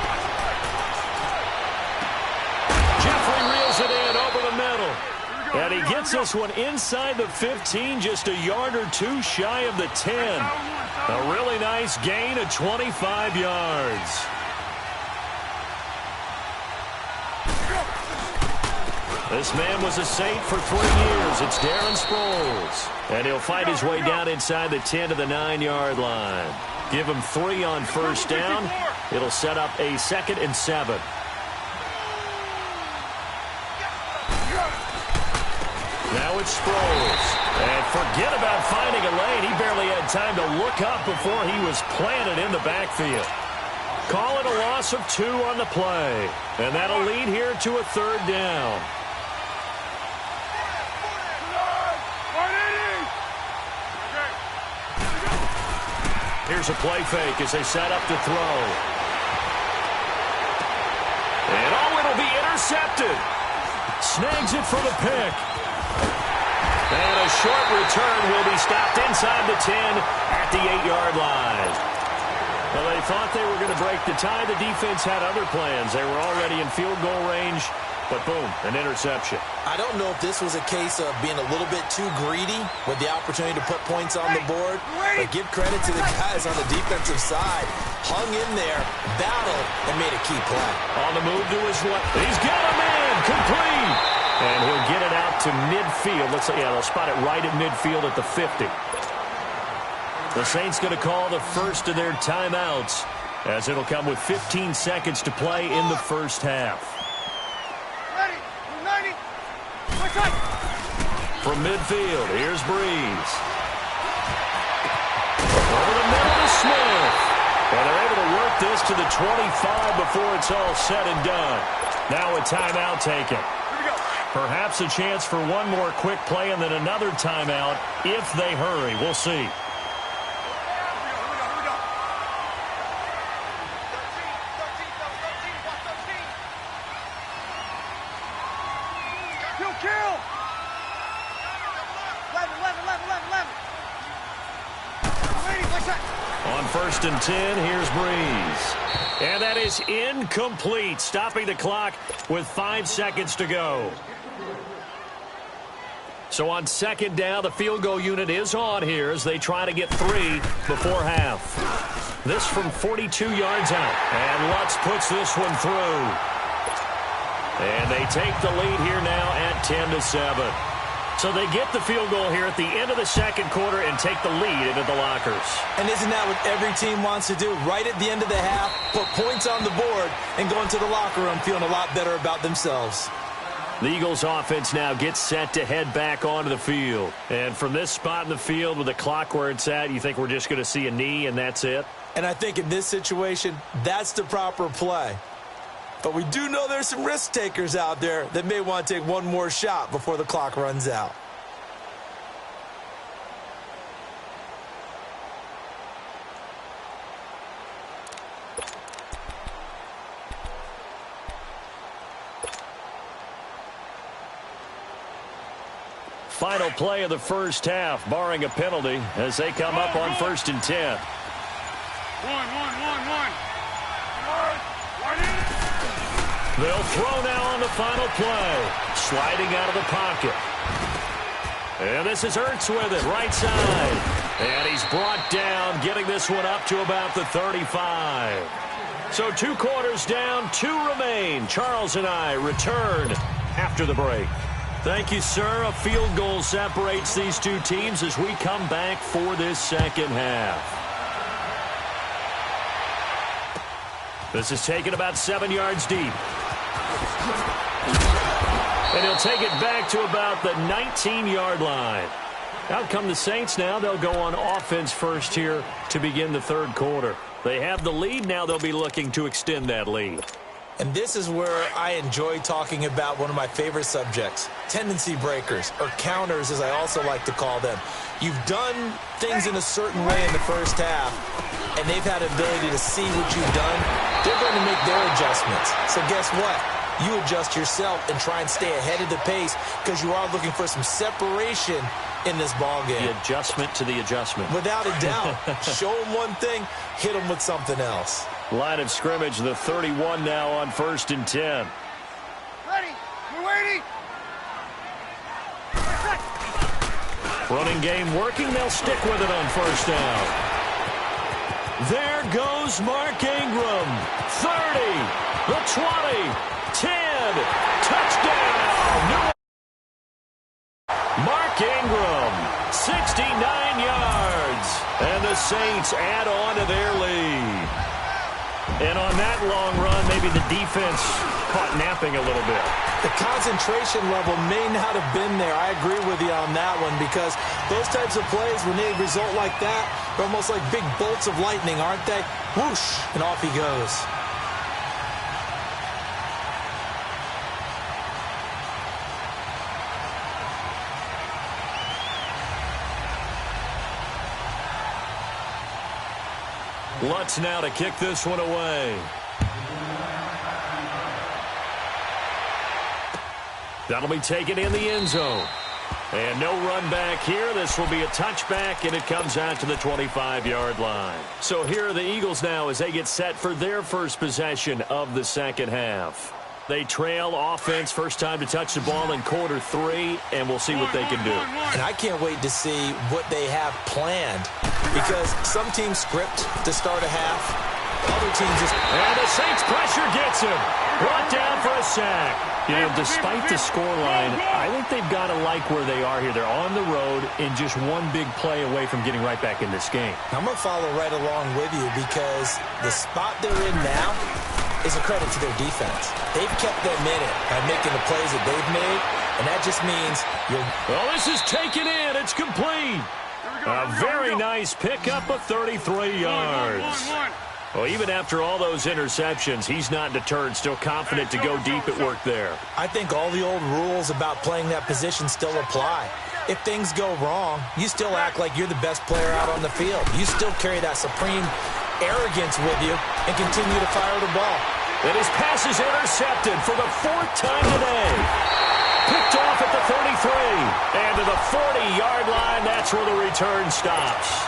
Jeffrey reels it in over the middle. And he gets this one inside the 15, just a yard or 2 shy of the 10. A really nice gain of 25 yards. This man was a Saint for 3 years. It's Darren Sproles. And he'll fight his way down inside the 10 to the 9-yard line. Give him 3 on 1st down. It'll set up a 2nd and 7. Now it's Sproles. And forget about finding a lane. He barely had time to look up before he was planted in the backfield. Call it a loss of 2 on the play. And that'll lead here to a 3rd down. Here's a play fake as they set up to throw. And it'll be intercepted. Snags it for the pick. And a short return will be stopped inside the 10 at the 8-yard line. Well, they thought they were going to break the tie. The defense had other plans. They were already in field goal range, but boom, an interception. I don't know if this was a case of being a little bit too greedy with the opportunity to put points on the board, but give credit to the guys on the defensive side. Hung in there, battled, and made a key play. On the move to his left. He's got a man, complete. And he'll get it out to midfield. They'll spot it right at midfield at the 50. The Saints going to call the first of their timeouts as it'll come with 15 seconds to play in the first half. Ready. 90. From midfield, here's Breeze. Over the middle to Smith. And they're able to work this to the 25 before it's all said and done. Now a timeout taken. Perhaps a chance for one more quick play and then another timeout if they hurry. We'll see. Kill! 11. On 1st and 10, here's Breeze. And that is incomplete, stopping the clock with 5 seconds to go. So on 2nd down, the field goal unit is on here as they try to get 3 before half. This from 42 yards out. And Lutz puts this one through. And they take the lead here now at 10-7. So they get the field goal here at the end of the second quarter and take the lead into the lockers. And isn't that what every team wants to do? Right at the end of the half, put points on the board, and go into the locker room feeling a lot better about themselves. The Eagles offense now gets set to head back onto the field. And from this spot in the field with the clock where it's at, you think we're just going to see a knee and that's it? And I think in this situation, that's the proper play. But we do know there's some risk takers out there that may want to take one more shot before the clock runs out. Final play of the first half, barring a penalty, as they come up on 1st and 10. One. They'll throw now on the final play. Sliding out of the pocket. And this is Ertz with it, right side. And he's brought down, getting this one up to about the 35. So 2 quarters down, 2 remain. Charles and I return after the break. Thank you, sir. A field goal separates these two teams as we come back for this second half. This is taken about 7 yards deep. And he'll take it back to about the 19-yard line. Out come the Saints now. They'll go on offense first here to begin the third quarter. They have the lead. Now they'll be looking to extend that lead. And this is where I enjoy talking about one of my favorite subjects, tendency breakers, or counters as I also like to call them. You've done things in a certain way in the first half, and they've had an ability to see what you've done. They're going to make their adjustments. So guess what? You adjust yourself and try and stay ahead of the pace because you are looking for some separation in this ball game. The adjustment to the adjustment. Without a doubt. Show them one thing, hit them with something else. Line of scrimmage, the 31 now on 1st and 10. Ready. We're waiting. Running game working. They'll stick with it on 1st down. There goes Mark Ingram. 30, the 20, 10, touchdown. Mark Ingram, 69 yards. And the Saints add on to their lead. And on that long run, maybe the defense caught napping a little bit. The concentration level may not have been there. I agree with you on that one because those types of plays, when they result like that, they're almost like big bolts of lightning, aren't they? Whoosh, and off he goes. Lutz now to kick this one away. That'll be taken in the end zone. And no run back here. This will be a touchback, and it comes out to the 25-yard line. So here are the Eagles now as they get set for their first possession of the second half. They trail offense, first time to touch the ball in quarter 3, and we'll see what they can do. And I can't wait to see what they have planned, because some teams script to start a half. Other teams just... And the Saints pressure gets him. Brought down for a sack. You know, despite the scoreline, I think they've got to like where they are here. They're on the road and just one big play away from getting right back in this game. I'm going to follow right along with you, because the spot they're in now is a credit to their defense. They've kept them in it by making the plays that they've made, and that just means you're... Well, this is taken in. It's complete. A very nice pickup of 33 yards. Well, even after all those interceptions, he's not deterred, still confident to go deep at work there. I think all the old rules about playing that position still apply. If things go wrong, you still act like you're the best player out on the field. You still carry that supreme arrogance with you and continue to fire the ball. And his pass is intercepted for the 4th time today. Picked off at the 33. And to the 40-yard line, that's where the return stops.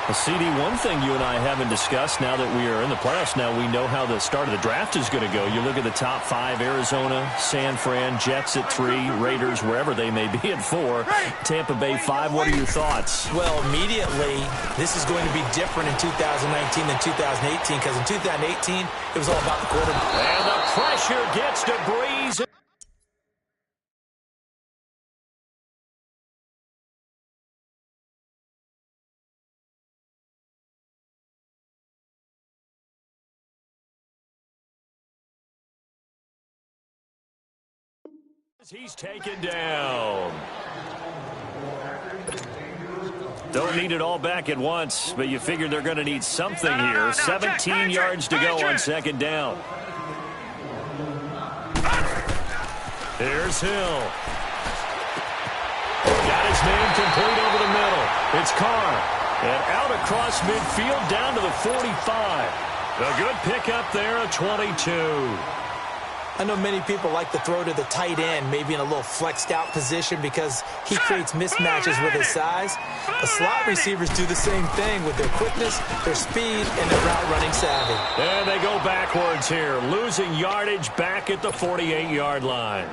Well, CD, one thing you and I haven't discussed now that we are in the playoffs, now we know how the start of the draft is going to go. You look at the top 5, Arizona, San Fran, Jets at 3, Raiders, wherever they may be at 4, Tampa Bay 5. What are your thoughts? Well, immediately, this is going to be different in 2019 than 2018, because in 2018, it was all about the quarterback. And the pressure gets to Breeze. He's taken down. Don't need it all back at once, but you figure they're going to need something here. 17 yards to go on second down. Here's Hill. Got his man complete over the middle. It's Carr. And out across midfield down to the 45. A good pickup there, a 22. I know many people like to throw to the tight end, maybe in a little flexed out position because he creates mismatches with his size. The slot receivers do the same thing with their quickness, their speed, and their route running savvy. And they go backwards here, losing yardage back at the 48-yard line.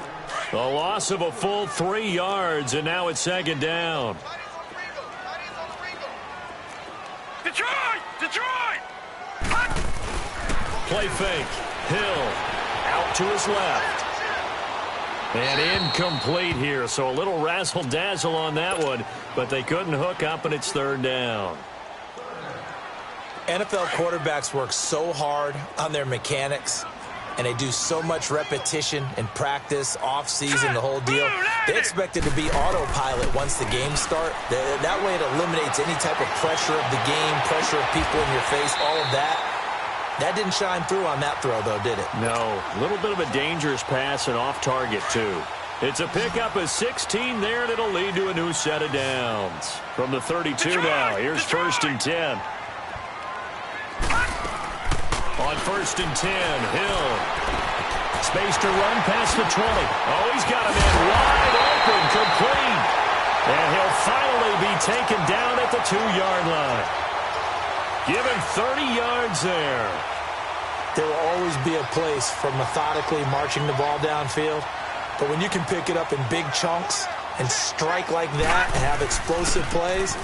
A loss of a full 3 yards, and now it's second down. Detroit! Detroit! Play fake. Hill. Out to his left. And incomplete here, so a little razzle-dazzle on that one, but they couldn't hook up, and it's third down. NFL quarterbacks work so hard on their mechanics, and they do so much repetition and practice, off-season, the whole deal. They expect it to be autopilot once the games start. That way it eliminates any type of pressure of the game, pressure of people in your face, all of that. That didn't shine through on that throw, though, did it? No. A little bit of a dangerous pass and off target, too. It's a pickup of 16 there, and it'll lead to a new set of downs. From the 32 now, here's first and 10. On first and 10, Hill. Space to run past the 20. Oh, he's got a man wide open, complete. And he'll finally be taken down at the 2-yard line. Give him 30 yards there. There will always be a place for methodically marching the ball downfield. But when you can pick it up in big chunks and strike like that and have explosive plays,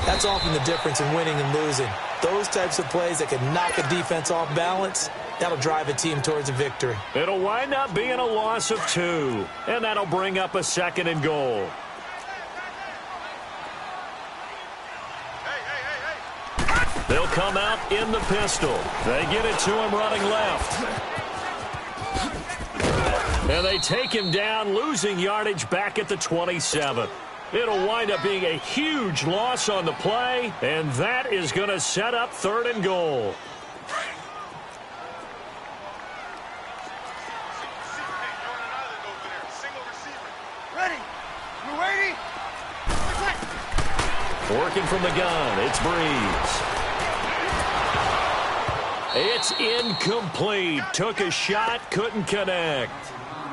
that's often the difference in winning and losing. Those types of plays that can knock a defense off balance, that'll drive a team towards a victory. It'll wind up being a loss of 2, and that'll bring up a second and goal. They'll come out in the pistol. They get it to him running left. And they take him down, losing yardage back at the 27. It'll wind up being a huge loss on the play, and that is going to set up third and goal. Ready? You ready? Working from the gun, it's Breeze. It's incomplete. Took a shot, couldn't connect.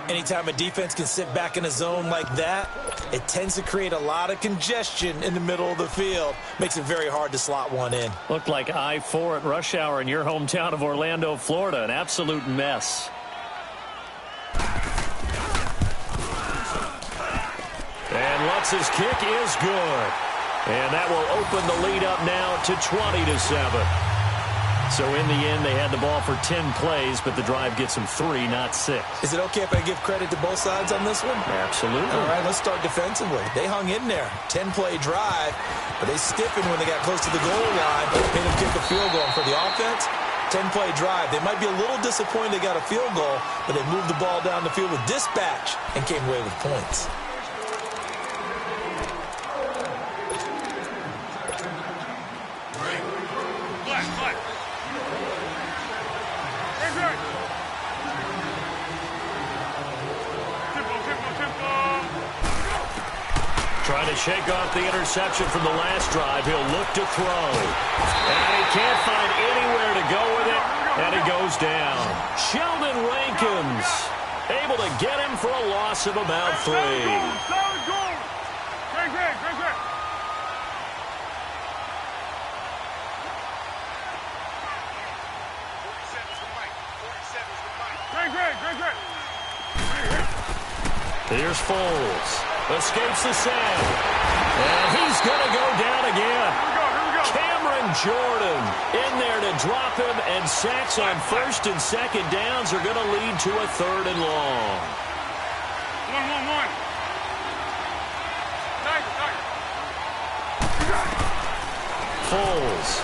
Anytime a defense can sit back in a zone like that, it tends to create a lot of congestion in the middle of the field. Makes it very hard to slot one in. Looked like I-4 at rush hour in your hometown of Orlando, Florida. An absolute mess. And Lutz's kick is good. And that will open the lead up now to 20-7. So in the end, they had the ball for 10 plays, but the drive gets them 3, not 6. Is it okay if I give credit to both sides on this one? Absolutely. All right, let's start defensively. They hung in there. 10-play drive, but they stiffened when they got close to the goal line. Made them kick a field goal. And for the offense, 10-play drive. They might be a little disappointed they got a field goal, but they moved the ball down the field with dispatch and came away with points. Trying to shake off the interception from the last drive. He'll look to throw. And he can't find anywhere to go with it. And he goes down. Sheldon Rankins able to get him for a loss of about 3. Here's Foles. Escapes the sack. And he's going to go down again. Cameron Jordan in there to drop him, and sacks on first and second downs are going to lead to a 3rd and long. 1-1-1. Foles.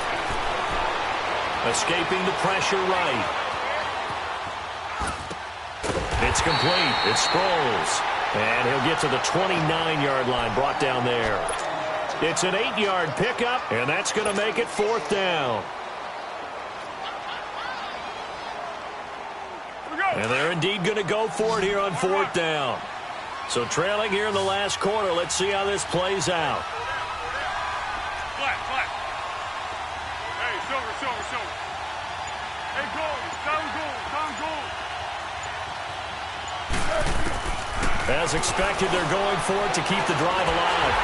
Escaping the pressure right. It's complete. It's Sproles. And he'll get to the 29-yard line, brought down there. It's an 8-yard pickup, and that's going to make it 4th down. And they're indeed going to go for it here on 4th down. So trailing here in the last quarter, let's see how this plays out. Flat. Hey, silver. Hey, down goal. As expected, they're going for it to keep the drive alive.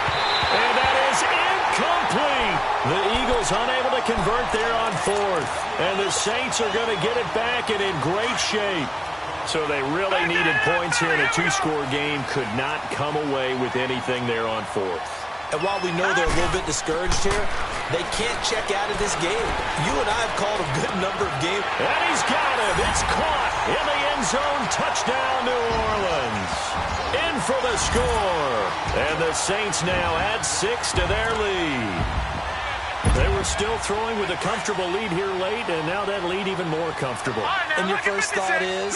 And that is incomplete. The Eagles unable to convert there on 4th. And the Saints are going to get it back and in great shape. So they really needed points here in a 2-score game. Could not come away with anything there on 4th. And while we know they're a little bit discouraged here, they can't check out of this game. You and I have called a good number of games. And he's got him. It's caught in the end zone. Touchdown, New Orleans. In for the score. And the Saints now add 6 to their lead. They were still throwing with a comfortable lead here late, and now that lead even more comfortable. And your first thought is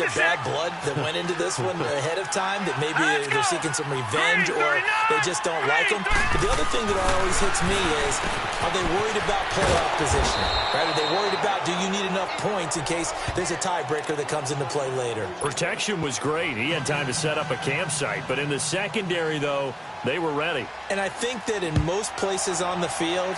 there bad blood that went into this one ahead of time, that maybe they're seeking some revenge or they just don't like him? But the other thing that always hits me is, are they worried about playoff position? Right? Are they worried about, do you need enough points in case there's a tiebreaker that comes into play later? Protection was great. He had time to set up a campsite. But in the secondary, though, they were ready. And I think that in most places on the field,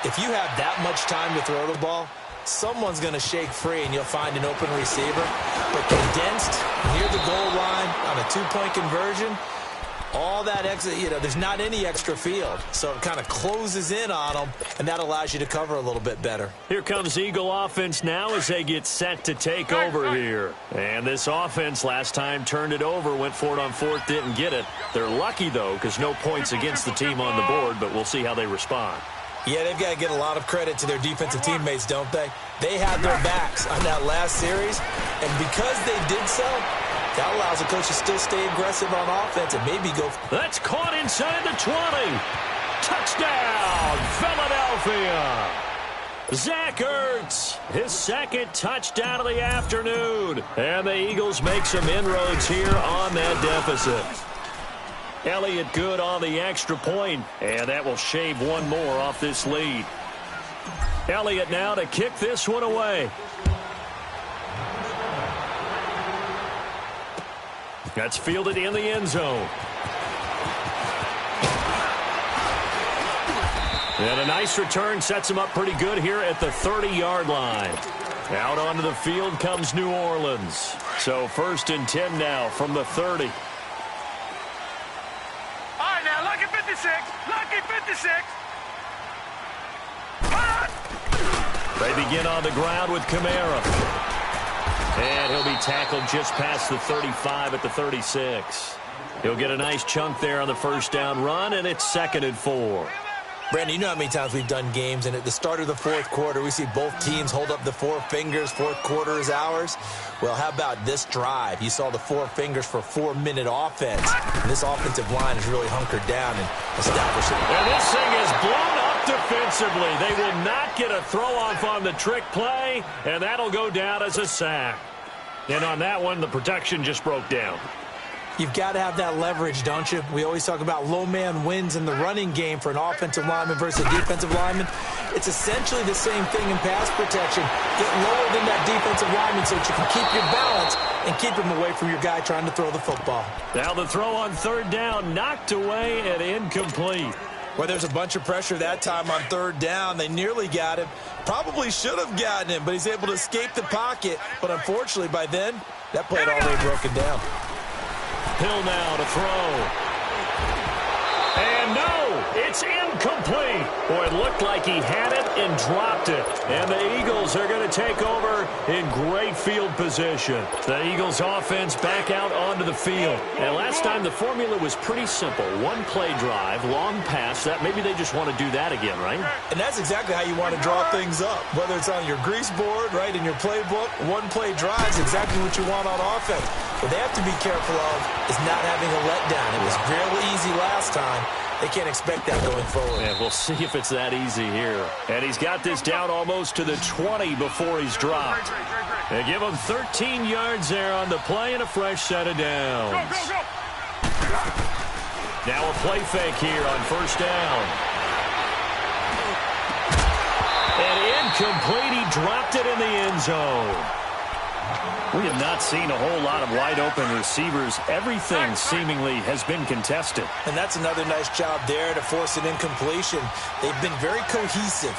if you have that much time to throw the ball, someone's going to shake free and you'll find an open receiver. But condensed near the goal line on a 2-point conversion, all that extra, there's not any extra field. So it kind of closes in on them, and that allows you to cover a little bit better. Here comes Eagle offense now as they get set to take over here. And this offense last time turned it over, went for it on 4th, didn't get it. They're lucky, though, because no points against the team on the board, but we'll see how they respond. Yeah, they've got to get a lot of credit to their defensive teammates, don't they? They had their backs on that last series, and because they did so, that allows the coach to still stay aggressive on offense and maybe go. That's caught inside the 20. Touchdown, Philadelphia. Zach Ertz, his 2nd touchdown of the afternoon. And the Eagles make some inroads here on that deficit. Elliott good on the extra point, and that will shave one more off this lead. Elliott now to kick this one away. That's fielded in the end zone. And a nice return sets him up pretty good here at the 30-yard line. Out onto the field comes New Orleans. So 1st and 10 now from the 30. All right, now, lucky 56. Lucky 56. They begin on the ground with Kamara. And he'll be tackled just past the 35 at the 36. He'll get a nice chunk there on the first down run, and it's 2nd and 4. Brandon, you know how many times we've done games, and at the start of the 4th quarter, we see both teams hold up the 4 fingers, 4th quarter is ours. Well, how about this drive? You saw the 4 fingers for 4-minute offense. And this offensive line is really hunkered down and established it. And this thing is blown up defensively. They will not get a throw-off on the trick play, and that'll go down as a sack. And on that one, the protection just broke down. You've got to have that leverage, don't you? We always talk about low man wins in the running game for an offensive lineman versus a defensive lineman. It's essentially the same thing in pass protection. Get lower than that defensive lineman so that you can keep your balance and keep him away from your guy trying to throw the football. Now the throw on 3rd down, knocked away and incomplete. Well, there's a bunch of pressure that time on 3rd down. They nearly got him. Probably should have gotten him, but he's able to escape the pocket. But unfortunately, by then, that play had already broken down. Hill now to throw. And no, it's incomplete. Boy, it looked like he had it and dropped it. And the Eagles are going to take over in great field position. The Eagles offense back out onto the field. And last time the formula was pretty simple. 1-play drive, long pass. That maybe they just want to do that again, right? And that's exactly how you want to draw things up. Whether it's on your grease board, right, in your playbook, 1-play drive is exactly what you want on offense. What they have to be careful of is not having a letdown. It was real easy last time. They can't expect that going forward. Yeah, we'll see if it's that easy here. And he's got this down almost to the 20 before he's dropped. They give him 13 yards there on the play and a fresh set of downs. Go. Now a play fake here on 1st down. And incomplete. He dropped it in the end zone. We have not seen a whole lot of wide-open receivers. Everything seemingly has been contested. And that's another nice job there to force an incompletion. They've been very cohesive,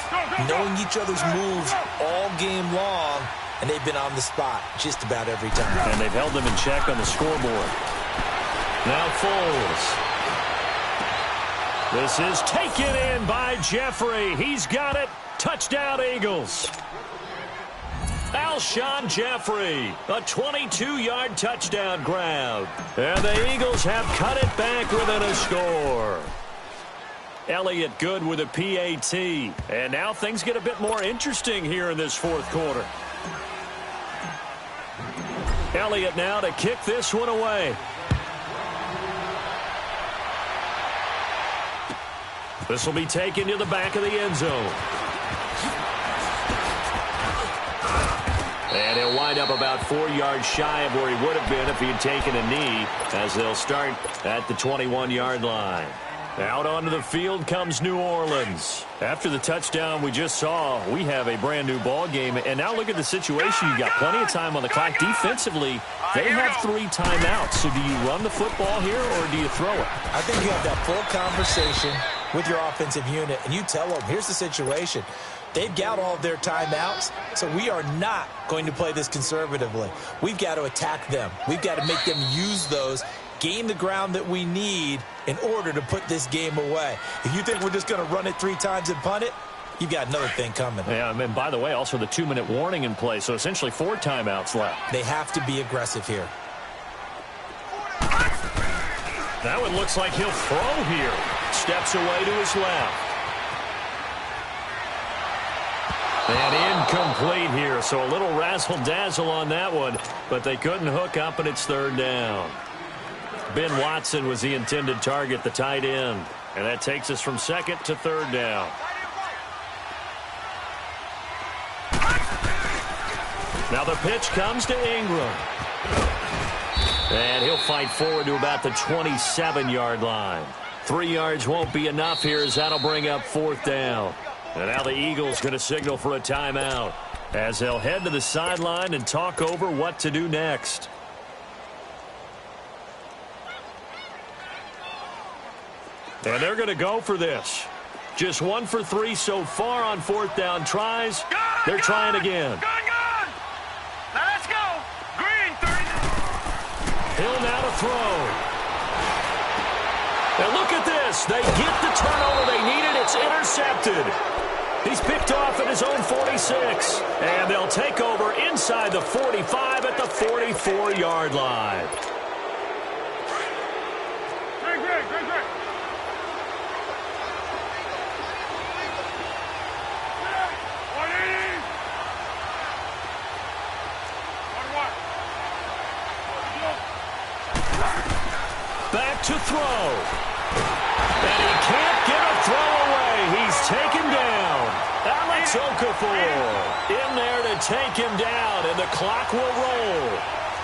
knowing each other's moves all game long, and they've been on the spot just about every time. And they've held them in check on the scoreboard. Now Foles. This is taken in by Jeffrey. He's got it. Touchdown, Eagles. Alshon Jeffrey, a 22-yard touchdown grab. And the Eagles have cut it back within a score. Elliott good with a PAT. And now things get a bit more interesting here in this 4th quarter. Elliott now to kick this one away. This will be taken to the back of the end zone. And he'll wind up about 4 yards shy of where he would have been if he had taken a knee, as they'll start at the 21-yard line. Out onto the field comes New Orleans. After the touchdown we just saw, we have a brand-new ball game. And now look at the situation. You've got plenty of time on the clock. Defensively, they have 3 timeouts. So do you run the football here or do you throw it? I think you have that full conversation with your offensive unit, and you tell them, here's the situation. They've got all of their timeouts, so we are not going to play this conservatively. We've got to attack them. We've got to make them use those, gain the ground that we need in order to put this game away. If you think we're just going to run it 3 times and punt it, you've got another thing coming. Yeah, and by the way, also the 2-minute warning in play, so essentially 4 timeouts left. They have to be aggressive here. That one looks like he'll throw here. Steps away to his left. And incomplete here, so a little razzle-dazzle on that one, but they couldn't hook up, and it's 3rd down. Ben Watson was the intended target, the tight end, and that takes us from 2nd to 3rd down. Now the pitch comes to Ingram. And he'll fight forward to about the 27-yard line. 3 yards won't be enough here, as that'll bring up 4th down. And now the Eagles going to signal for a timeout as they'll head to the sideline and talk over what to do next. And they're going to go for this. Just 1 for 3 so far on 4th down tries. They're trying again. Gun! Hill now to throw. And look at this. They get the turnover they needed. It's intercepted. He's picked off at his own 46. And they'll take over inside the 45 at the 44-yard line. Back to throw. And he can't get a throw away. He's taken down. Alex Okafor in there to take him down, and the clock will roll.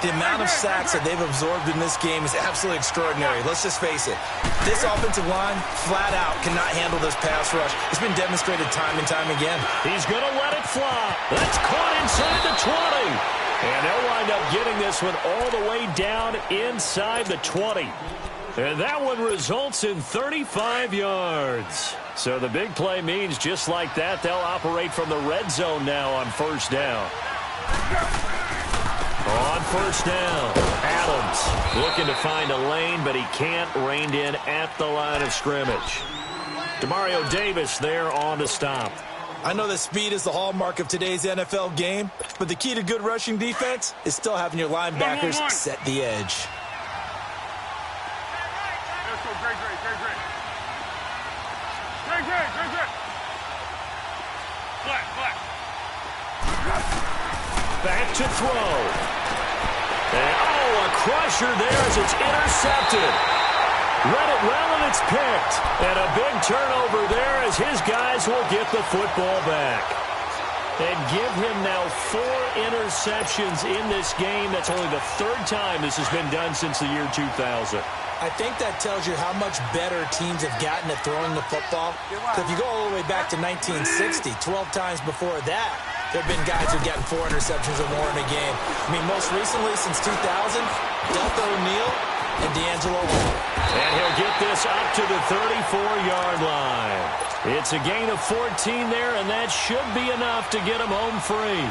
The amount of sacks that they've absorbed in this game is absolutely extraordinary. Let's just face it. This offensive line, flat out, cannot handle this pass rush. It's been demonstrated time and time again. He's going to let it fly. That's caught inside the 20. And they'll wind up getting this one all the way down inside the 20. And that one results in 35 yards. So the big play means just like that, they'll operate from the red zone now on first down. On first down, Adams looking to find a lane, but he can't, reined in at the line of scrimmage. Demario Davis there on to stop. I know that speed is the hallmark of today's NFL game, but the key to good rushing defense is still having your linebackers set the edge. Back to throw. And, a crusher there as it's intercepted. Read it well, and it's picked. And a big turnover there as his guys will get the football back. And give him now 4 interceptions in this game. That's only the 3rd time this has been done since the year 2000. I think that tells you how much better teams have gotten at throwing the football. So if you go all the way back to 1960, 12 times before that, there have been guys who've gotten 4 interceptions or more in a game. I mean, most recently, since 2000, Delta O'Neal and D'Angelo Hall. And he'll get this up to the 34-yard line. It's a gain of 14 there, and that should be enough to get him home free.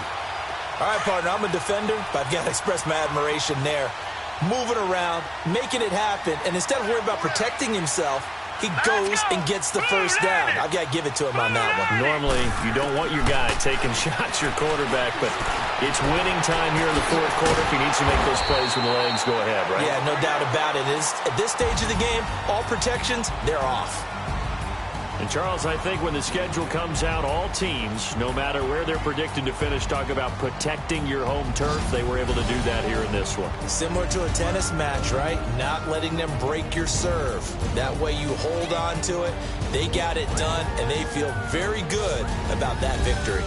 All right, partner, I'm a defender, but I've got to express my admiration there. Moving around, making it happen, and instead of worrying about protecting himself, he goes and gets the first down. I've got to give it to him on that one. Normally, you don't want your guy taking shots, your quarterback, but it's winning time here in the 4th quarter. If he needs to make those plays with the legs, go ahead, right? Yeah, no doubt about it. At this stage of the game, all protections, they're off. And, Charles, I think when the schedule comes out, all teams, no matter where they're predicted to finish, talk about protecting your home turf. They were able to do that here in this one. Similar to a tennis match, right? Not letting them break your serve. That way you hold on to it. They got it done, and they feel very good about that victory.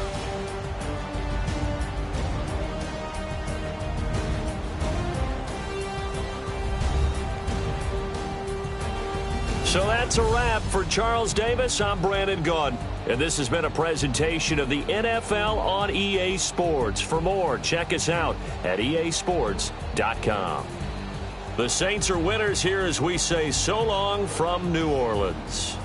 So that's a wrap for Charles Davis. I'm Brandon Gaudin, and this has been a presentation of the NFL on EA Sports. For more, check us out at easports.com. The Saints are winners here as we say so long from New Orleans.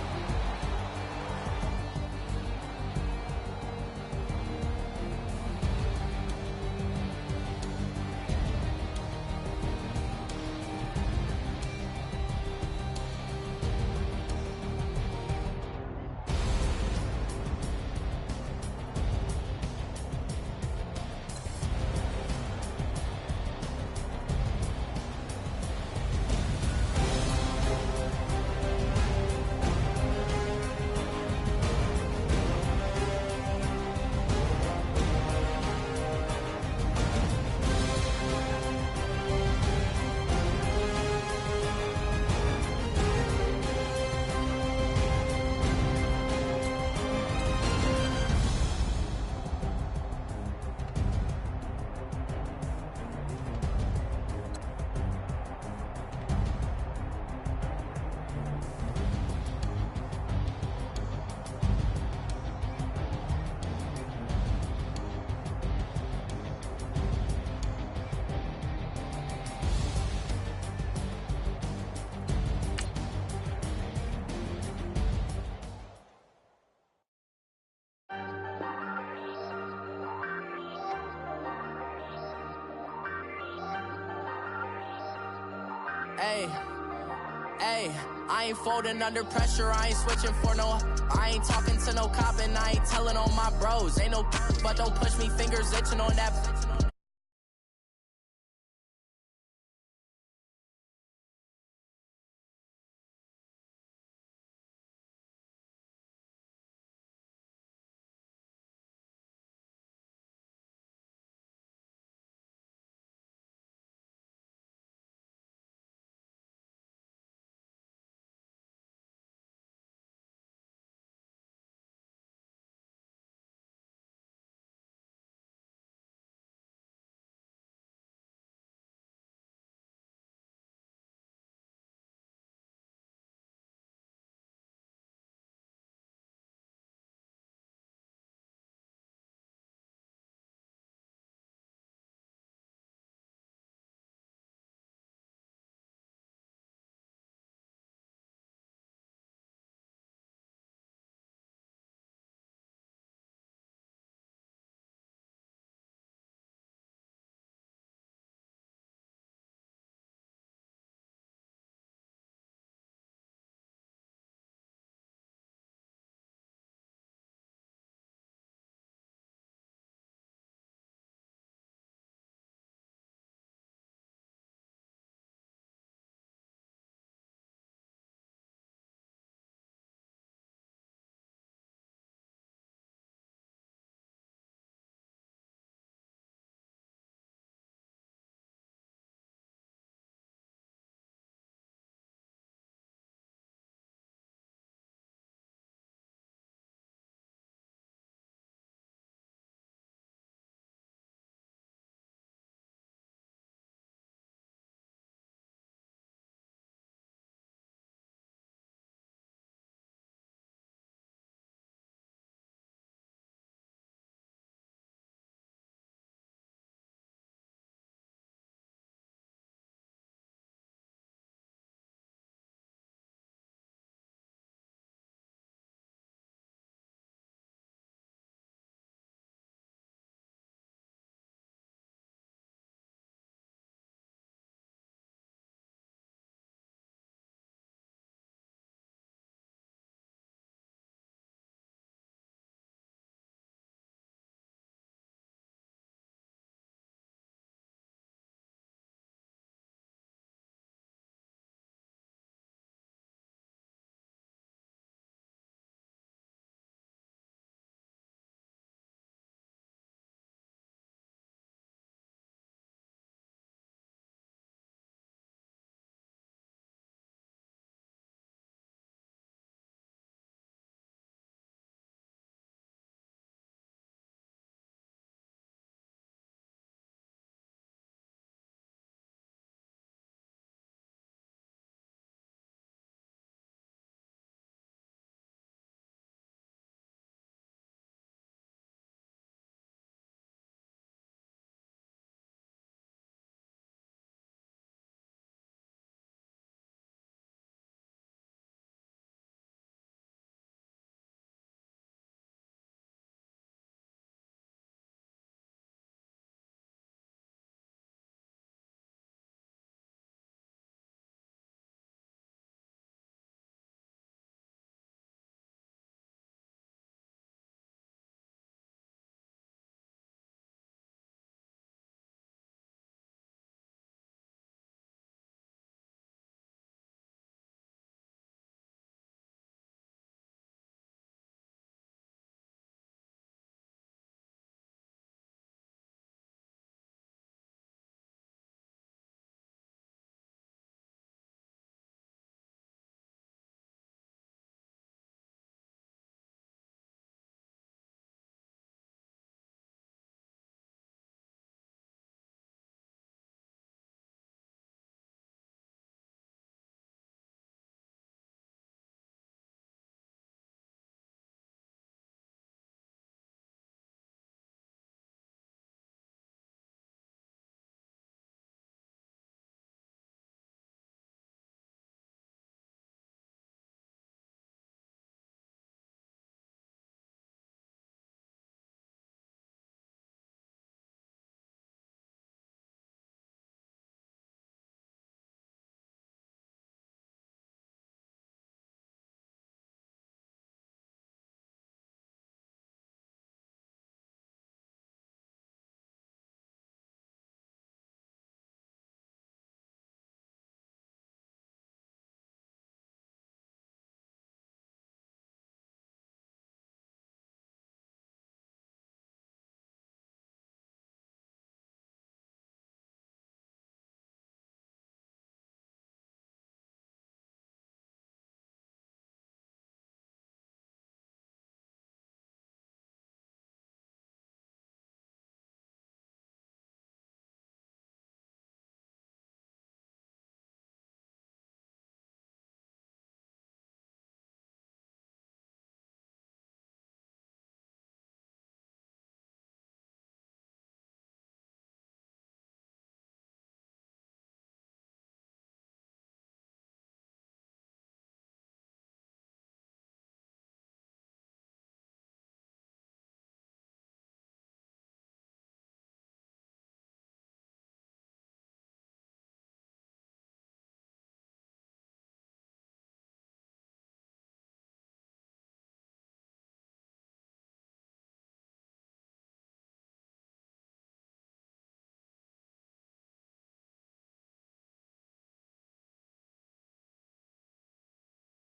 Hey, I ain't folding under pressure, I ain't switching for no. I ain't talking to no cop and I ain't telling on my bros. Ain't no but don't push me, fingers itching on that.